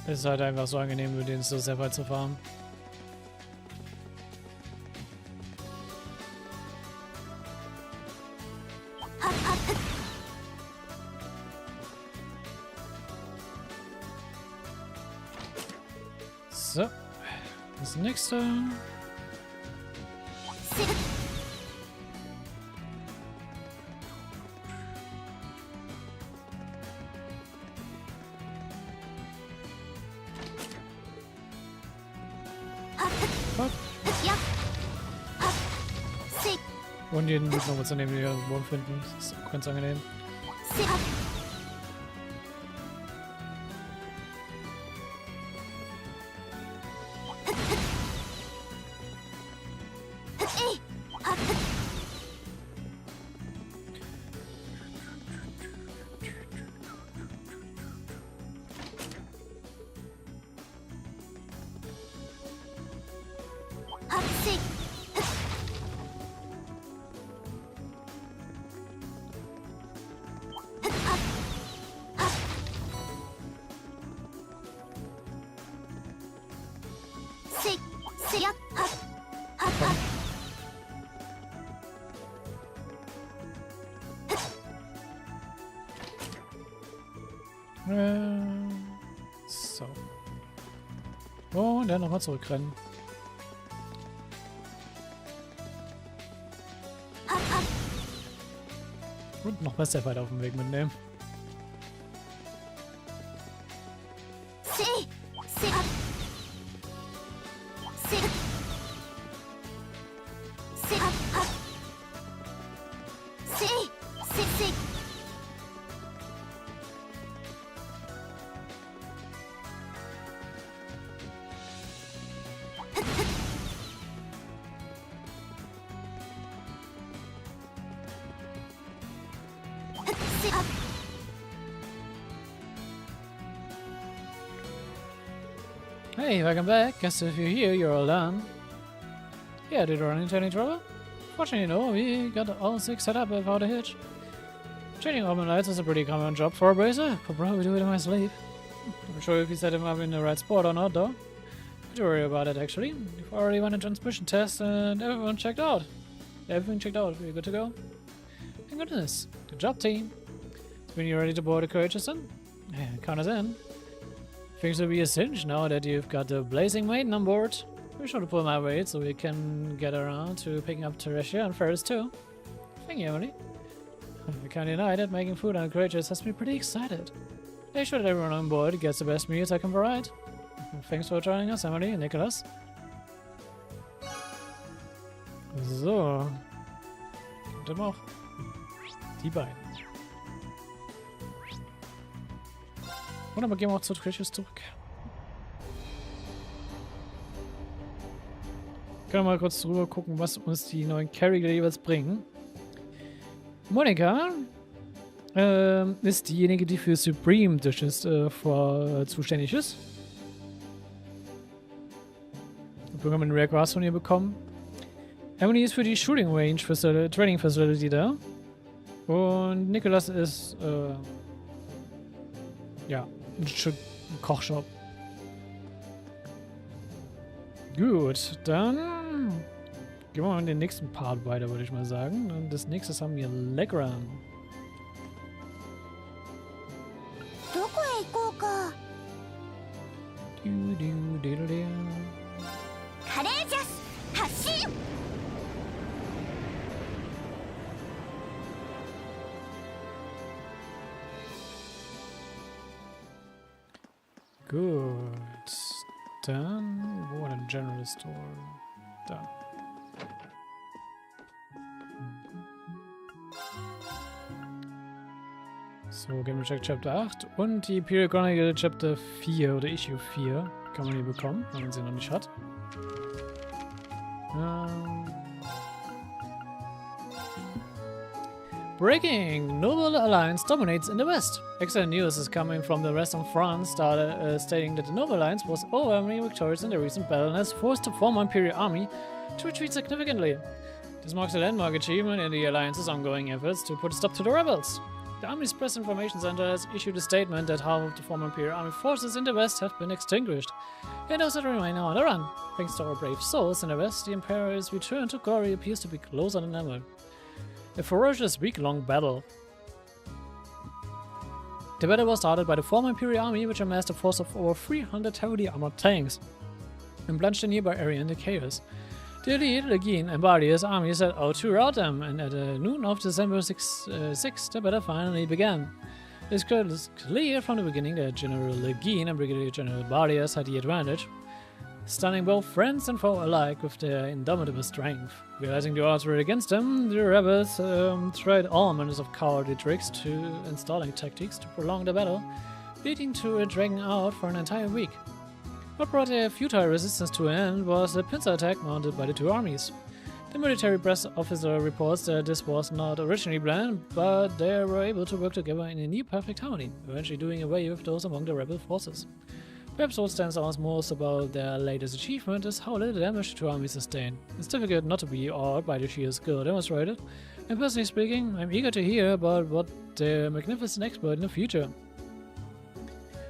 Es ist halt einfach so angenehm, mit denen so sehr weit zu fahren. So, das nächste. Und jeden Loot nochmal zu nehmen, die wir irgendwo finden. Das ist ganz angenehm. So. Und dann nochmal zurückrennen. Und noch was sehr weit auf dem Weg mitnehmen. Hey, welcome back. Guess if you're here, you're all done. Yeah, did you run into any trouble? Fortunately, no. We got all 6 set up without a hitch. Changing open lights is a pretty common job for a bracer. Could probably do it in my sleep. I'm sure if you set him up in the right spot or not, though. Don't worry about it, actually. We've already run a transmission test and everyone checked out. Everything checked out. We're good to go. Thank goodness. Good job, team. When you're ready to board the courageous then? Yeah, count us in. Things will be a cinch now that you've got the blazing maiden on board. Be sure to pull my weight so we can get around to picking up Teresia and Ferris too. Thank you, Emily. I can't deny that making food on courageous has me pretty excited. Make sure that everyone on board gets the best meals I can provide. Thanks for joining us, Emily and Nicholas. So. Und dann auch die beiden. Und dann gehen wir auch zu Courageous zurück. Können wir mal kurz drüber gucken, was uns die neuen Charakter jeweils bringen. Monika ist diejenige, die für Supreme Dishes zuständig ist. Wir haben einen Rare Grass von ihr bekommen. Emily ist für die Shooting Range Training Facility da. Und Nicholas ist ja, ein Kochshop. Gut, dann gehen wir mal in den nächsten Part weiter, würde ich mal sagen. Und das nächste haben wir Legram. Gut, dann wo war der General Store? Da. So, Game Check Chapter 8 und die Imperial Chronicle Chapter 4 oder Issue 4 kann man hier bekommen, wenn man sie noch nicht hat. Breaking! Noble Alliance dominates in the West. Excellent news is coming from the rest of France, stating that the Noble Alliance was overwhelmingly victorious in the recent battle and has forced the former Imperial army to retreat significantly. This marks a landmark achievement in the Alliance's ongoing efforts to put a stop to the rebels. The Army's Press Information Center has issued a statement that half of the former Imperial Army forces in the West have been extinguished, and those that remain are on the run. Thanks to our brave souls in the West, the Emperor's return to glory appears to be closer than ever. A ferocious week-long battle. The battle was started by the former Imperial Army, which amassed a force of over 300 heavily armored tanks and plunged the nearby area into chaos. The elite, again, Embardia's army set out to rout them, and at noon of December 6, the battle finally began. It's clear from the beginning that General Legine and Brigadier General Bardias had the advantage, stunning both friends and foe alike with their indomitable strength. Realizing the odds were against them, the rebels tried all manners of cowardly tricks and stalling tactics to prolong the battle, leading to it dragging out for an entire week. What brought their futile resistance to an end was the pincer attack mounted by the two armies. The military press officer reports that this was not originally planned, but they were able to work together in a near-perfect harmony, eventually doing away with those among the rebel forces. Perhaps what stands out most about their latest achievement is how little damage the two armies sustained. It's difficult not to be awed by the sheer skill demonstrated, and personally speaking, I'm eager to hear about what their magnificent exploit in the future.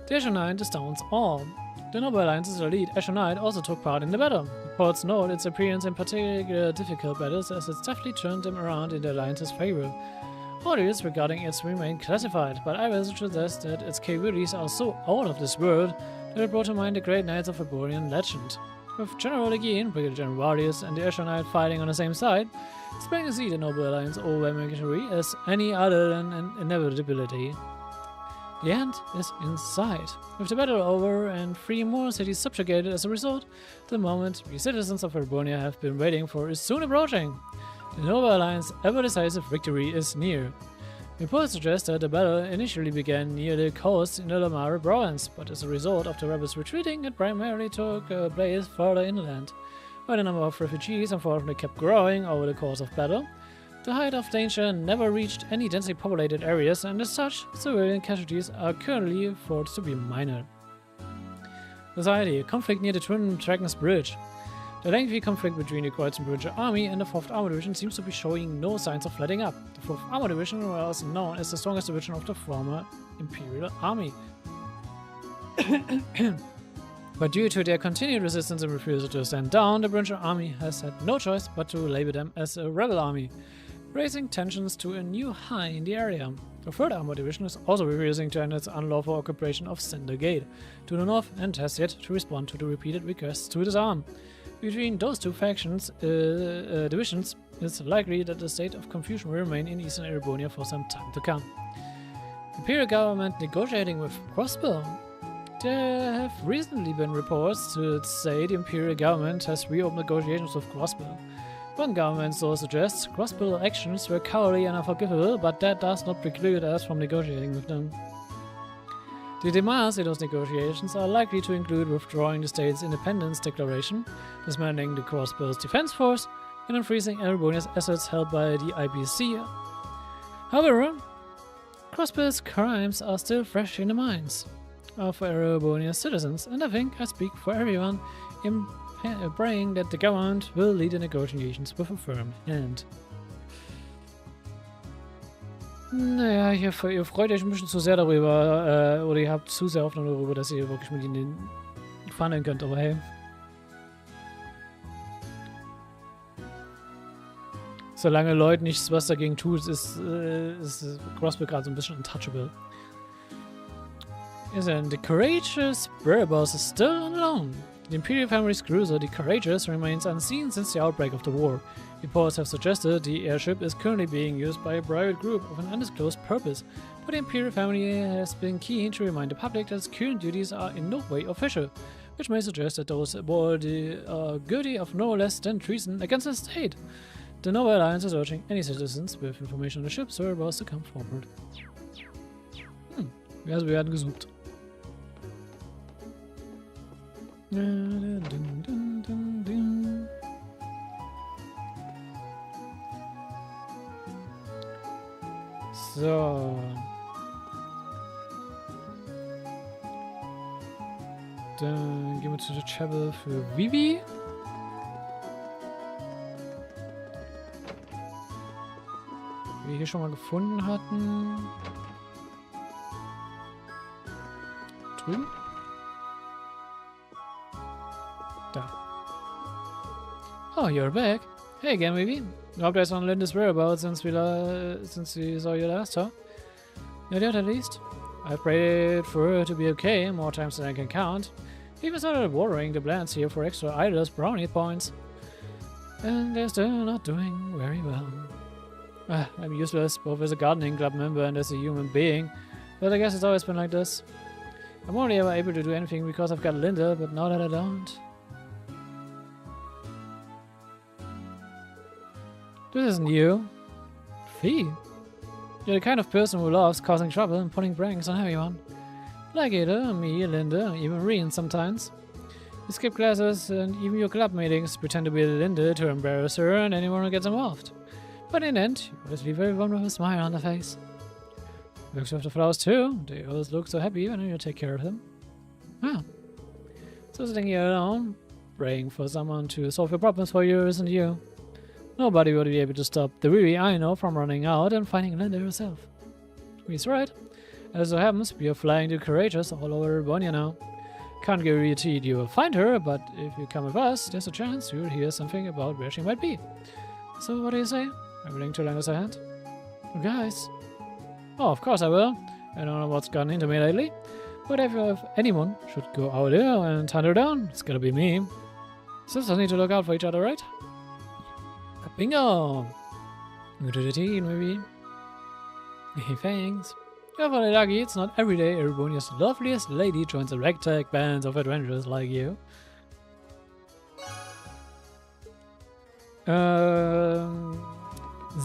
The Azure Knight astounds all. The Noble Alliance's elite Azure Knight also took part in the battle. Reports note its appearance in particular difficult battles as it deftly turned them around in the Alliance's favor. Orders regarding its remain classified, but I will suggest that its capabilities are so out of this world that it brought to mind the great knights of Ebonian legend. With General Gene, Brigadier General Warriors, and the Asher Knight fighting on the same side, it's plain to see the Noble Alliance overwhelmingly as any other than an inevitability. The end is in sight. With the battle over and 3 more cities subjugated as a result, the moment we citizens of Erbonia have been waiting for is soon approaching. The Noble Alliance ever-decisive victory is near. Reports suggest that the battle initially began near the coast in the Valimar province, but as a result of the rebels retreating, it primarily took place further inland. While the number of refugees unfortunately kept growing over the course of battle, the height of danger never reached any densely populated areas, and as such, civilian casualties are currently thought to be minor. Society: conflict near the Twin Dragons Bridge. The lengthy conflict between the Kreuzenbrücher Army and the 4th Armor Division seems to be showing no signs of letting up. The 4th Armor Division was known as the strongest division of the former Imperial Army. But due to their continued resistance and refusal to stand down, the Brücher Army has had no choice but to label them as a rebel army, raising tensions to a new high in the area. The 3rd Armor Division is also refusing to end its unlawful occupation of Cinder Gate to the north and has yet to respond to the repeated requests to disarm. Between those two divisions, it's likely that the state of confusion will remain in Eastern Erebonia for some time to come. Imperial government negotiating with Crossbow. There have recently been reports to say the Imperial government has reopened negotiations with Crossbow. One government source suggests Crossbow actions were cowardly and unforgivable, but that does not preclude us from negotiating with them. The demands in those negotiations are likely to include withdrawing the state's independence declaration, dismantling the Crossbow's defense force, and unfreezing Erebonia's assets held by the IPC. However, Crossbow's crimes are still fresh in the minds of Erebonia's citizens, and I think I speak for everyone in praying that the government will lead the negotiations with a firm hand. Naja, ihr freut euch ein bisschen zu sehr darüber, oder ihr habt zu sehr Hoffnung darüber, dass ihr wirklich mit ihnen verhandeln könnt, aber hey. Solange Leute nichts was dagegen tut, ist Crossbow gerade so ein bisschen untouchable. The Courageous whereabouts is still unknown. The Imperial family's cruiser, the Courageous, remains unseen since the outbreak of the war. Reports have suggested the airship is currently being used by a private group of an undisclosed purpose, but the Imperial family has been keen to remind the public that its current duties are in no way official, which may suggest that those aboard are guilty of no less than treason against the state. The Noble Alliance is urging any citizens with information on the ship's whereabouts to come forward. Also wir werden gesucht. So. Dann gehen wir zu der Chapel für Vivi. Die wir hier schon mal gefunden hatten. Drüben? Da. Oh, you're back. Hey again, Vivi. I hope there's on Linda's whereabouts since we saw you last, huh? Not yet, at least. I've prayed for her to be okay more times than I can count. Even started watering the plants here for extra idlers brownie points. And they're still not doing very well. I'm useless, both as a gardening club member and as a human being. But I guess it's always been like this. I'm only ever able to do anything because I've got Linda, but now that I don't... This isn't you. Fee. You're the kind of person who loves causing trouble and putting pranks on everyone. Like Ada, me, Linda, even Reen sometimes. You skip classes and even your club meetings pretend to be Linda to embarrass her and anyone who gets involved. But in the end, you always leave everyone with a smile on their face. Looks with the flowers too. They always look so happy when you take care of them. Wow. So sitting here alone, praying for someone to solve your problems for you isn't you. Nobody would be able to stop the Riri I know from running out and finding Linda herself. He's right. As it happens, we are flying the Courageous all over Bonia now. Can't guarantee you will find her, but if you come with us, there's a chance you'll hear something about where she might be. So what do you say? Are you willing to lend us a hand? Guys. Oh, of course I will. I don't know what's gotten into me lately. But if anyone should go out there and hunt her down, it's gonna be me. Sisters need to look out for each other, right? Bingo! Go to the teen, maybe. Hey, thanks. Yeah, for the lucky, it's not every day Eribonia's loveliest lady joins a ragtag band of adventurers like you.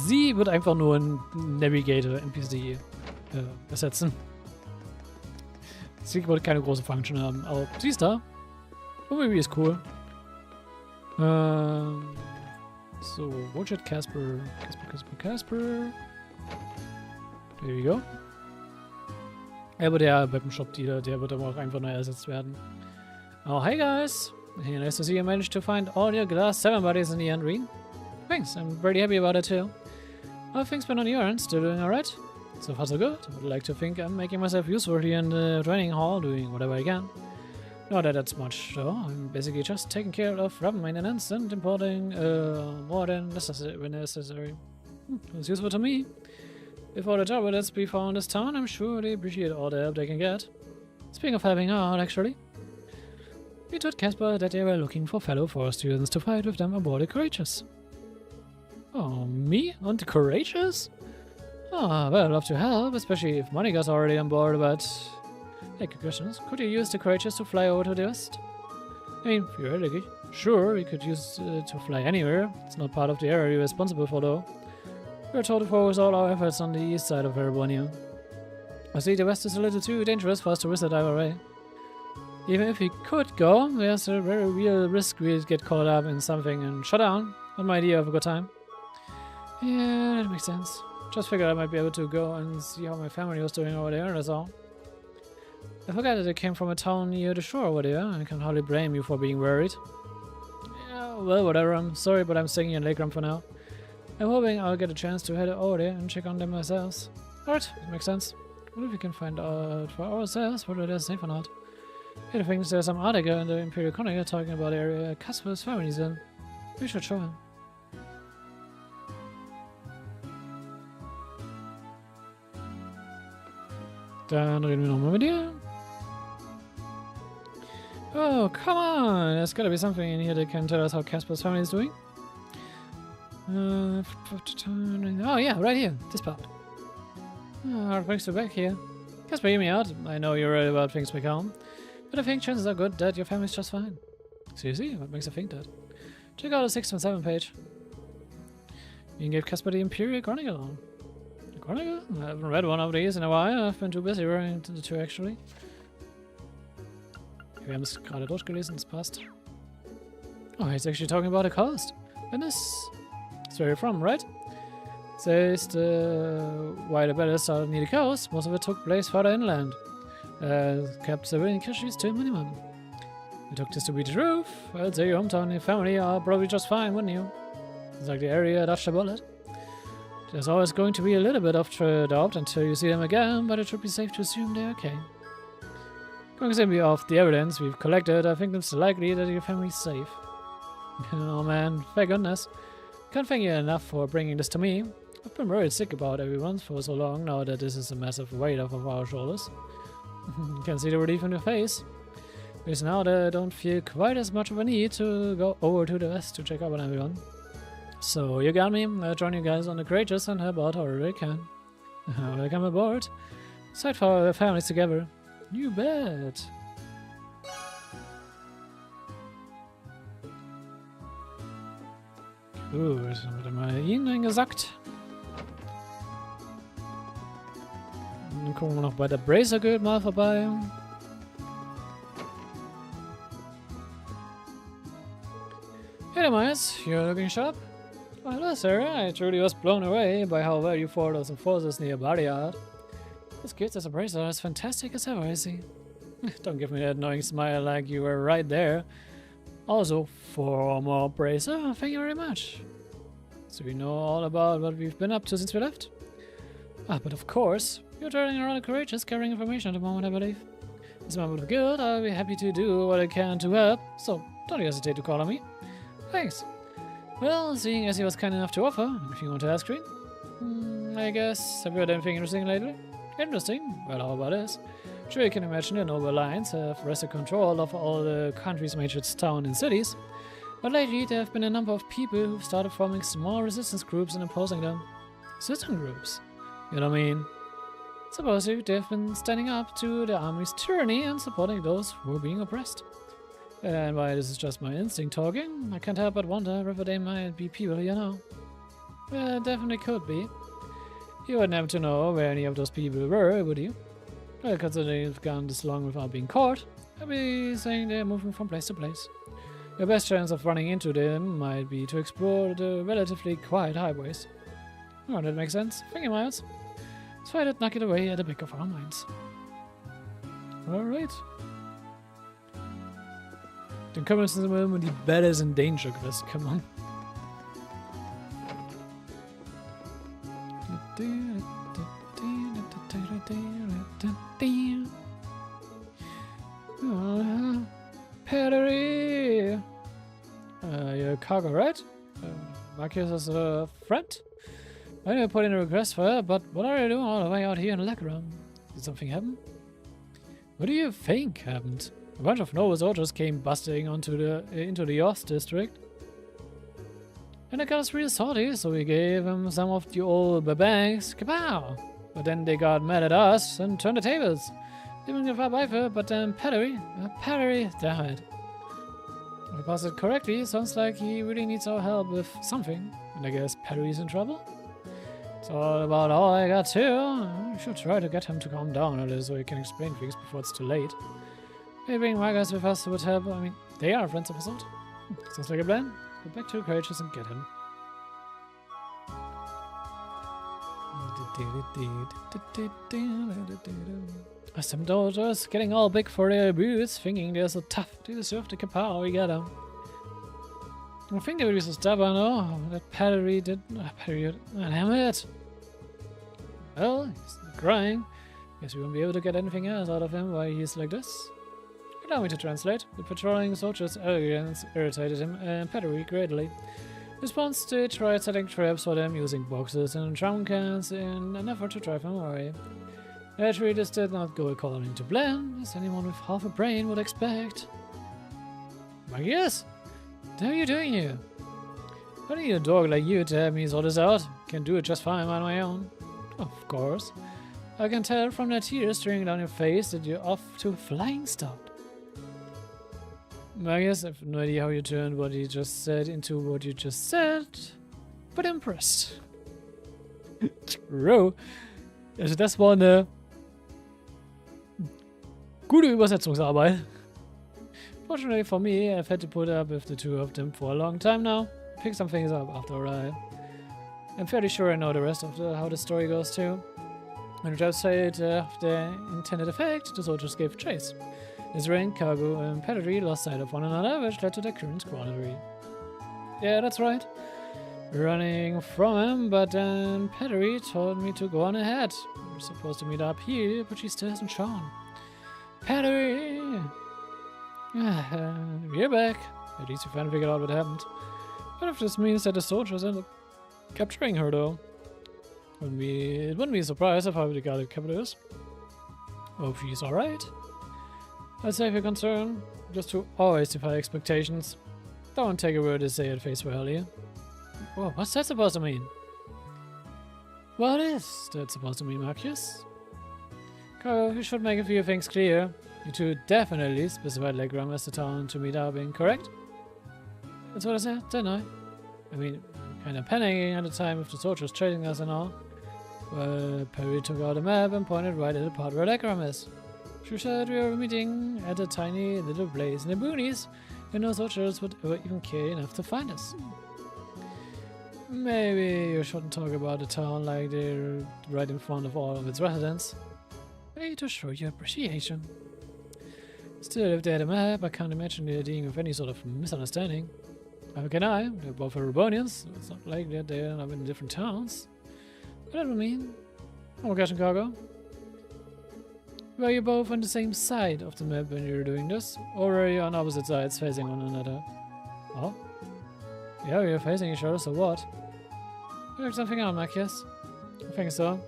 Sie wird einfach nur ein Navigator NPC ersetzen. Sie wird keine große Function haben, aber sie ist da. Und maybe ist cool. So, Watchet Casper. Casper. There you go. Aber der Weapon-Shop-Dealer, der wird aber auch einfach neu ersetzt werden. Oh, hey guys! Hey, nice to see you managed to find all your glass 7 buddies in the end, Reen. Thanks, I'm very happy about it too. How have things been on your end? Still doing alright? So far so good. I would like to think I'm making myself useful here in the training hall, doing whatever I can. Not that that's much, though. I'm basically just taking care of weapon maintenance and importing more than necessary. It's useful to me. If all the trouble that's befallen this town, I'm sure they appreciate all the help they can get. Speaking of helping out, actually, we told Casper that they were looking for fellow forest students to fight with them aboard the Courageous. Oh, me? On the Courageous? Oh, well, I'd love to help, especially if Monica's already on board, but... Hey, good questions. Could you use the Courageous to fly over to the west? I mean, theoretically, sure, we could use to fly anywhere. It's not part of the area we're responsible for, though. We're told to focus all our efforts on the east side of Erebonia. I see the west is a little too dangerous for us to visit either way. Even if we could go, there's a very real risk we'd get caught up in something and shut down. Not my idea of a good time. Yeah, that makes sense. Just figured I might be able to go and see how my family was doing over there, that's all. I forgot that I came from a town near the shore over there. I can hardly blame you for being worried. Yeah, well, whatever. I'm sorry, but I'm staying in Lakeram for now. I'm hoping I'll get a chance to head over there and check on them myself. Alright, that makes sense. What if we can find out for ourselves whether they're safe or not? I think there's some article in the Imperial Chronicle talking about the area Casper's family's in. We should show him. Dann reden wir nochmal mit dir. Oh, come on! There's gotta be something in here that can tell us how Casper's family is doing. Oh yeah, right here, this part. Oh, thanks for back here. Casper, hear me out. I know you're worried about things back home, but I think chances are good that your family's just fine. Seriously? What makes you think that? Check out the 6 and 7 page. You can give Casper the Imperial Chronicle on. The Chronicle? I haven't read one of these in a while. I've been too busy reading the 2 actually. Wir haben es gerade durchgelesen, es passt. Oh, he's actually talking about the coast. Goodness. That's where you're from, right? Says why the battle started near the coast, most of it took place further inland. Kept civilian casualties to a minimum. I took this to be the truth. I'd say your hometown and your family are probably just fine, wouldn't you? It's like the area dodged a bullet. There's always going to be a little bit of doubt until you see them again, but it should be safe to assume they're okay. Considering of the evidence we've collected, I think it's likely that your family's safe. Oh man, thank goodness. Can't thank you enough for bringing this to me. I've been worried sick about everyone for so long now that this is a massive weight off of our shoulders. You can see the relief in your face. Because now that I don't feel quite as much of a need to go over to the west to check up on everyone. So you got me. I'll join you guys on the Courageous and help out however I can. Welcome aboard. Fight for our families together. You bet. Gut, dann wird mal ihn eingesackt. Dann gucken wir noch bei der Bracer Guild mal vorbei. Hey Miles, you're looking sharp? Oh, hello sir, I truly was blown away by how well you fought those enforcers near Barriard. This kid as a bracer is fantastic as ever, I see. Don't give me that annoying smile like you were right there. Also, former bracer, thank you very much. So we know all about what we've been up to since we left? Ah, but of course, you're turning around the Courageous carrying information at the moment, I believe. As a member of the guild, I'll be happy to do what I can to help, so don't hesitate to call on me. Thanks. Well, seeing as he was kind enough to offer, if you want to ask me. I guess. Have you heard anything interesting lately? Interesting? Well, how about this? Sure, you can imagine the noble alliance have wrested control of all the country's major towns and cities. But lately, there have been a number of people who've started forming small resistance groups and imposing them. Resistance groups? You know what I mean? Supposedly, they've been standing up to the army's tyranny and supporting those who are being oppressed. And while this is just my instinct talking, I can't help but wonder whether they might be people you know. Well, definitely could be. You wouldn't happen to know where any of those people were, would you? Well, considering you've gone this long without being caught, I'd be saying they're moving from place to place. Your best chance of running into them might be to explore the relatively quiet highways. Oh, that makes sense. Thank you, Miles. Let's try to knock it away at the back of our minds. Alright. Dann können wir uns mal um die Battles in Danger Quest kümmern. Perry! Your cargo, right? Marcus is a friend? I didn't put in a request for her, but what are you doing all the way out here in the locker room? Did something happen? What do you think happened? A bunch of noble soldiers came busting into the Yost district. And they got us real salty, so we gave them some of the old babangs. Kapow! But then they got mad at us and turned the tables. Didn't give up either, but then Perry died. If I pass it correctly, it sounds like he really needs our help with something. And I guess Perry's in trouble? It's all about all I got too. I should try to get him to calm down a little so he can explain things before it's too late. Maybe bring my guys with us would help. I mean, they are friends of his old. Sounds like a plan. Go back to the creatures and get him. Some soldiers getting all big for their boots, thinking they're so tough. They deserve the kapow, we get them. I think they would be so stubborn, oh, that Perry did. Damn it! Well, he's not crying. Guess we won't be able to get anything else out of him while he's like this. Allow me to translate. The patrolling soldiers' arrogance irritated him and Perry greatly. In response, they tried setting traps for them using boxes and drum cans in an effort to drive them away. Naturally, this did not go according to plan, as anyone with half a brain would expect. Matthias? What are you doing here? I need a dog like you to help me sort this out. Can do it just fine on my own. Of course. I can tell from the tears streaming down your face that you're off to a flying start. Matthias, I have no idea how you turned what you just said into what you just said, but impressed. True. Also das war eine gute Übersetzungsarbeit. Fortunately for me, I've had to put up with the two of them for a long time now. Pick some things up after a while. I'm fairly sure I know the rest of how the story goes too. When the judge said of the intended effect, the soldiers gave chase. His rank, cargo, and pedigree lost sight of one another, which led to their current squadron. Yeah, that's right. Running from him, but then Perry told me to go on ahead. We're supposed to meet up here, but she still hasn't shown. Perry! We're back. At least we finally figured out what happened. What if this means that the soldiers ended up capturing her, though? It wouldn't be a surprise if I would have got a captors. Hope she's alright. I'd say if you're concerned, just to always defy expectations. Don't take a word they say at face value. Whoa, what's that supposed to mean? What is that supposed to mean, Marcus? Carl, you should make a few things clear. You two definitely specified Legram as the town to meet up in, correct? That's what I said, didn't I? I mean, kinda panicking at the time with the soldiers chasing us and all. Well, Perry took out a map and pointed right at the part where Legram is. She said we were meeting at a tiny little place in the boonies, and no soldiers would ever even care enough to find us. Maybe you shouldn't talk about the town like they're right in front of all of its residents. Maybe to show your appreciation. Still, if they had a map, I can't imagine there being of any sort of misunderstanding. How can I? They're both Erebonians. It's not like they're up in different towns. But that would mean... Oh, catching cargo. Were you both on the same side of the map when you were doing this? Or were you on opposite sides facing one another? Oh? Yeah, we were facing each other, so what? Work something out, Marcus. I think so.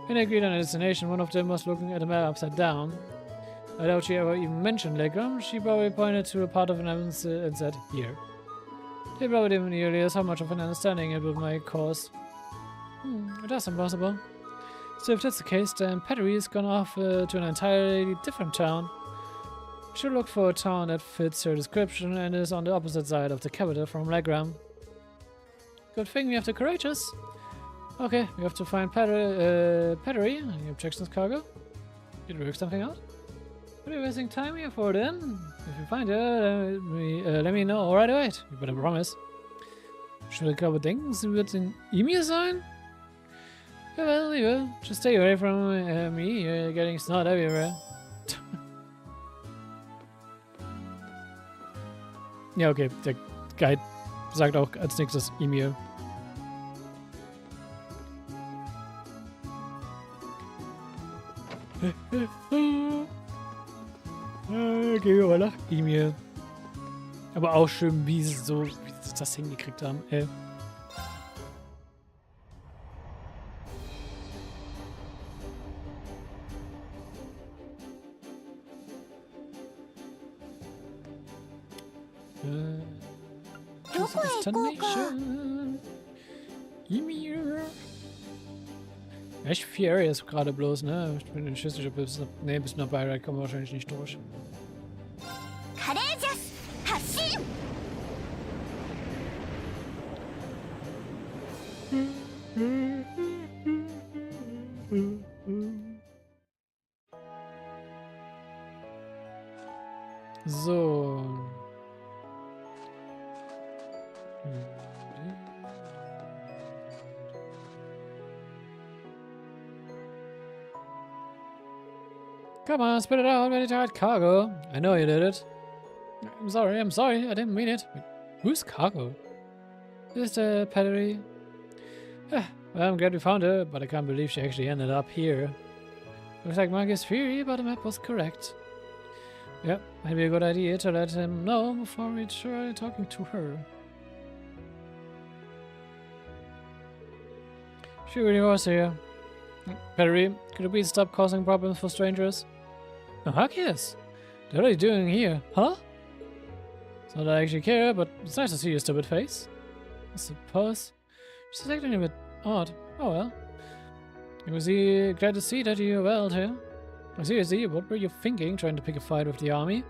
When they agreed on a destination, one of them was looking at the map upside down. I doubt she ever even mentioned Legram. She probably pointed to a part of an evidence and said, here. They probably didn't realize how much of an understanding it would might cause. That's impossible. So if that's the case, then Pettery has gone off to an entirely different town. Should look for a town that fits her description and is on the opposite side of the capital from Legram. Good thing we have the courageous. Okay, we have to find Pettery. Any objections, cargo? Did we work something out? What are you wasting time here for then? If you find her, let me know right away. You better promise. Should I cover things with an email sign? Yeah, well, you will. Just stay away from me. You're getting snot everywhere. Ja, okay. Der Guide sagt auch als nächstes E-Mail. Gehen wir mal nach E-Mail. Aber auch schön, wie sie das hingekriegt haben. Destination. E-Mail. Echt 4 Areas gerade bloß, ne? Ich bin nicht schlüssig, ob bis nach Bayreuth kommen wir wahrscheinlich nicht durch. So. Come on, spit it out when you tried cargo. I know you did it. I'm sorry, I didn't mean it. Wait, who's cargo? Is the Pettery? Well, I'm glad we found her, but I can't believe she actually ended up here. Looks like Marcus' theory about the map was correct. Yep, might be a good idea to let him know before we try talking to her. She really was here. Pettery, could you please stop causing problems for strangers? Oh, heck yes. What are you doing here, huh? It's not that I actually care, but it's nice to see your stupid face. I suppose. She's acting a bit odd. Oh well. I was glad to see that you're well too. Seriously, what were you thinking trying to pick a fight with the army?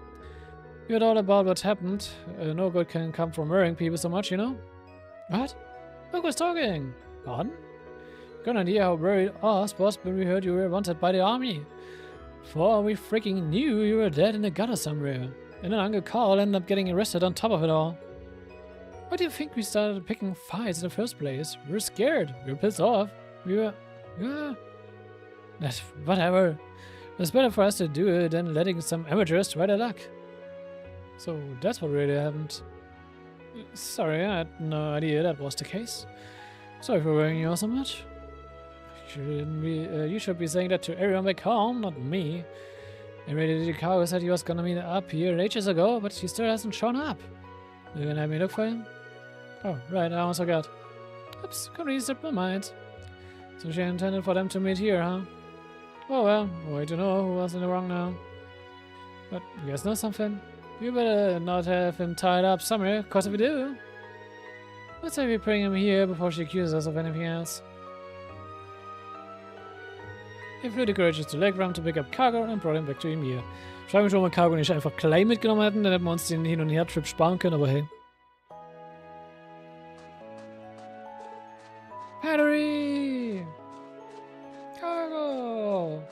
You heard all about what happened. No good can come from murdering people so much, you know? What? Look who's talking! Pardon? Got an idea how worried us was when we heard you were wanted by the army. For we freaking knew you were dead in the gutter somewhere. And then Uncle Carl ended up getting arrested on top of it all. Why do you think we started picking fights in the first place? We were scared. We were pissed off. We were... Whatever. It's better for us to do it than letting some amateurs try their luck. So that's what really happened. Sorry, I had no idea that was the case. Sorry for worrying you all so much. You should be saying that to everyone back home, not me. And really, Chicago said he was gonna meet up here ages ago, but he still hasn't shown up. You gonna have me look for him? Oh, right, I almost forgot. Oops, completely slipped my mind. So she intended for them to meet here, huh? Oh well, way to know who was in the wrong now. But you guys know something? You better not have him tied up somewhere, cause if we do... Let's say we bring him here before she accuses us of anything else. He flew the courageous to Legram to pick up cargo and brought him back to Emir. Schreiben wir schon mal Cargo nicht einfach klein mitgenommen hätten, dann hätten wir uns den Hin- und Her-Trip sparen können, aber hey. Pettery! Cargo!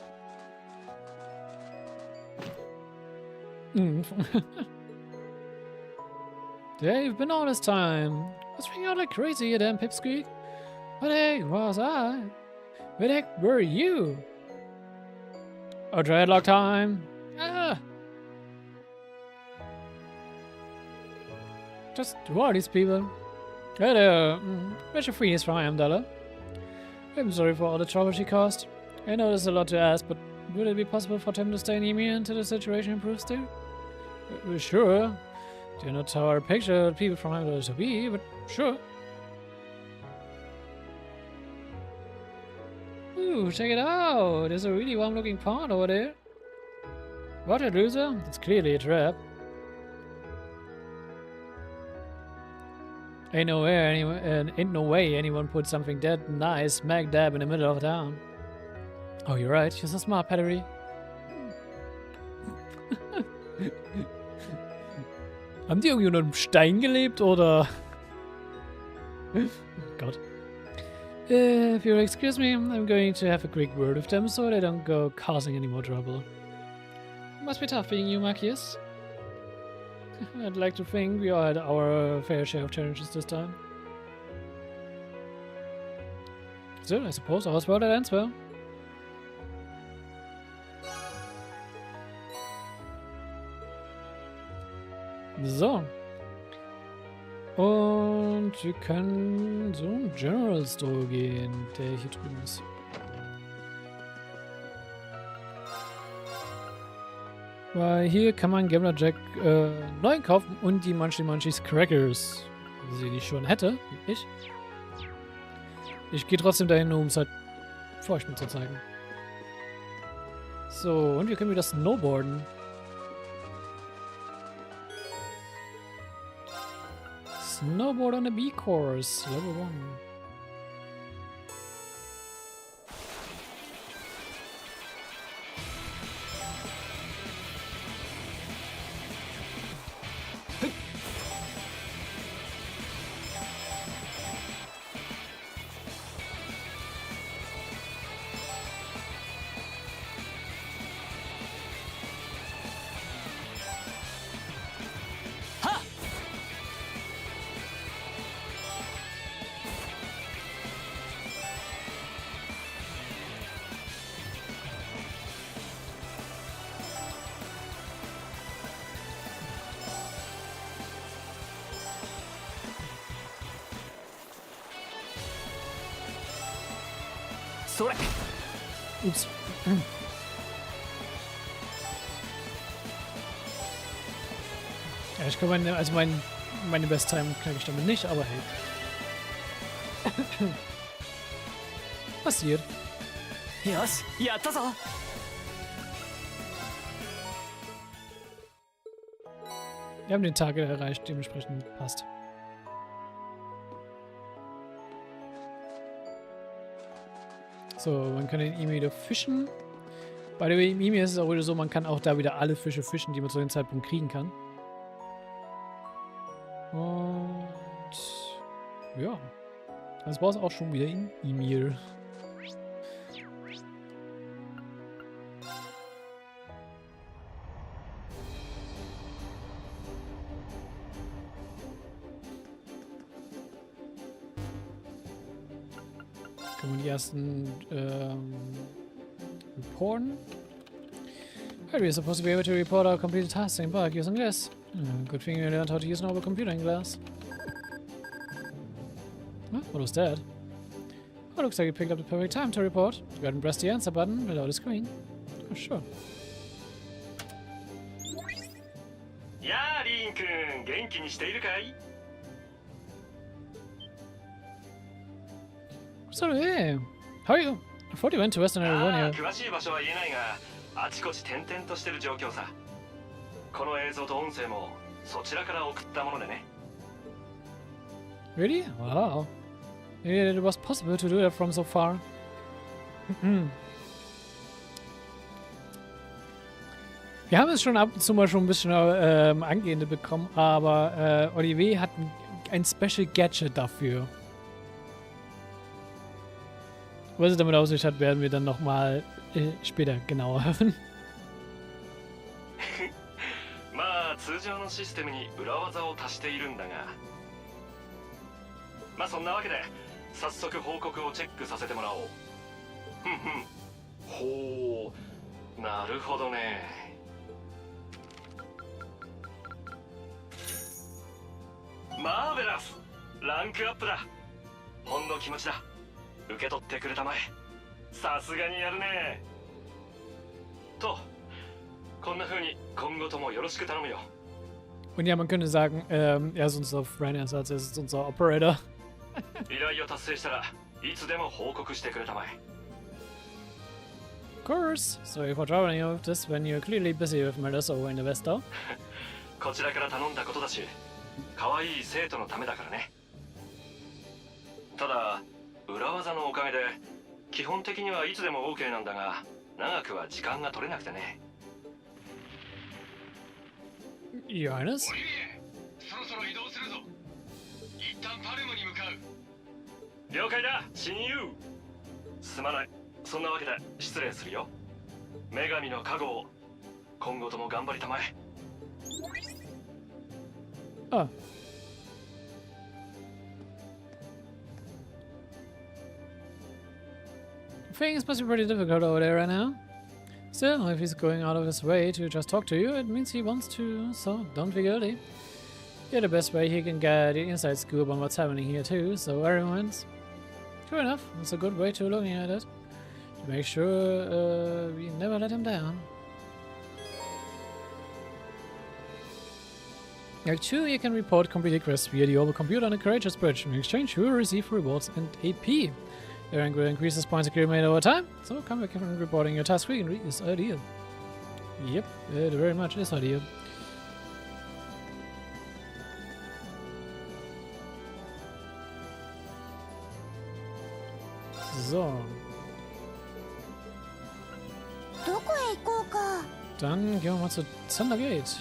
There you've been all this time. Let's ring out like crazy, you damn pipsqueak. What the heck was I? Where the heck were you? Oh, dreadlock time! Ah! Just who are these people? Hey there, where's your freeze from $1? I'm sorry for all the trouble she caused. I know there's a lot to ask, but would it be possible for Tim to stay in Emir until the situation improves there? Sure. Do not how our picture people from $1 to be, but sure. Ooh, check it out! There's a really warm-looking pond over there. What a loser? It's clearly a trap. Ain't no way anyone put something that nice smack dab in the middle of town. Oh, you're right. You're so smart, Pattery. Haben die irgendwie unter einem Stein gelebt, oder? Gott. If you'll excuse me, I'm going to have a quick word with them so they don't go causing any more trouble. Must be tough being you, Marcus. I'd like to think we all had our fair share of challenges this time. So, I suppose all's well that ends well. So. Und wir können so einen General Store gehen, der hier drüben ist. Weil hier kann man Gambler Jack neu kaufen und die Munchies Crackers. Sie die schon hätte, wie ich. Ich gehe trotzdem dahin, um es halt für euch mit zu zeigen. So, und wir können wieder snowboarden. Snowboard on a B-Course, Level 1. Ups. Ja, ich glaube, meine Besttime knacke ich damit nicht, aber hey. Passiert. Yes, yatta so. Wir haben den Tag erreicht, dementsprechend passt. So, man kann den Emi wieder fischen. By the way, im Emi ist es auch wieder so, man kann auch da wieder alle Fische fischen, die man zu dem Zeitpunkt kriegen kann. Und ja, das war es auch schon wieder in Emil. Kann man die ersten reporten? Well, we're supposed to be able to report our completed tasks in bulk using this. Good thing you learned how to use normal computing glass. Huh? What was that? Oh, looks like you picked up the perfect time to report. Go ahead and press the answer button below the screen. Oh, sure. Yeah, Lin-kun, 元気にしているかい? So, hey, how are you? I thought you went to Western Arizona. 詳しい場所は言えないが、あちこち転々としてる状況さ。この映像と音声もそちらから送ったものでね。Really? Wow. Maybe it was possible to do that from so far. Wir haben es schon ab und zu mal schon ein bisschen Angehende bekommen, aber Olivier hat ein Special Gadget dafür. Was es damit auf sich hat, werden wir dann nochmal später genauer hören. まあ通常のシステムに裏技を足しているんだが、まあそんなわけで早速報告をチェックさせてもらおう。ほう、なるほどね。マーベラス、ランクアップだ。ほんの気持ちだ。受け取ってくれたまえ。さすがにやるね。と、こんな風に今後ともよろしく頼むよ。Und ja, man könnte sagen, er ist unser Freelancer, er ist unser Operator. 依頼を達成したらいつでも報告してくれたまえ。course. Sorry for troubling you with this when you're clearly busy with matters over in the West, though. こちらから頼んだことだし、可愛い生徒のためだからね。ただ、裏技のおかげで、基本的にはいつでも OK なんだが、長くは時間が取れなくてね。Your Highness? そろそろ移動するぞ。一旦パルムに向かう。了解だ、親友。すまない。そんなわけで失礼するよ。女神の加護を今後とも頑張りたまえ。Oh. Things must be pretty difficult over there right now. Still, if he's going out of his way to just talk to you, it means he wants to, so don't be guilty. You're the best way he can get the inside scoop on what's happening here too, so everyone's... True enough, it's a good way to looking at it. To make sure we never let him down. Act 2, you can report completed quests via the orbital computer on the Courageous Bridge. In exchange, you will receive rewards and AP. Your rank will increase as points accumulated over time, so come back and reporting your task we can read is ideal. Yep, it very much is ideal. So. Dann gehen wir mal zu Thundergate.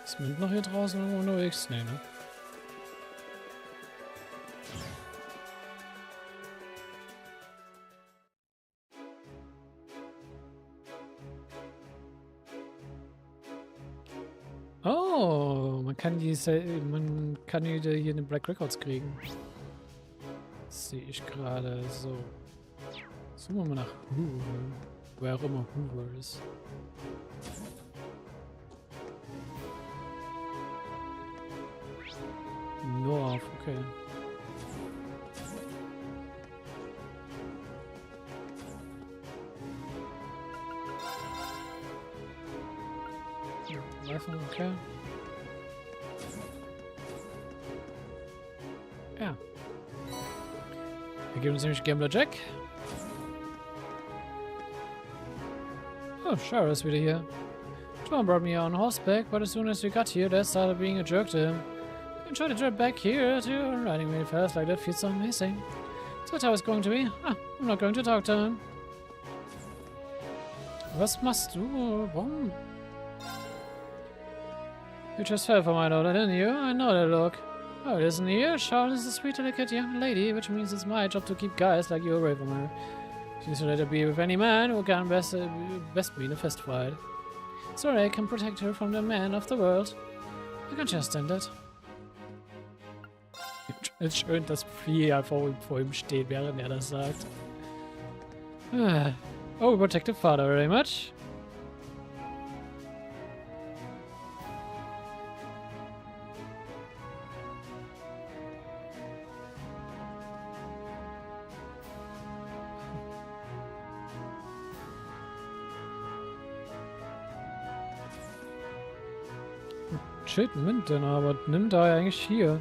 Ist Mint noch hier draußen irgendwo unterwegs? Nee, ne? Oh, man kann die hier in den Black Records kriegen. Das sehe ich gerade so. Suchen wir mal nach Hoover. Wer auch immer Hoover ist. North, okay. Okay. Ja. Wir geben uns nämlich Gambler Jack. Oh, Shara ist wieder hier. John brought me on horseback, but as soon as we got here, Dad started being a jerk to him. I tried to drive back here too. Riding really fast like that feels so amazing. So how it's going to be? Ah, I'm not going to talk to him. Was machst du? Warum? You just fell for my daughter, didn't you? I know that look. Oh, isn't here? Charlotte is a sweet, delicate young lady, which means it's my job to keep guys like you away from her. She should let her be with any man who can best be in a fist fight. So I can protect her from the men of the world. I can just stand it. Es ist schön, dass Vieh einfach vor ihm steht, während er das sagt. Oh, protective father very much. Shit, nimmt denn aber? Nimmt er eigentlich hier?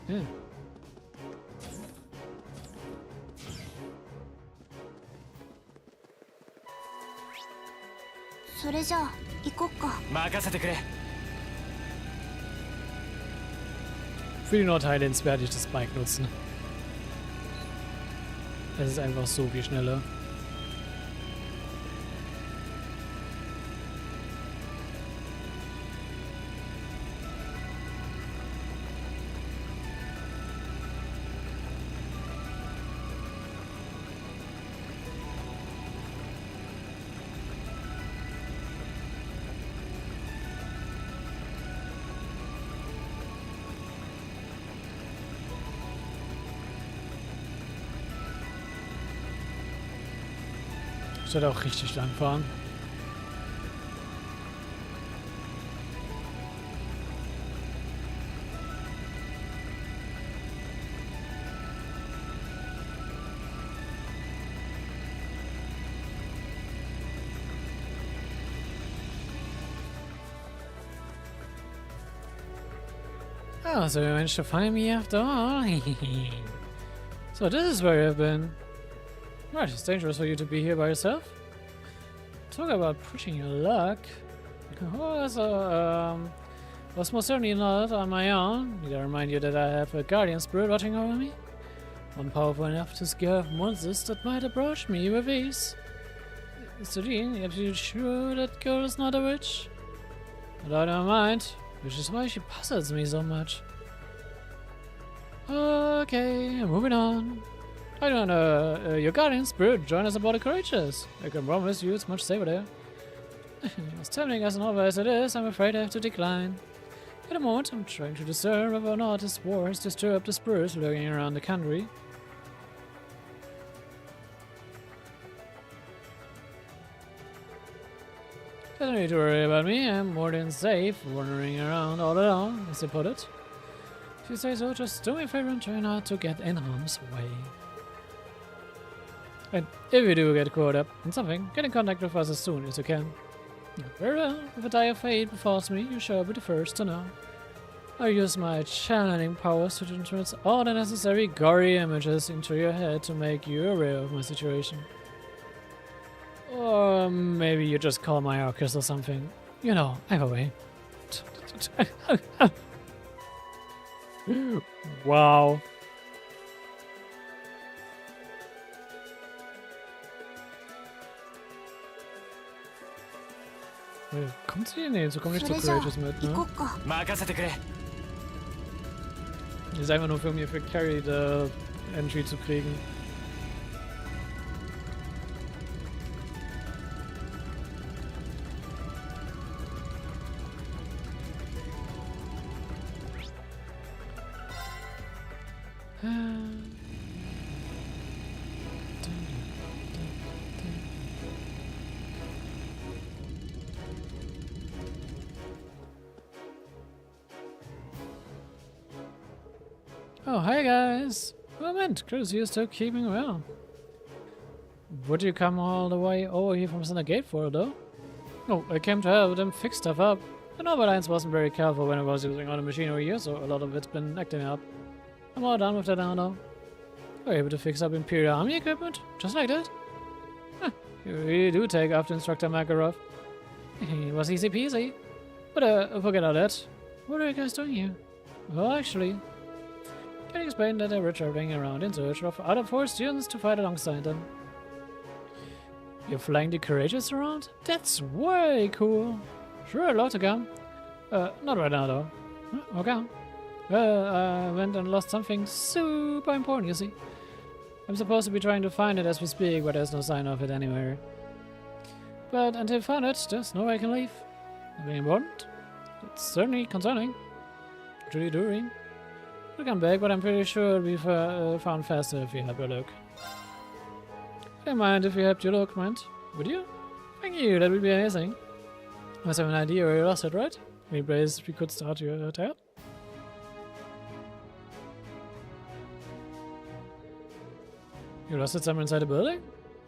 Yeah. Für die Nordhighlands werde ich das Bike nutzen. Es ist einfach so viel schneller. Ich werde auch richtig lang fahren. Oh, so you managed to find me after all. So this is where you've been. Right, it's dangerous for you to be here by yourself. Talk about pushing your luck. Oh, so, was most certainly not on my own. Need I remind you that I have a guardian spirit watching over me? One powerful enough to scare off monsters that might approach me with ease. Serene, are you sure that girl is not a witch? But I don't mind, which is why she puzzles me so much. Okay, moving on. I don't know, your guardian spirit join us aboard the courageous. I can promise you it's much safer there. As tempting as an offer as it is, I'm afraid I have to decline. At the moment, I'm trying to discern whether or not this war has disturbed the spirits lurking around the country. Don't need to worry about me, I'm more than safe wandering around all alone, as you put it. If you say so, just do me a favor and try not to get in harm's way. And if you do get caught up in something, get in contact with us as soon as you can. Very well, if a dire fate befalls me, you shall be the first to know. I use my channeling powers to transmit all the necessary gory images into your head to make you aware of my situation. Or maybe you just call my Arcus or something. You know, either way. Wow. Kommt sie? Nee, so kommt nicht zu Courageous mit, ne? Die ist einfach nur für mich für Carry the Entry zu kriegen. Oh, hi guys! Moment, Chris, you're still keeping well. Would you come all the way over here from Center Gate for, though? Oh, I came to help them fix stuff up. The Alliance wasn't very careful when I was using all the machinery here, so a lot of it's been acting up. I'm all done with that now, though. Were you able to fix up Imperial Army equipment? Just like that? Huh, you really do take after Instructor Makarov. It was easy peasy. But forget all that. What are you guys doing here? Well, actually, can you explain that they were traveling around in search of other Force students to fight alongside them? You're flying the Courageous around? That's way cool. Sure, I'd love to come. Not right now though. Okay. I went and lost something super important, you see. I'm supposed to be trying to find it as we speak, but there's no sign of it anywhere. But until I found it, there's no way I can leave. Something important? It's certainly concerning. Truly doing. We'll come back, but I'm pretty sure it'll be found faster if you help your look. I don't mind if you helped your look, man. Would you? Thank you, that would be amazing. I must have an idea where you lost it, right? Maybe we could start your tale. You lost it somewhere inside the building?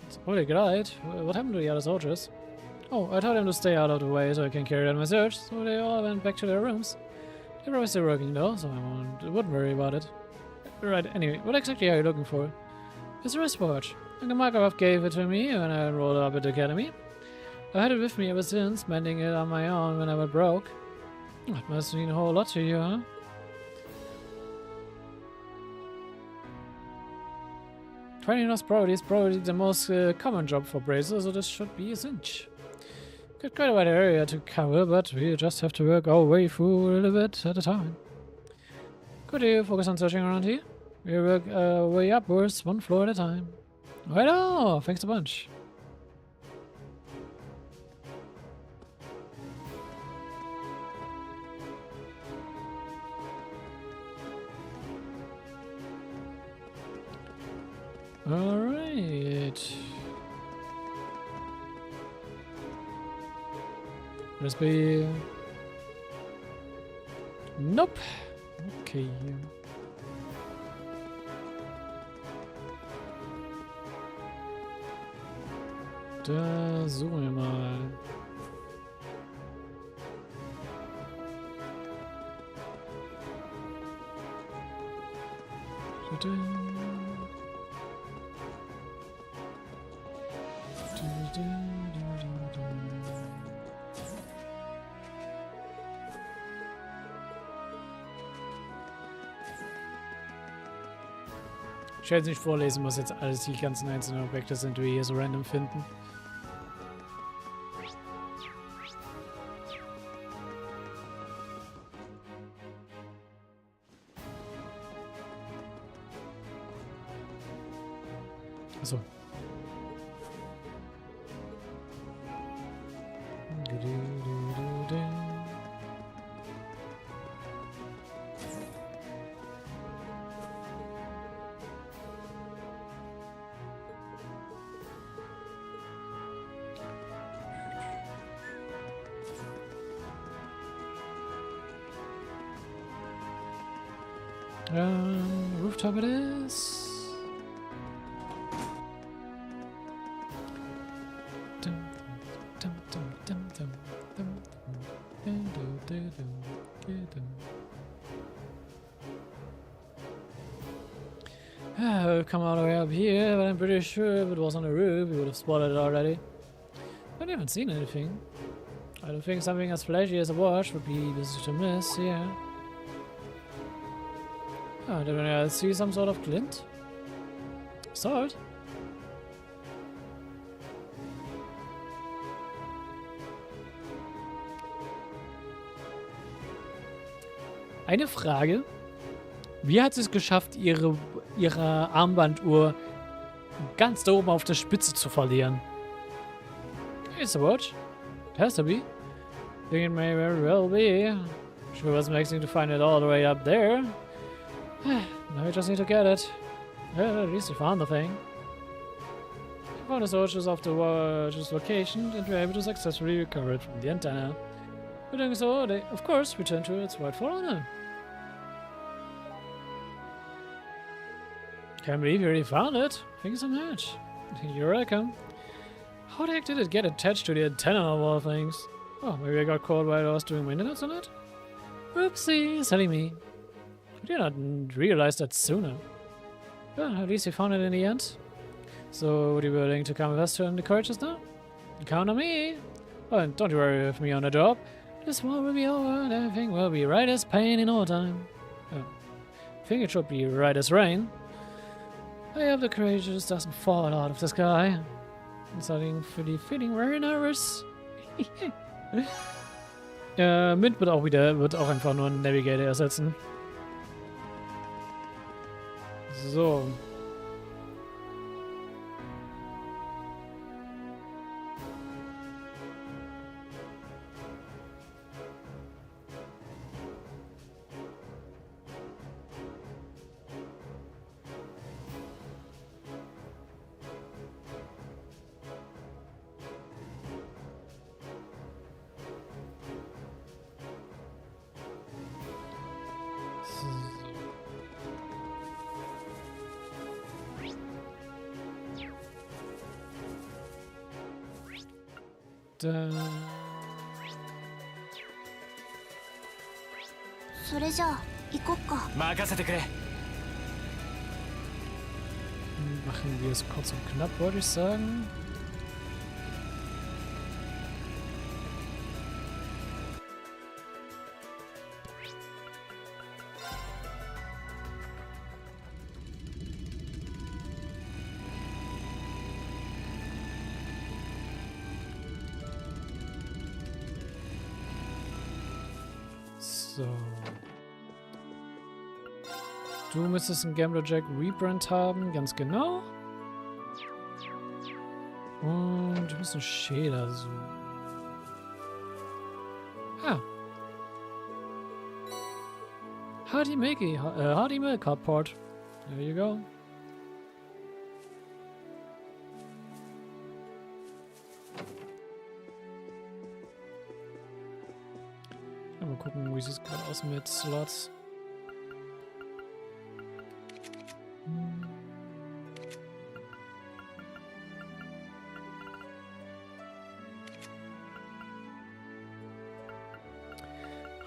It's probably great. What happened to the other soldiers? Oh, I told them to stay out of the way so I can carry out my search, so they all went back to their rooms. They're probably still working though, so I wouldn't worry about it. Right, anyway, what exactly are you looking for? It's a wristwatch. Uncle Makarov gave it to me when I enrolled up at the academy. I had it with me ever since, mending it on my own when I went broke. That must mean a whole lot to you, huh? Training us probably is probably the most common job for bracers, so this should be a cinch. Got quite a wide area to cover, but we just have to work our way through a little bit at a time. Could you focus on searching around here? We work our way upwards, one floor at a time. Right on! Thanks a bunch. Alright. Must be... Nope. Okay. Da suchen wir mal. Ich werde jetzt nicht vorlesen, was jetzt alles die ganzen einzelnen Objekte sind, die wir hier so random finden. Achso. Rooftop it is. We've come all the way up here, but I'm pretty sure if it was on the roof, we would have spotted it already. But I haven't seen anything. I don't think something as flashy as a watch would be easy to miss, yeah. Oh, did I see some sort of glint? Sword? Eine Frage. Wie hat sie es geschafft, ihre Armbanduhr ganz da oben auf der Spitze zu verlieren? It's a watch. It has to be. I think it may very well be. Sure wasn't expecting to find it all the way up there. Now we just need to get it. Well, at least we found the thing. We found the soldiers of the watch's location and were able to successfully recover it from the antenna. By doing so, they, of course, returned to its rightful owner. Can't believe you already found it. Thank you so much. You're welcome. How the heck did it get attached to the antenna of all things? Oh, maybe I got caught while I was doing maintenance on it? Oopsie, silly me. I did not realize that sooner. Well, at least we found it in the end. So, would you be willing to come with us to the courageous now? Count on me. Oh, and don't you worry with me on the job. This war will be over and everything will be right as pain in no time. Oh, I think it should be right as rain. I hope the courageous doesn't fall out of the sky. I'm starting feeling very nervous. Mint wird auch einfach nur einen Navigator ersetzen. So. Da. それじゃあ行こっか。任せてくれ。 Machen wir es kurz und knapp, wollte ich sagen. So. Du müsstest einen Gambler Jack Rebrand haben, ganz genau. Und du musst einen Schäler suchen. Ah. Hardy Milk Port. There you go. Mal gucken, wie sieht es gerade aus mit Slots.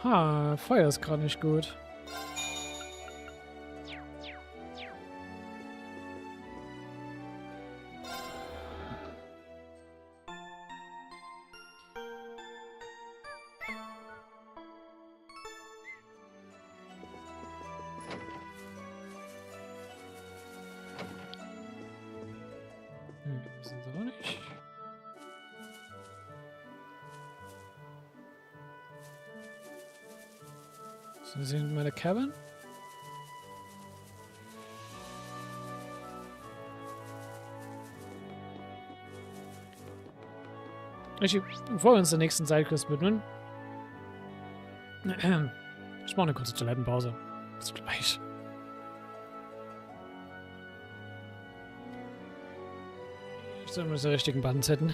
Ha, Feuer ist gerade nicht gut. Sind Sie in meiner Cabin? Bevor wir uns der nächsten Sidequest widmen, ich mache eine kurze Toilettenpause. Bis gleich. Ich soll mal die richtigen Buttons hätten.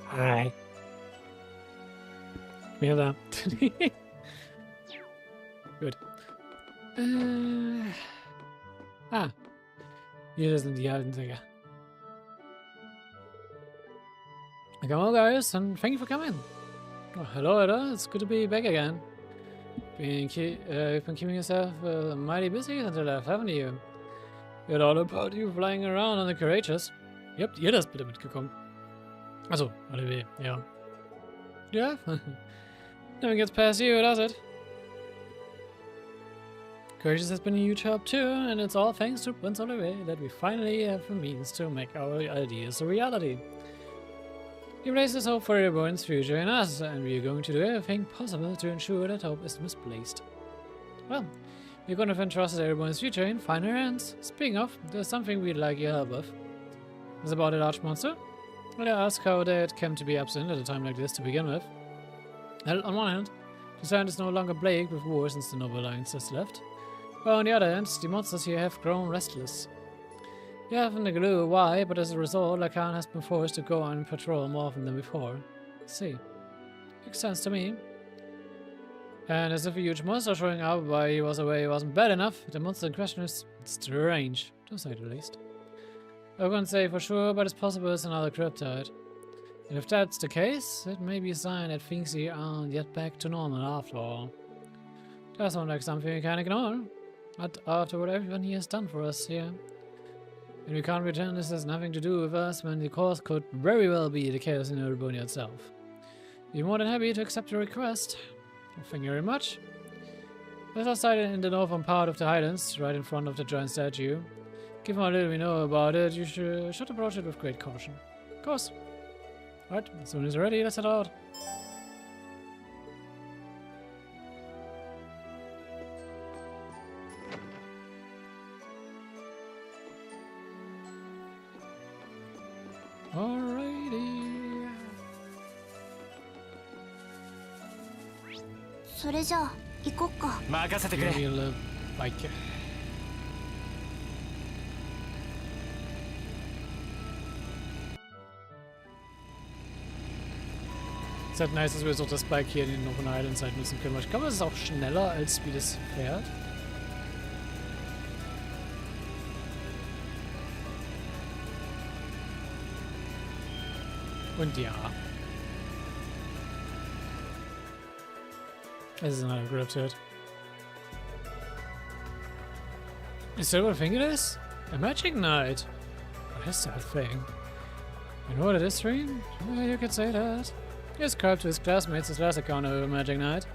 Hi. Mir da. Gut. Hier sind die alten Sänger. Come on, guys, and thank you for coming. Oh, hello, Ada. It's good to be back again. You've been keeping yourself mighty busy since I left, haven't you? Heard all about you flying around on the Courageous. Ihr das bitte mitgekommen? Also, warte, ja. Yeah? Never gets past you, does it? Courageous has been a huge help too, and it's all thanks to Unser Leben that we finally have the means to make our ideas a reality. He places hope for everyone's future in us, and we are going to do everything possible to ensure that hope is misplaced. Well, we're going to entrust everyone's future in finer hands. Speaking of, there's something we'd like your help with. It's about a large monster. Well, I ask how that came to be absent at a time like this to begin with. Well, on one hand, the land is no longer plagued with war since the Noble Alliance has left. But on the other hand, the monsters here have grown restless. You haven't a clue why, but as a result, Lacan has been forced to go on patrol more often than before. See. Makes sense to me. And as if a huge monster showing up while he was away wasn't bad enough, the monster in question is strange, to say the least. I wouldn't say for sure, but it's possible it's another cryptid. And if that's the case, it may be a sign that things here aren't yet back to normal after all. Does sound like something we can't ignore. But after what everyone here has done for us here. And we can't pretend this has nothing to do with us when the cause could very well be the chaos in Erebony itself. We're more than happy to accept your request. Thank you very much. Let us sighted in the northern part of the Highlands, right in front of the giant statue. Given how little we know about it, you should approach it with great caution. Of course. Right, as soon as you're ready, let's head out. Alrighty. それじゃあ行こっか。任せてくれ。 Bike. Es ist halt nice, dass wir jetzt auch das Bike hier in den Northern Islands halt nutzen können. Ich glaube, es ist auch schneller als wie das Pferd. Und ja. Es ist another Griptid. Is that what thing it is? A magic knight. What is that thing? You know what it is, Reem? Yeah, you could say that. He ascribed to his classmates his last encounter with a magic knight.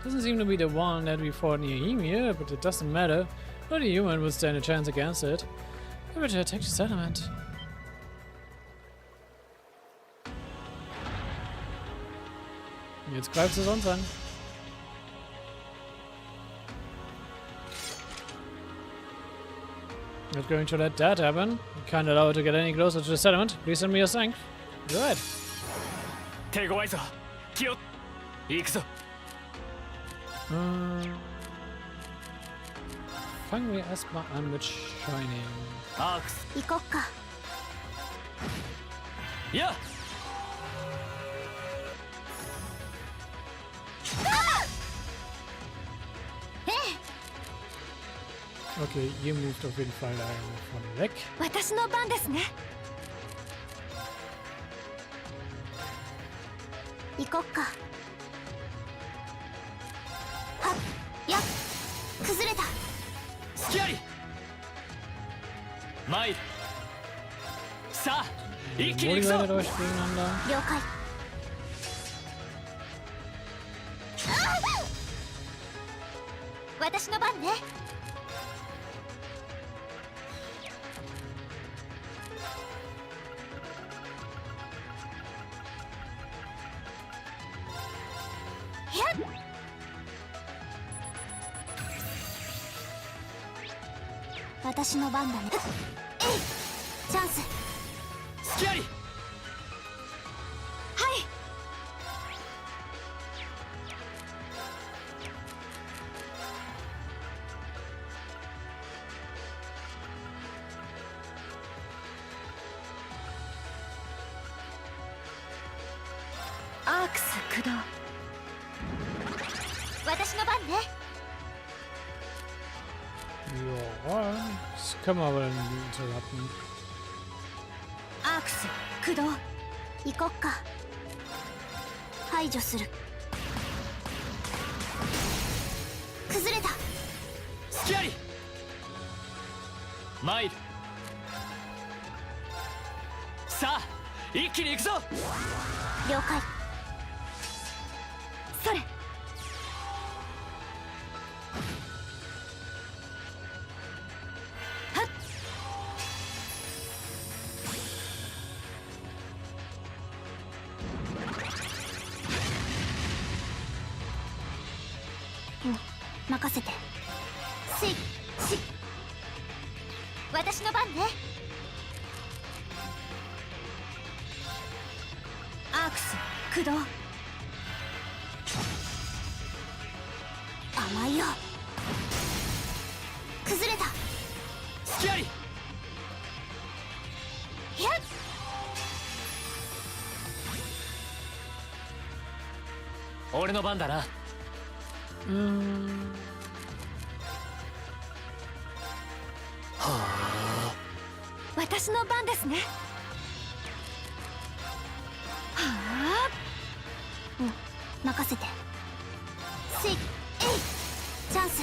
Doesn't seem to be the one that we fought near him here, but it doesn't matter. Not a human would stand a chance against it. I better attack the settlement. Jetzt greifst du es uns an. Not going to let that happen. You can't allow it to get any closer to the settlement. Please send me your strength. Go ahead. Fangen wir erstmal an mit Shining. 行こっか。Ja! Okay, ihr moved auf jeden Fall von weg. 私の番ですね。行こっか。はっ、やっ、崩れた。隙あり。参る。さあ、一気に行くぞ。了解。私の番ね。私の番だね。チャンス。隙あり。はい。駆動。私の番ね。 Ja, das können wir aber dann interrupten. アークス駆動。行こっか。排除する。崩れた。隙あり参る。さあ一気に行くぞ。了解。それ。任せて。私の番ね。アークス駆動。甘いよ。崩れた。隙あり。いや。俺の番だな。私の番ですね。はあ。任せて。チャンス。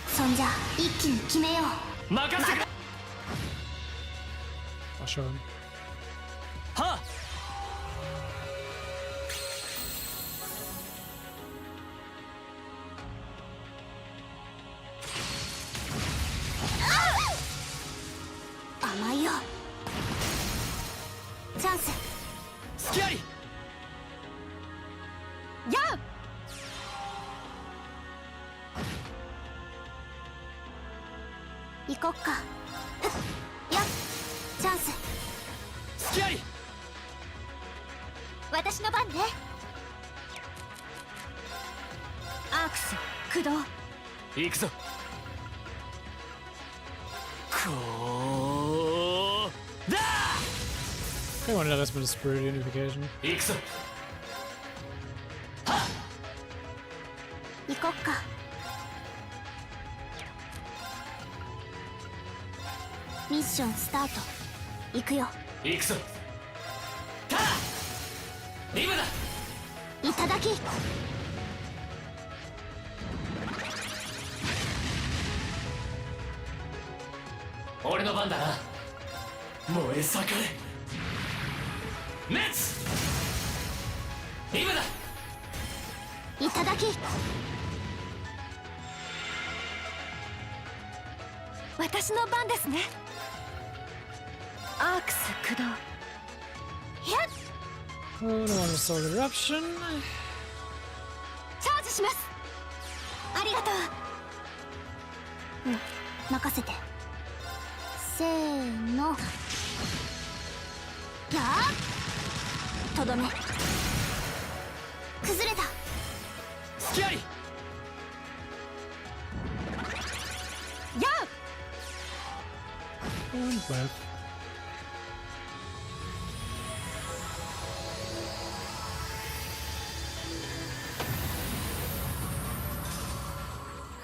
そんじゃ一気に決めよう。任せて。War schon. はあ。甘いよ。チャンス。隙あり。やあ。行こっか。やっ。チャンス。隙あり。私の番ね。アークス駆動。行くぞ。こうだ。 Okay, wanted das mit der Spirit Unification. 行くぞ。行こっか。ミッションスタート。行くよ。行くぞ。たリブだ。いただき。俺の番だな。燃え盛れ。滅。リブだ。いただき。私の番ですね。アークス駆動。やっ。 Oh, no one is Soul Eruption. チャージします。ありがとう。任せて。せーの。やっ。とどめ。崩れた。隙あり。やっ。 Und Breath.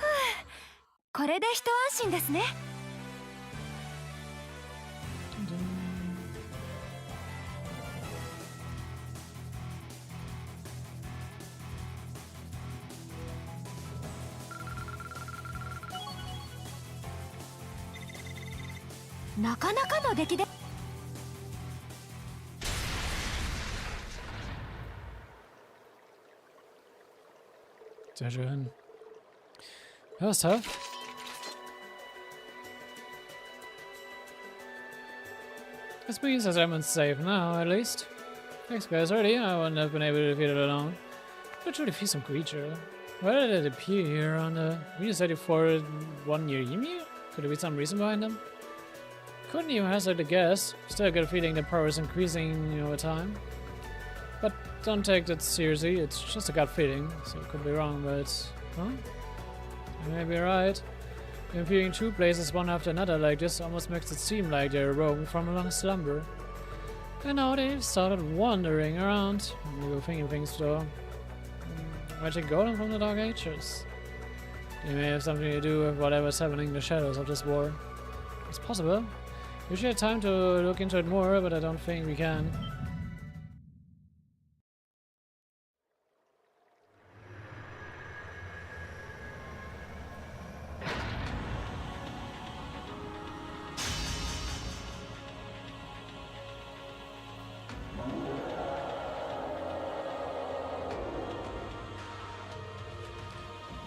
Huh. これで一安心ですね。なかなかの出来で。Sehr schön. That was tough. This means that I'm unsafe now, at least. Thanks, guys. Already, I wouldn't have been able to defeat it alone. But to defeat some creature. Why did it appear here on the... We decided for one near Ymir? Could there be some reason behind them? Couldn't even hazard a guess. Still got a feeling the power is increasing over time. But don't take that seriously, it's just a gut feeling, so it could be wrong, but... Huh? You may be right. Appearing two places one after another like this almost makes it seem like they're awoken from a long slumber. And now they've started wandering around. They go thinking things though. Magic golem from the Dark Ages. They may have something to do with whatever's happening in the shadows of this war. It's possible. We should have time to look into it more, but I don't think we can.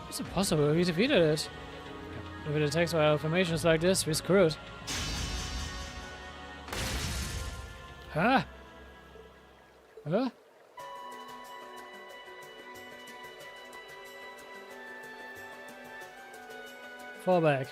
It's impossible, we defeated it. If it attacks via formations like this, we're screwed. Huh? Huh? Fall back.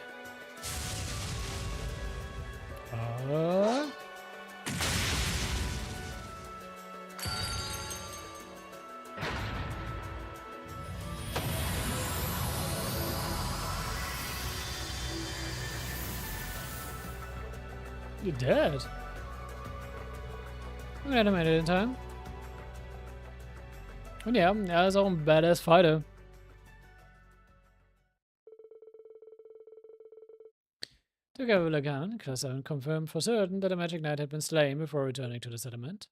You're dead. I'm glad I made it in time. Und ja, er ist auch ein badass Fighter. Together with Lagan, Class 7 confirmed for certain that the Magic Knight had been slain before returning to the settlement.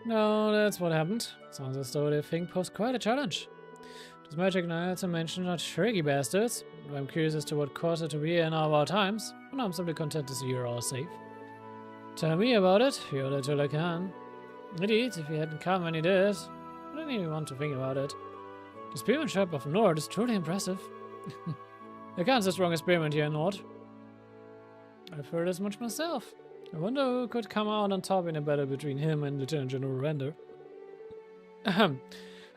No, that's what happened. Sounds as though they think posed quite a challenge. Those Magic Knights I mentioned are tricky bastards. I'm curious as to what caused it to be in our times, and I'm simply content to see you're all safe. Tell me about it, you owe that till I can. Indeed, if he hadn't come when he did, I didn't even want to think about it. The spearmanship of Nord is truly impressive. I can't the strongest spearman here in Nord. I've heard as much myself. I wonder who could come out on top in a battle between him and Lieutenant General Render. Ahem.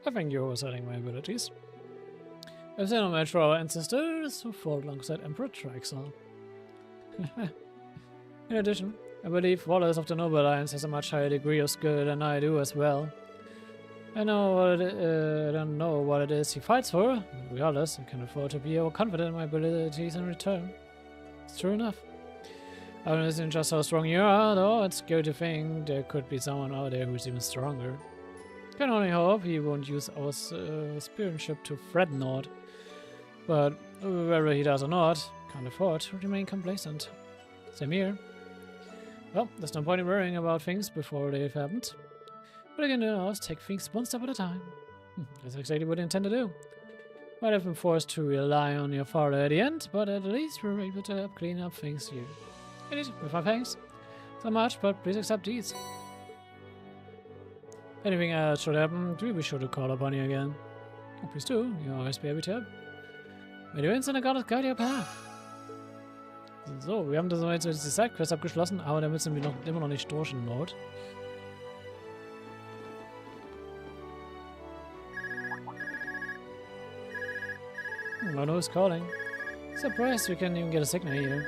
I think you're overselling my abilities. I've seen a match for our ancestors who fought alongside Emperor Trixel. In addition, I believe Wallace of the Noble Alliance has a much higher degree of skill than I do as well. I don't know what it is he fights for, but regardless, I can afford to be overconfident in my abilities in return. It's true enough. I don't know just how strong you are, though it's good to think there could be someone out there who's even stronger. Can only hope he won't use our spearmanship to threaten Nord. But whether he does or not, can't afford to remain complacent. Same here. Well, there's no point in worrying about things before they've happened. What I can do now is take things one step at a time. That's exactly what I intend to do. Might have been forced to rely on your father at the end, but at least we're able to help clean up things here. Indeed, with our thanks. So much, but please accept these. Anything else should happen, do be sure to call upon you again. Oh, please do, you'll always be able to help. May the winds and the goddess guide your path. So, wir haben das jetzt die Sidequest abgeschlossen, aber damit sind wir immer noch nicht durch in Nord. I don't know who's calling. Surprised we can't even get a signal here.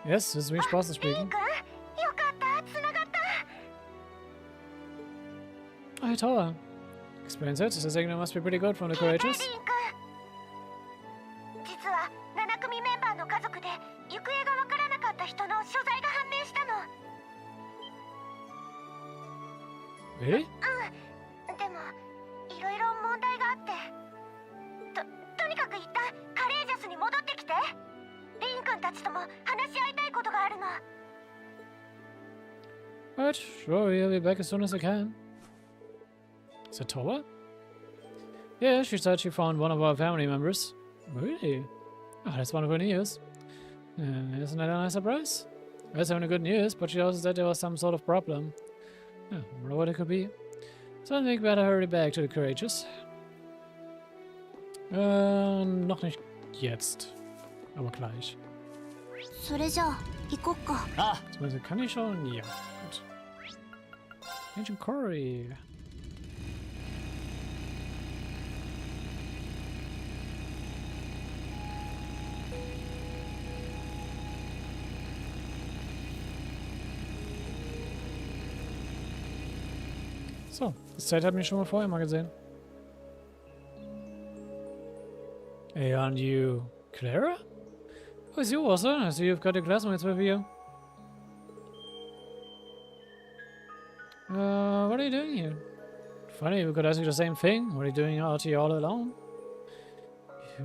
Yes, this is me, Spaß speaking. Oh, hey, Tower. Experience it. The signal must be pretty good from the courageous. Really? Right, sure, he'll be back as soon as I can. Is it Towa? Yeah, she said she found one of our family members. Really? Oh, that's wonderful news. Isn't that a nice surprise? I was having good news, but she also said there was some sort of problem. I wonder what it could be. So I think we better hurry back to the courageous. Noch nicht jetzt. Aber gleich. Zumindest kann ich schon? Ja. Gut. Ancient Quarry. So, das Zeit hat mich schon mal vorher mal gesehen. Hey, aren't you Clara? Oh, it's you, Unsere. I see you've got your classmates with you. What are you doing here? Funny, we could ask you the same thing. What are you doing out here all alone?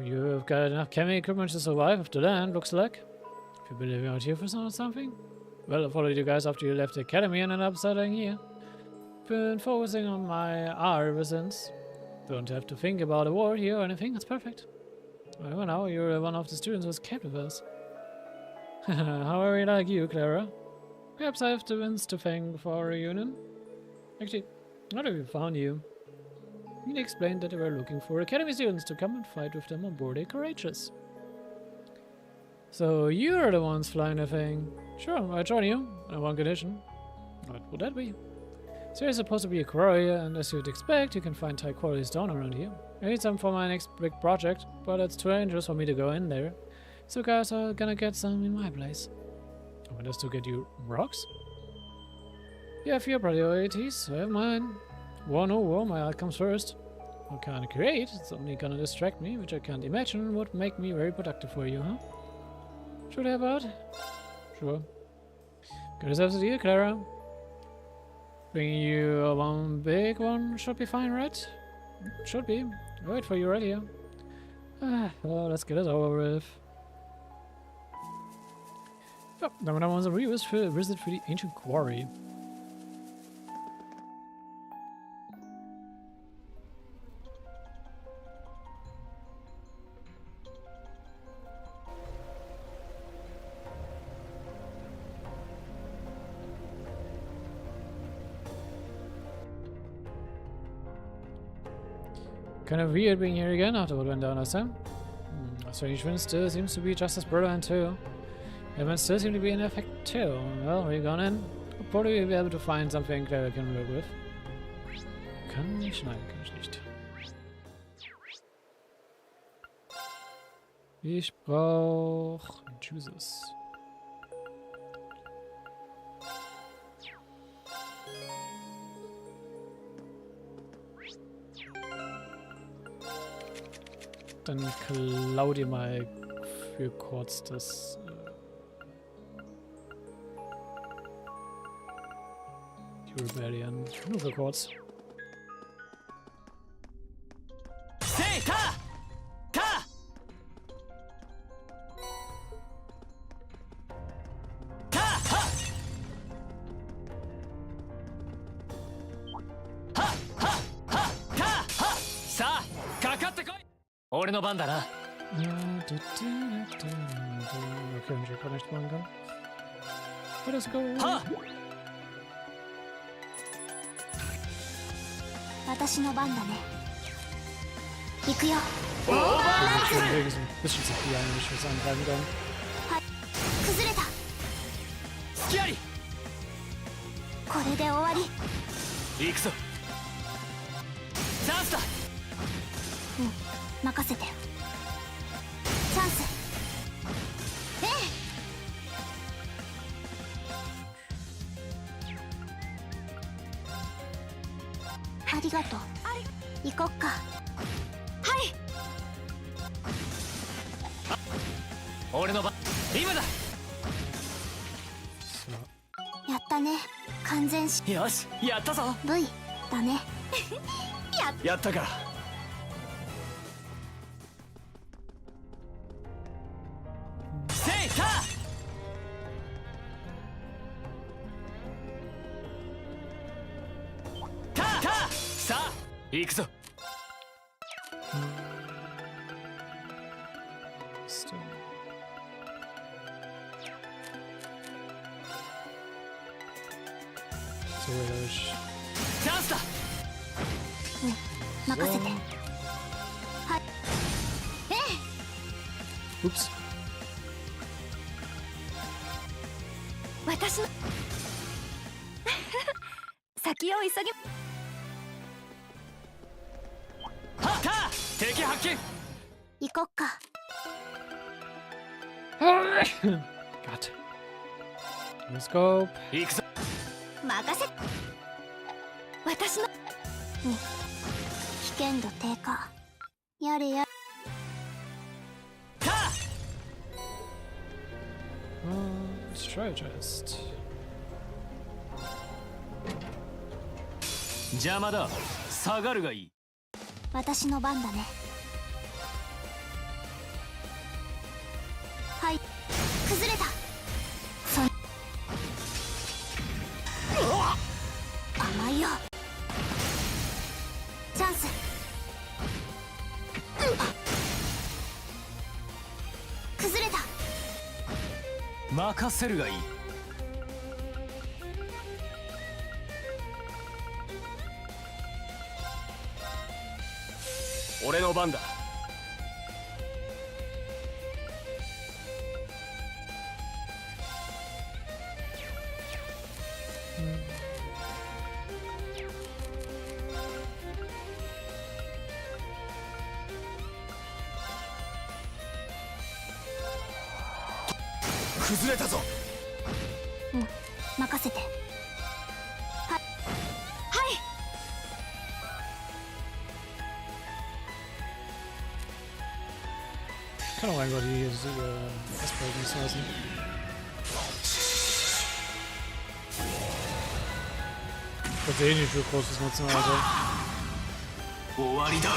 You've got enough chemical equipment to survive off the land, looks like. Have you been living out here for something? Well, I followed you guys after you left the academy and ended up settling here. Been focusing on my art ever since. Don't have to think about a war here or anything, it's perfect. Well, now you're one of the students who's kept with us. How are we like you, Clara? Perhaps I have the wins to thank for our reunion. Actually, how have we found you? He explained that they were looking for academy students to come and fight with them on board a Courageous. So you're the ones flying the thing. Sure, I'll join you, on one condition. What would that be? So you're supposed to be a courier, and as you'd expect, you can find high quality stone around here. I need some for my next big project, but it's too dangerous for me to go in there. So guys are gonna get some in my place. I want us to get you rocks? You have your priorities, I have mine. One or my art comes first. What can I create? It's only gonna distract me, which I can't imagine would make me very productive for you, huh? Should I have art? Sure. Good yourself a deal, Clara. Bringing you one big one should be fine, right? Should be. I'll wait for you right here. Well, let's get it over with. Oh, then I want a visit for the ancient quarry. Kind of weird being here again after what went down last time. Strange Wind still seems to be just as brilliant too. Events still seem to be in effect too. Well, we're gone in. We'll probably be able to find something Clara can work with. Kann ich? Nein, kann ich nicht. Ich brauch Juices. Dann klau dir mal für kurz das die Rebellion. Nur für kurz.番だな。Okay, ich kann nicht machen kann. Let's go. 私の番だね。行くよ。オーバーラック。Bisschen zu viel eigentlich fürs Angreifen dann. はい。崩れた。隙あり。これで終わり。行くぞ。チャンスだ。任せて。チャンス。ありがとう。行こっか。はい。俺の番。今だ。やったね。完全し。よし、やったぞ。 V だね。やったか。行くぞ。チャンスだ。任せて。はい。Ups。私の先を急ぎ。敵発見。行こっか。Gott. Let's go. 行くぞ。任せ。私の。危険度低下。やれや。Strategist. 邪魔だ。下がるがいい。私の番だね。はい、崩れた。甘いよ。チャンス。崩れた。任せるがいい。俺の番だ。崩れたぞ。うん、任せて。はい、はい。Kann auch einfach die Essbalken lassen. Ich weiß eh nicht, wie groß das nutzen, also. 終わりだ。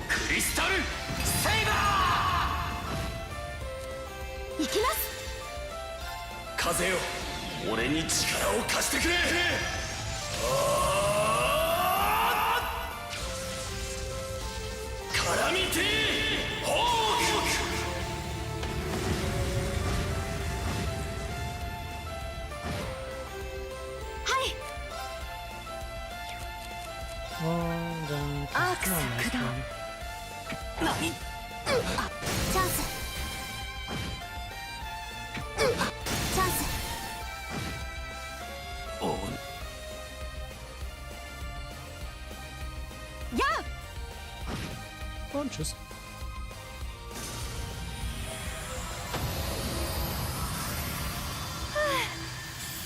クリスタルセイバー。行きます。風よ、俺に力を貸してくれ。絡みてーホーク。Und dann kann ich mal machen. 何？チャンス。チャンス。やあ。Und tschüss.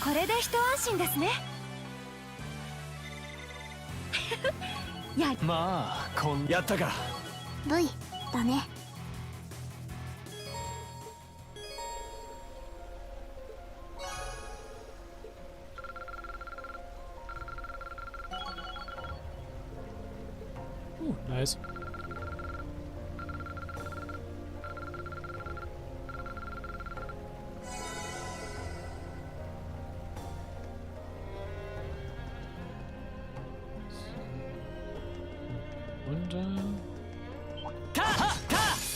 これで一安心ですね。まあこんやったか。 V だね。Nice. Und さ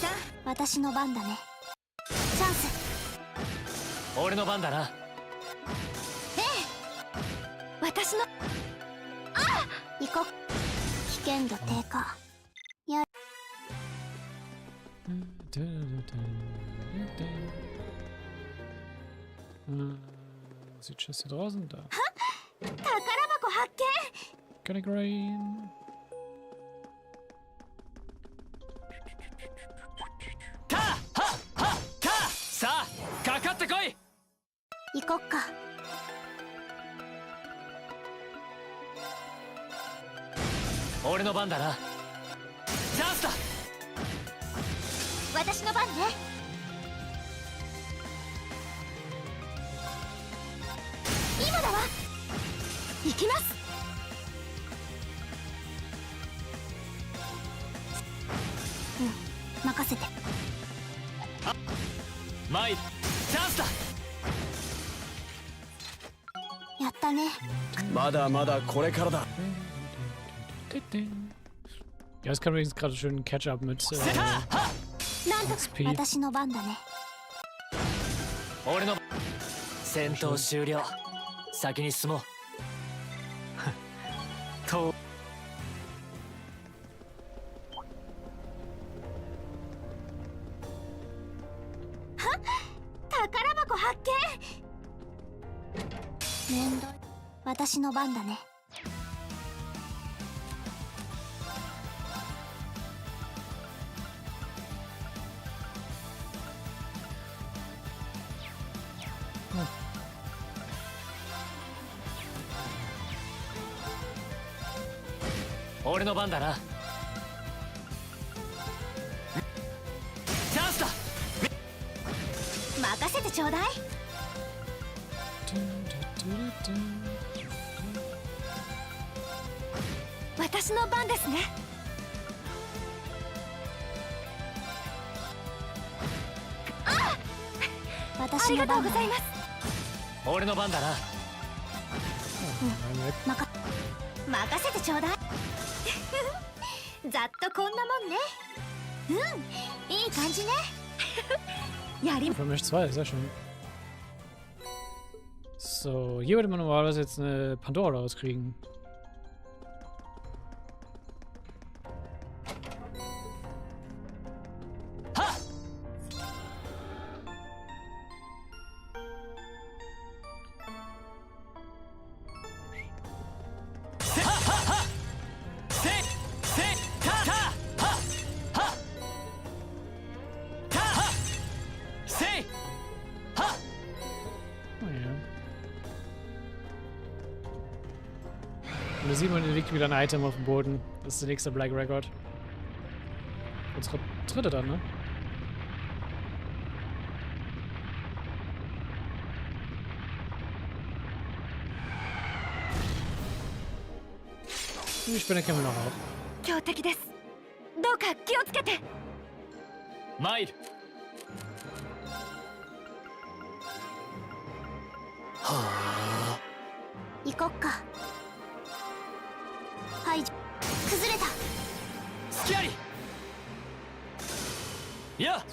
あ、私の番だね。チャンス。俺の番だな。ええ、私の。あ、行こう。危険度低下。や。Sieht Schiss hier draußen da. 宝箱発見。 Can I green? さあかかってこい。行こっか。俺の番だな。チャンスだ。私の番ね。今だわ。行きます。うん、任せて。マイチャンスだ。やったね。まだまだこれからだ。 Ja, es kann übrigens gerade schön Catch-up mit XP. 私の番だね。俺の戦闘終了。先に進もう。と宝箱発見。面倒い。私の番だね。俺の番だな。チャンスだ。任せてちょうだい。私の番ですね。ありがとうございます。俺の番だな。任せてちょうだい。ざっとこんなもんね。いい感じね。やり Für mich zwei, sehr schön. So, hier würde man normalerweise jetzt eine Pandora rauskriegen. Und da sieht man, hier liegt wieder ein Item auf dem Boden. Das ist der nächste Black Record. Unsere dritte dann, ne? Die Spinne kennen wir noch auch. 強敵です。どうか気をつけて。参る。行こっか。はい、崩れた。隙あり。や。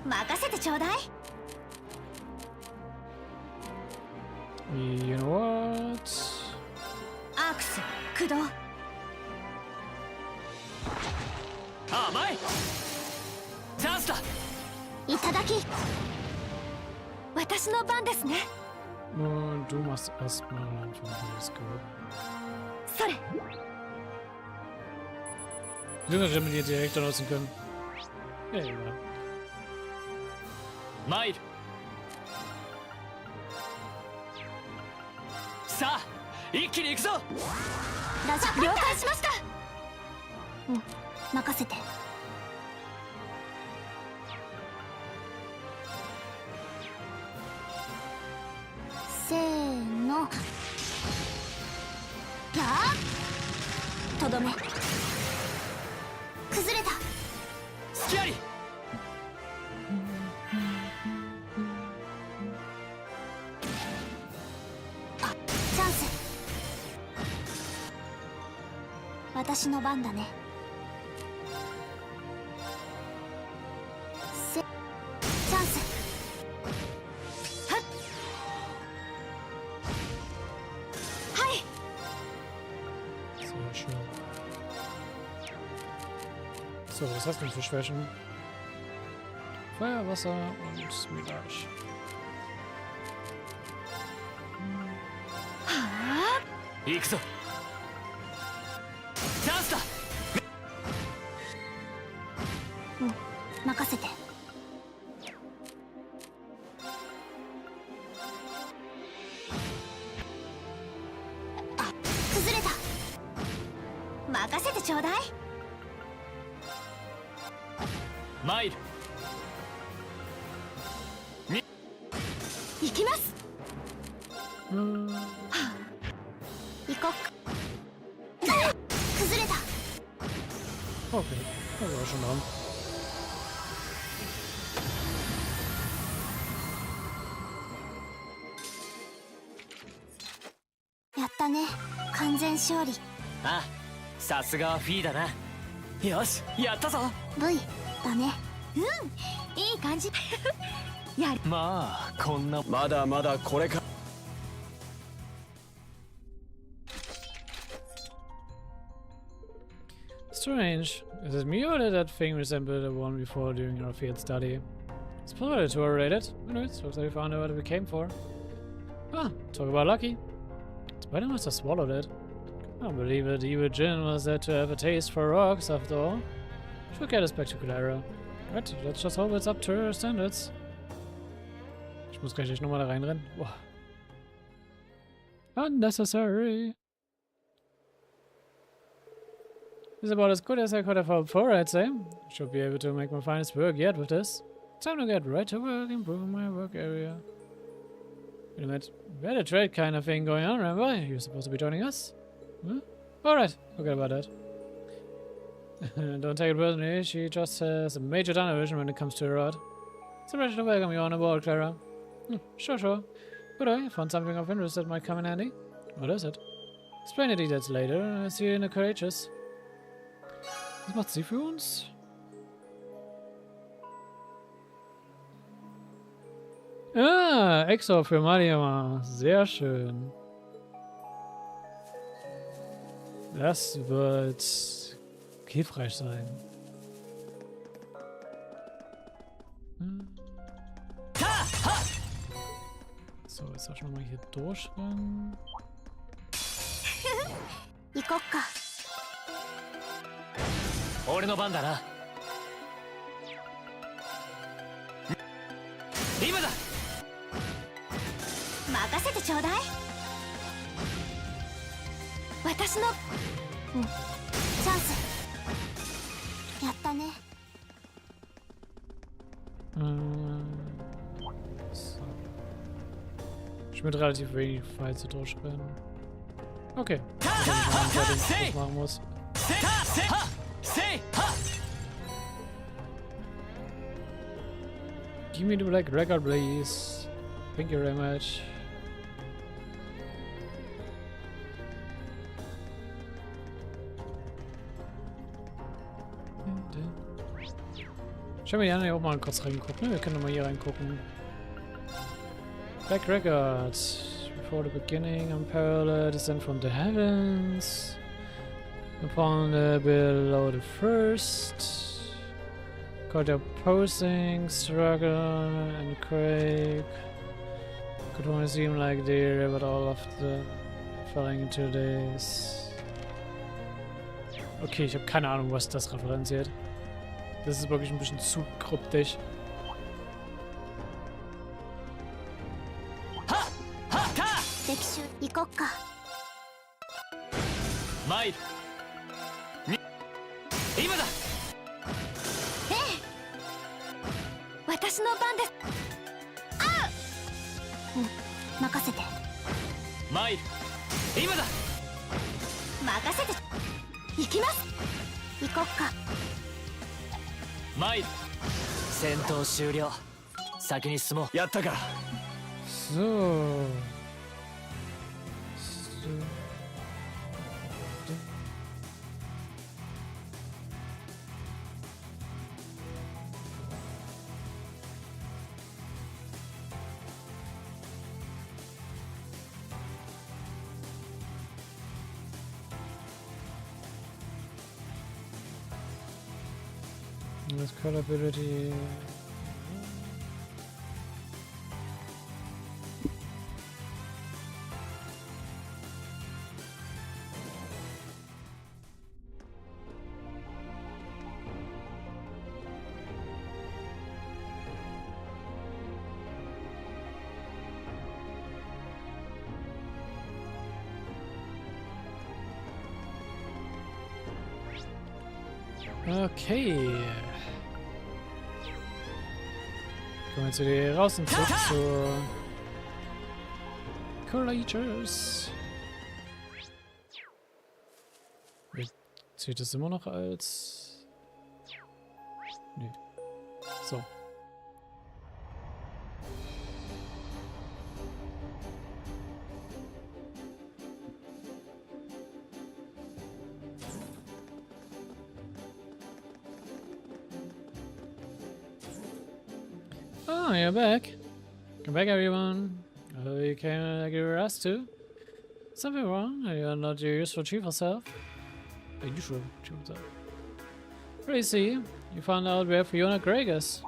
任せてちょうだい。You know what? アークス駆動。ああ、前。チャンスだ。いただき。私の番ですね。Du machst erstmal einfach alles gut. それ。Wir hätten die direkt nutzen können. Ja, ja. 参る。さあ、一気に行くぞ。ラジャ了解しました。任せて。せーの。やあ。とどめ。崩れた。隙あり。あ、チャンス。私の番だね。チャンス。So, was hast du denn für Schwächen? Feuer, Wasser und Mirage. 行くぞ。チャンスだ。任せて。あ、崩れた。任せてちょうだい。参る。行きます。行こっか。崩れた。Okay, das war schon mal. やったね。完全勝利。ああ、さすがはフィーだな。よし、やったぞ。 V だね。いい感じ。やる。まあ、こんな。まだまだこれか。Strange. Is it me or did that thing resemble the one before during our field study? It's possible to overrate it. Anyways, looks like we found out what we came for. Ah, talk about lucky. Spider must have swallowed it. Can't believe it. Evil Jin was said to have a taste for rocks after all. Should get a spectacular error. Right, let's just hope it's up to her standards. Ich muss gleich nochmal da reinrennen. Boah. Unnecessary. This is about as good as I could have hoped for, I'd say. Should be able to make my finest work yet with this. Time to get right to work, improving my work area. Wait a minute. We had a trade kind of thing going on, remember? You're supposed to be joining us? Huh? Alright, forget about that. Don't take it personally, she just has a major tunnel vision when it comes to her rod. It's a pleasure to welcome you on board, Clara. Sure. Good I found something of interest that might come in handy. What is it? Explain the details later. I see you in the courageous. Was macht sie für uns? Ah, Exo für Valimar. Sehr schön. Das wird hilfreich sein. So, jetzt auch schon mal hier durchrennen.俺の番だな。今だ。任せてちょうだい。私の、チャンス。やったね。So. Ich mit relativ wenig Fights zu durchrennen. Okay. Ich machen muss. Give me the black record, please. Thank you very much. Ich habe mir ja auch mal kurz reingeguckt, ne? Wir können mal hier reingucken. Black Record. Before the beginning, unparalleled, descent from the heavens. Upon the below the first. Got the opposing, struggle, and quake. Could only seem like they but all of the falling into this. Okay, ich habe keine Ahnung, was das referenziert. Das ist wirklich ein bisschen zu kryptisch. Mai. Ima da. 私の番です。あう。任せて。マイ。今だ。任せて。行きます。行こっか。マイ。戦闘終了。先に進もう。やったか。So. This card ability. Okay. Kommen wir zu dir raus und zurück zu Courageous. Zählt das immer noch als... Nee. So. Oh, you're back. Come back, everyone. Oh, you came like you were asked to. Something wrong? You're not your usual cheerful self? Usual cheerful self. What do you see? You found out where Fiona Gregg is.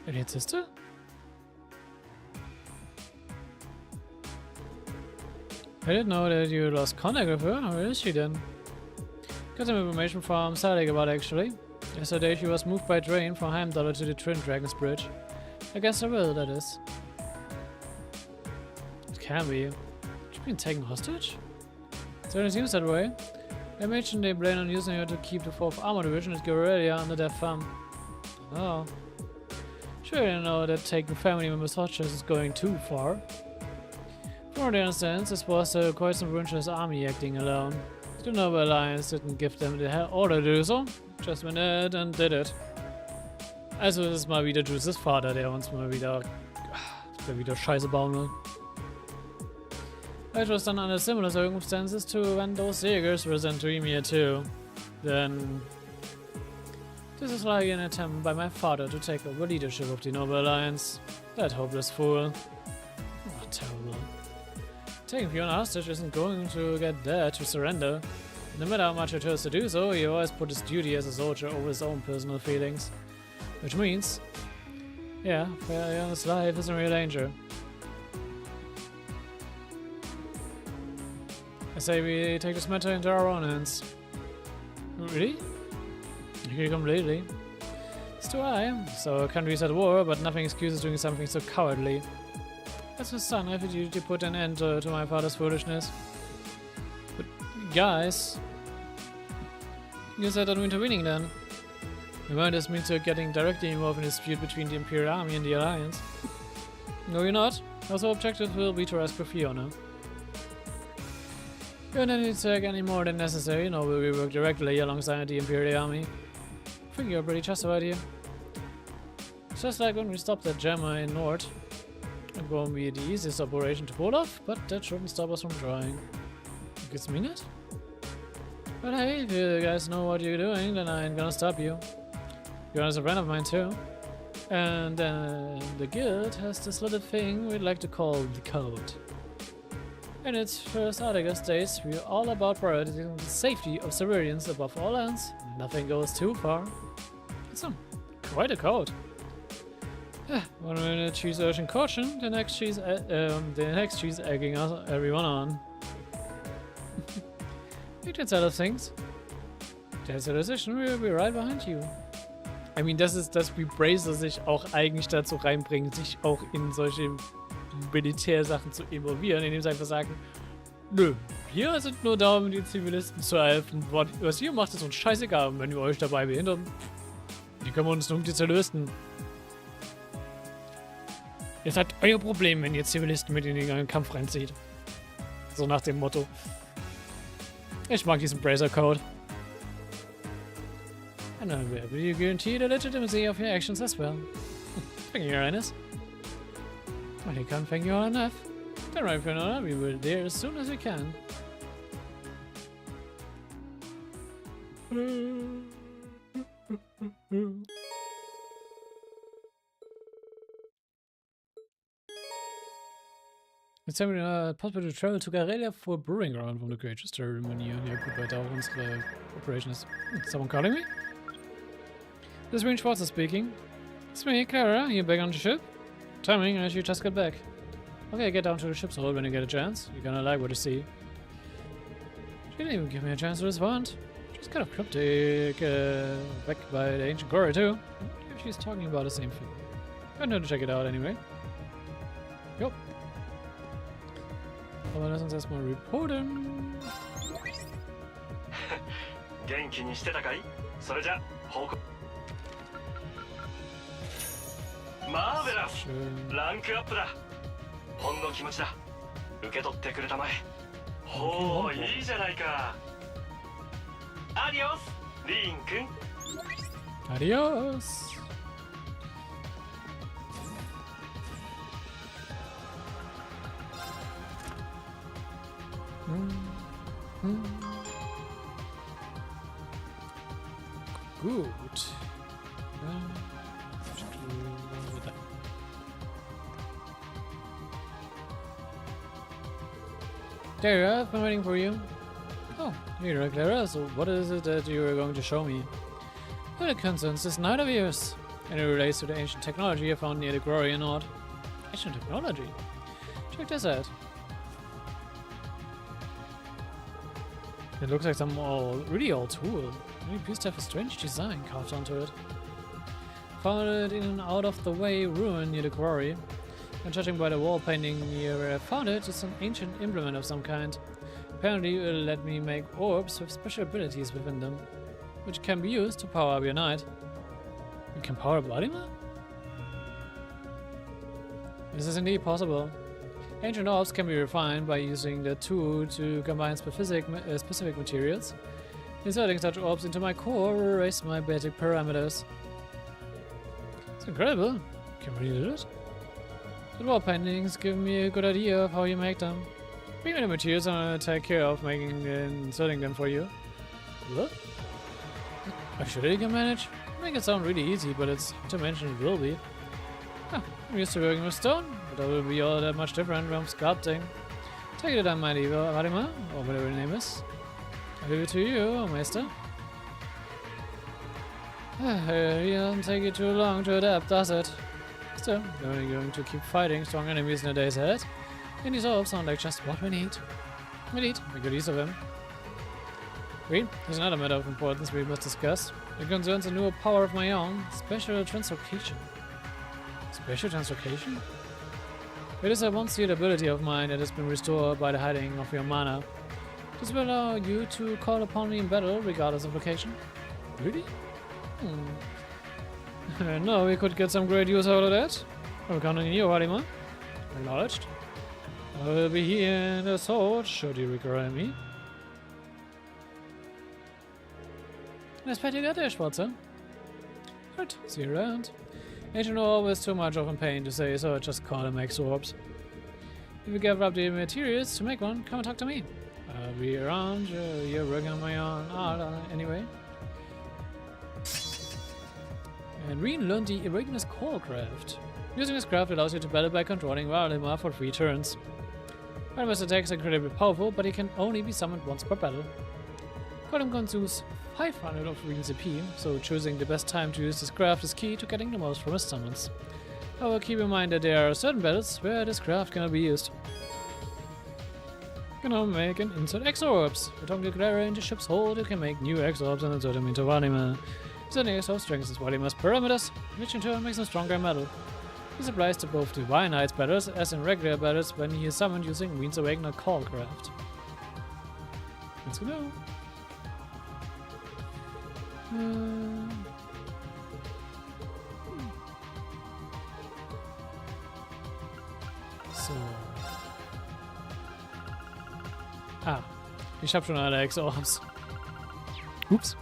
Elliot's sister? I didn't know that you lost contact with her. Where is she then? Got some information from Sadek about it, actually. Yesterday she was moved by train from Heimdall to the Twin Dragons Bridge. I guess I will, that is. It can be. She's been taken hostage? It certainly seems that way. I mentioned they plan on using her to keep the 4th Armor Division at Guerrilla under their thumb. Oh. Sure, you know that taking family members hostages is going too far. From what I understand, this was quite some Brunch's army acting alone. The Noble Alliance didn't give them the order to do so, just went ahead and did it. Also, das ist mal wieder Juices Vater, der uns mal wieder Scheiße bauen will. It was done under similar circumstances to when those Jaegers were sent to Emir too. Then this is like an attempt by my father to take over leadership of the Noble Alliance. That hopeless fool. Oh, terrible. Taking Fiona hostage isn't going to get Dad to surrender. No matter how much he tries to do so, he always put his duty as a soldier over his own personal feelings. Which means, yeah, Fionna's life is in real danger. I say we take this matter into our own hands. Really? You completely. It's too high. So our country's at war, but nothing excuses doing something so cowardly. As his son, I have a duty to put an end to my father's foolishness. But guys, you said I'm intervening then. You this means you're getting directly involved in a dispute between the Imperial Army and the Alliance. No, you're not. Also, objective will be to rescue Fiona. You don't need to take any more than necessary, nor will we work directly alongside the Imperial Army. I think you're pretty trustworthy. It's just like when we stopped that jammer in Nord. It won't be the easiest operation to pull off, but that shouldn't stop us from trying. You guys mean it? But hey, if you guys know what you're doing, then I ain't gonna stop you. You're a friend of mine too. And the guild has this little thing we'd like to call the code. In its first article states we're all about prioritizing the safety of civilians above all else. Nothing goes too far. It's quite a code. One minute she's urging caution, the next she's egging everyone on. You can tell us things. There's a decision, we'll be right behind you. I mean, das ist das, wie Bracer sich auch eigentlich dazu reinbringen, sich auch in solche Militärsachen zu involvieren, indem sie einfach sagen, nö, wir sind nur da, um den Zivilisten zu helfen. Was ihr macht, ist uns scheißegal. Und wenn wir euch dabei behindern, die können wir uns nur um die zerlösten. Ihr seid euer Problem, wenn ihr Zivilisten mit in den Kampf reinzieht. So nach dem Motto. Ich mag diesen Bracer-Code. And I will guarantee the legitimacy of your actions as well. Thank you, Your Highness. Well, you can't thank you all enough. Don't worry, Fiona, we will be there as soon as we can. Jetzt haben wir possible to travel to Guerrilla for a brewing ground from the Courageous Ceremony. Ja gut, weiter auch unsere Operation ist. Someone calling me? This is Green Schwarzer speaking. It's me, Clara. You back on the ship? Timing, as you just got back. Okay, get down to the ship's hold when you get a chance. You're gonna like what you see. She didn't even give me a chance to respond. She's kind of cryptic, back by the ancient Gora too. If she's talking about the same thing. I'm going to check it out anyway. Yup. Aber lass uns erstmal reporten. 元気にしてたかい？それじゃ報告。マーベラス！ランクアップだ。ほんの気持ちだ。受け取ってくれたまえ。ほう、いいじゃないか。アディオス、リーン君。アディオス。Gut. Clara, I've been waiting for you. Oh, here you are, Clara. So what is it that you are going to show me? Well, it concerns this knight of yours, and it relates to the ancient technology I found near the Glorian Nord. Ancient technology? Check this out. It looks like some really old tool. It appears to have a strange design carved onto it. Found it in an out-of-the-way ruin near the quarry. And judging by the wall painting near where I found it, it's an ancient implement of some kind. Apparently, it will let me make orbs with special abilities within them, which can be used to power up your knight. You can power up Valimar? This is indeed possible. Ancient orbs can be refined by using the tool to combine specific materials. Inserting such orbs into my core will raise my basic parameters. It's incredible. Can we really do it? The wall paintings give me a good idea of how you make them. Bring me the materials and I'll take care of making and inserting them for you. What? Actually, you can manage. Make it sound really easy, but it's not to mention it will be. Ah, I'm used to working with stone, but that will be all that much different from sculpting. Take it on, mighty Valimar, or whatever your name is. I leave it to you, Meister. It doesn't take you too long to adapt, does it? Still, you're only going to keep fighting strong enemies in the days ahead. And these orbs sound like just what we need. Make good use of them. Wait, there's another matter of importance we must discuss. It concerns a newer power of my own, special translocation. Special translocation? It is a one-sealed ability of mine that has been restored by the hiding of your mana. This will allow you to call upon me in battle regardless of location. Really? No, we could get some great use out of that. I'm counting on you, Valimar. Acknowledged. I will be here in the sword, should you require me. Nice pet you got there, Schwarze. Good, see you around. Ancient orb is too much of a pain to say, so I just call them X orbs. If you gather up the materials to make one, come and talk to me. I'll be around, you're working on my own art anyway. And Reen learned the Eragnus Core craft. Using this craft allows you to battle by controlling Valimar for 3 turns. Valimar's attack is incredibly powerful, but he can only be summoned once per battle. Column consumes 500 of Reen's EP, so choosing the best time to use this craft is key to getting the most from his summons. However, keep in mind that there are certain battles where this craft cannot be used. You can now make and insert X orbs. Returning the Glare into ship's hold, you can make new X orbs and insert them into Valimar. Inserting X orbs strengthens Valimar's parameters, which in turn makes him stronger in battle. This applies to both Divine Knight's battles as in regular battles when he is summoned using Reen's Awakener Call craft. Let's go. So. Ah, ich hab schon alle X-Orbs. Ups.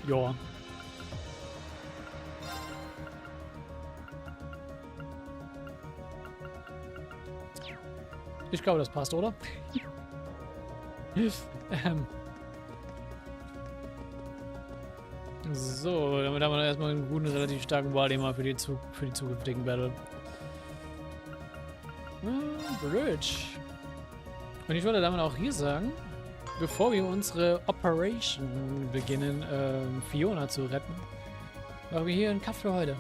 Ja. Ich glaube, das passt, oder? So, damit haben wir erstmal einen guten, relativ starken Valimar für die zukünftigen Battle. Bridge. Und ich würde damit auch hier sagen, bevor wir unsere Operation beginnen, Fiona zu retten, machen wir hier einen Kampf für heute.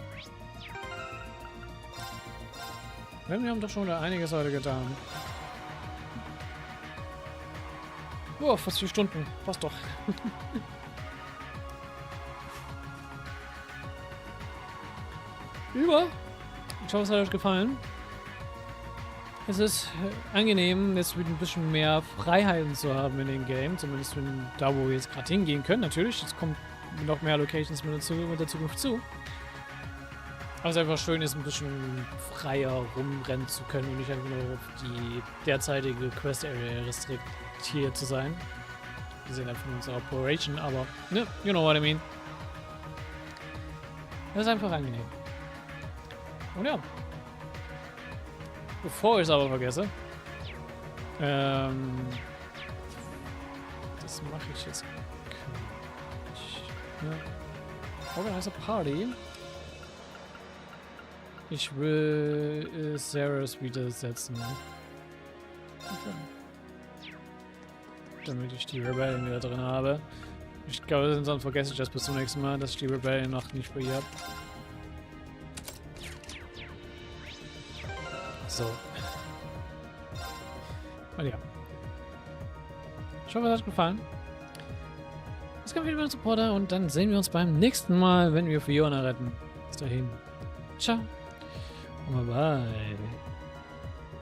Wir haben doch schon einiges heute getan. Oh, fast 4 Stunden. Passt doch. Ich hoffe, es hat euch gefallen. Es ist angenehm, jetzt ein bisschen mehr Freiheiten zu haben in dem Game. Zumindest da, wo wir jetzt gerade hingehen können. Natürlich, es kommt noch mehr Locations mit der Zukunft zu. Aber es ist einfach schön, jetzt ein bisschen freier rumrennen zu können und nicht einfach nur auf die derzeitige Quest-Area restriktiert zu sein. Wir sehen einfach nur unsere Operation, aber, ne, you know what I mean. Das ist einfach angenehm. Und ja. Bevor ich es aber vergesse, das mache ich jetzt. Ja. Organize a Party. Ich will Sarahs widersetzen. Okay. Damit ich die Rebellion wieder drin habe. Ich glaube, sonst vergesse ich das bis zum nächsten Mal, dass ich die Rebellion noch nicht bei ihr habe. So. Und ja. Ich hoffe, es hat euch gefallen. Es gab wieder einen Supporter und dann sehen wir uns beim nächsten Mal, wenn wir Fiona retten. Bis dahin. Ciao. Und bye bye.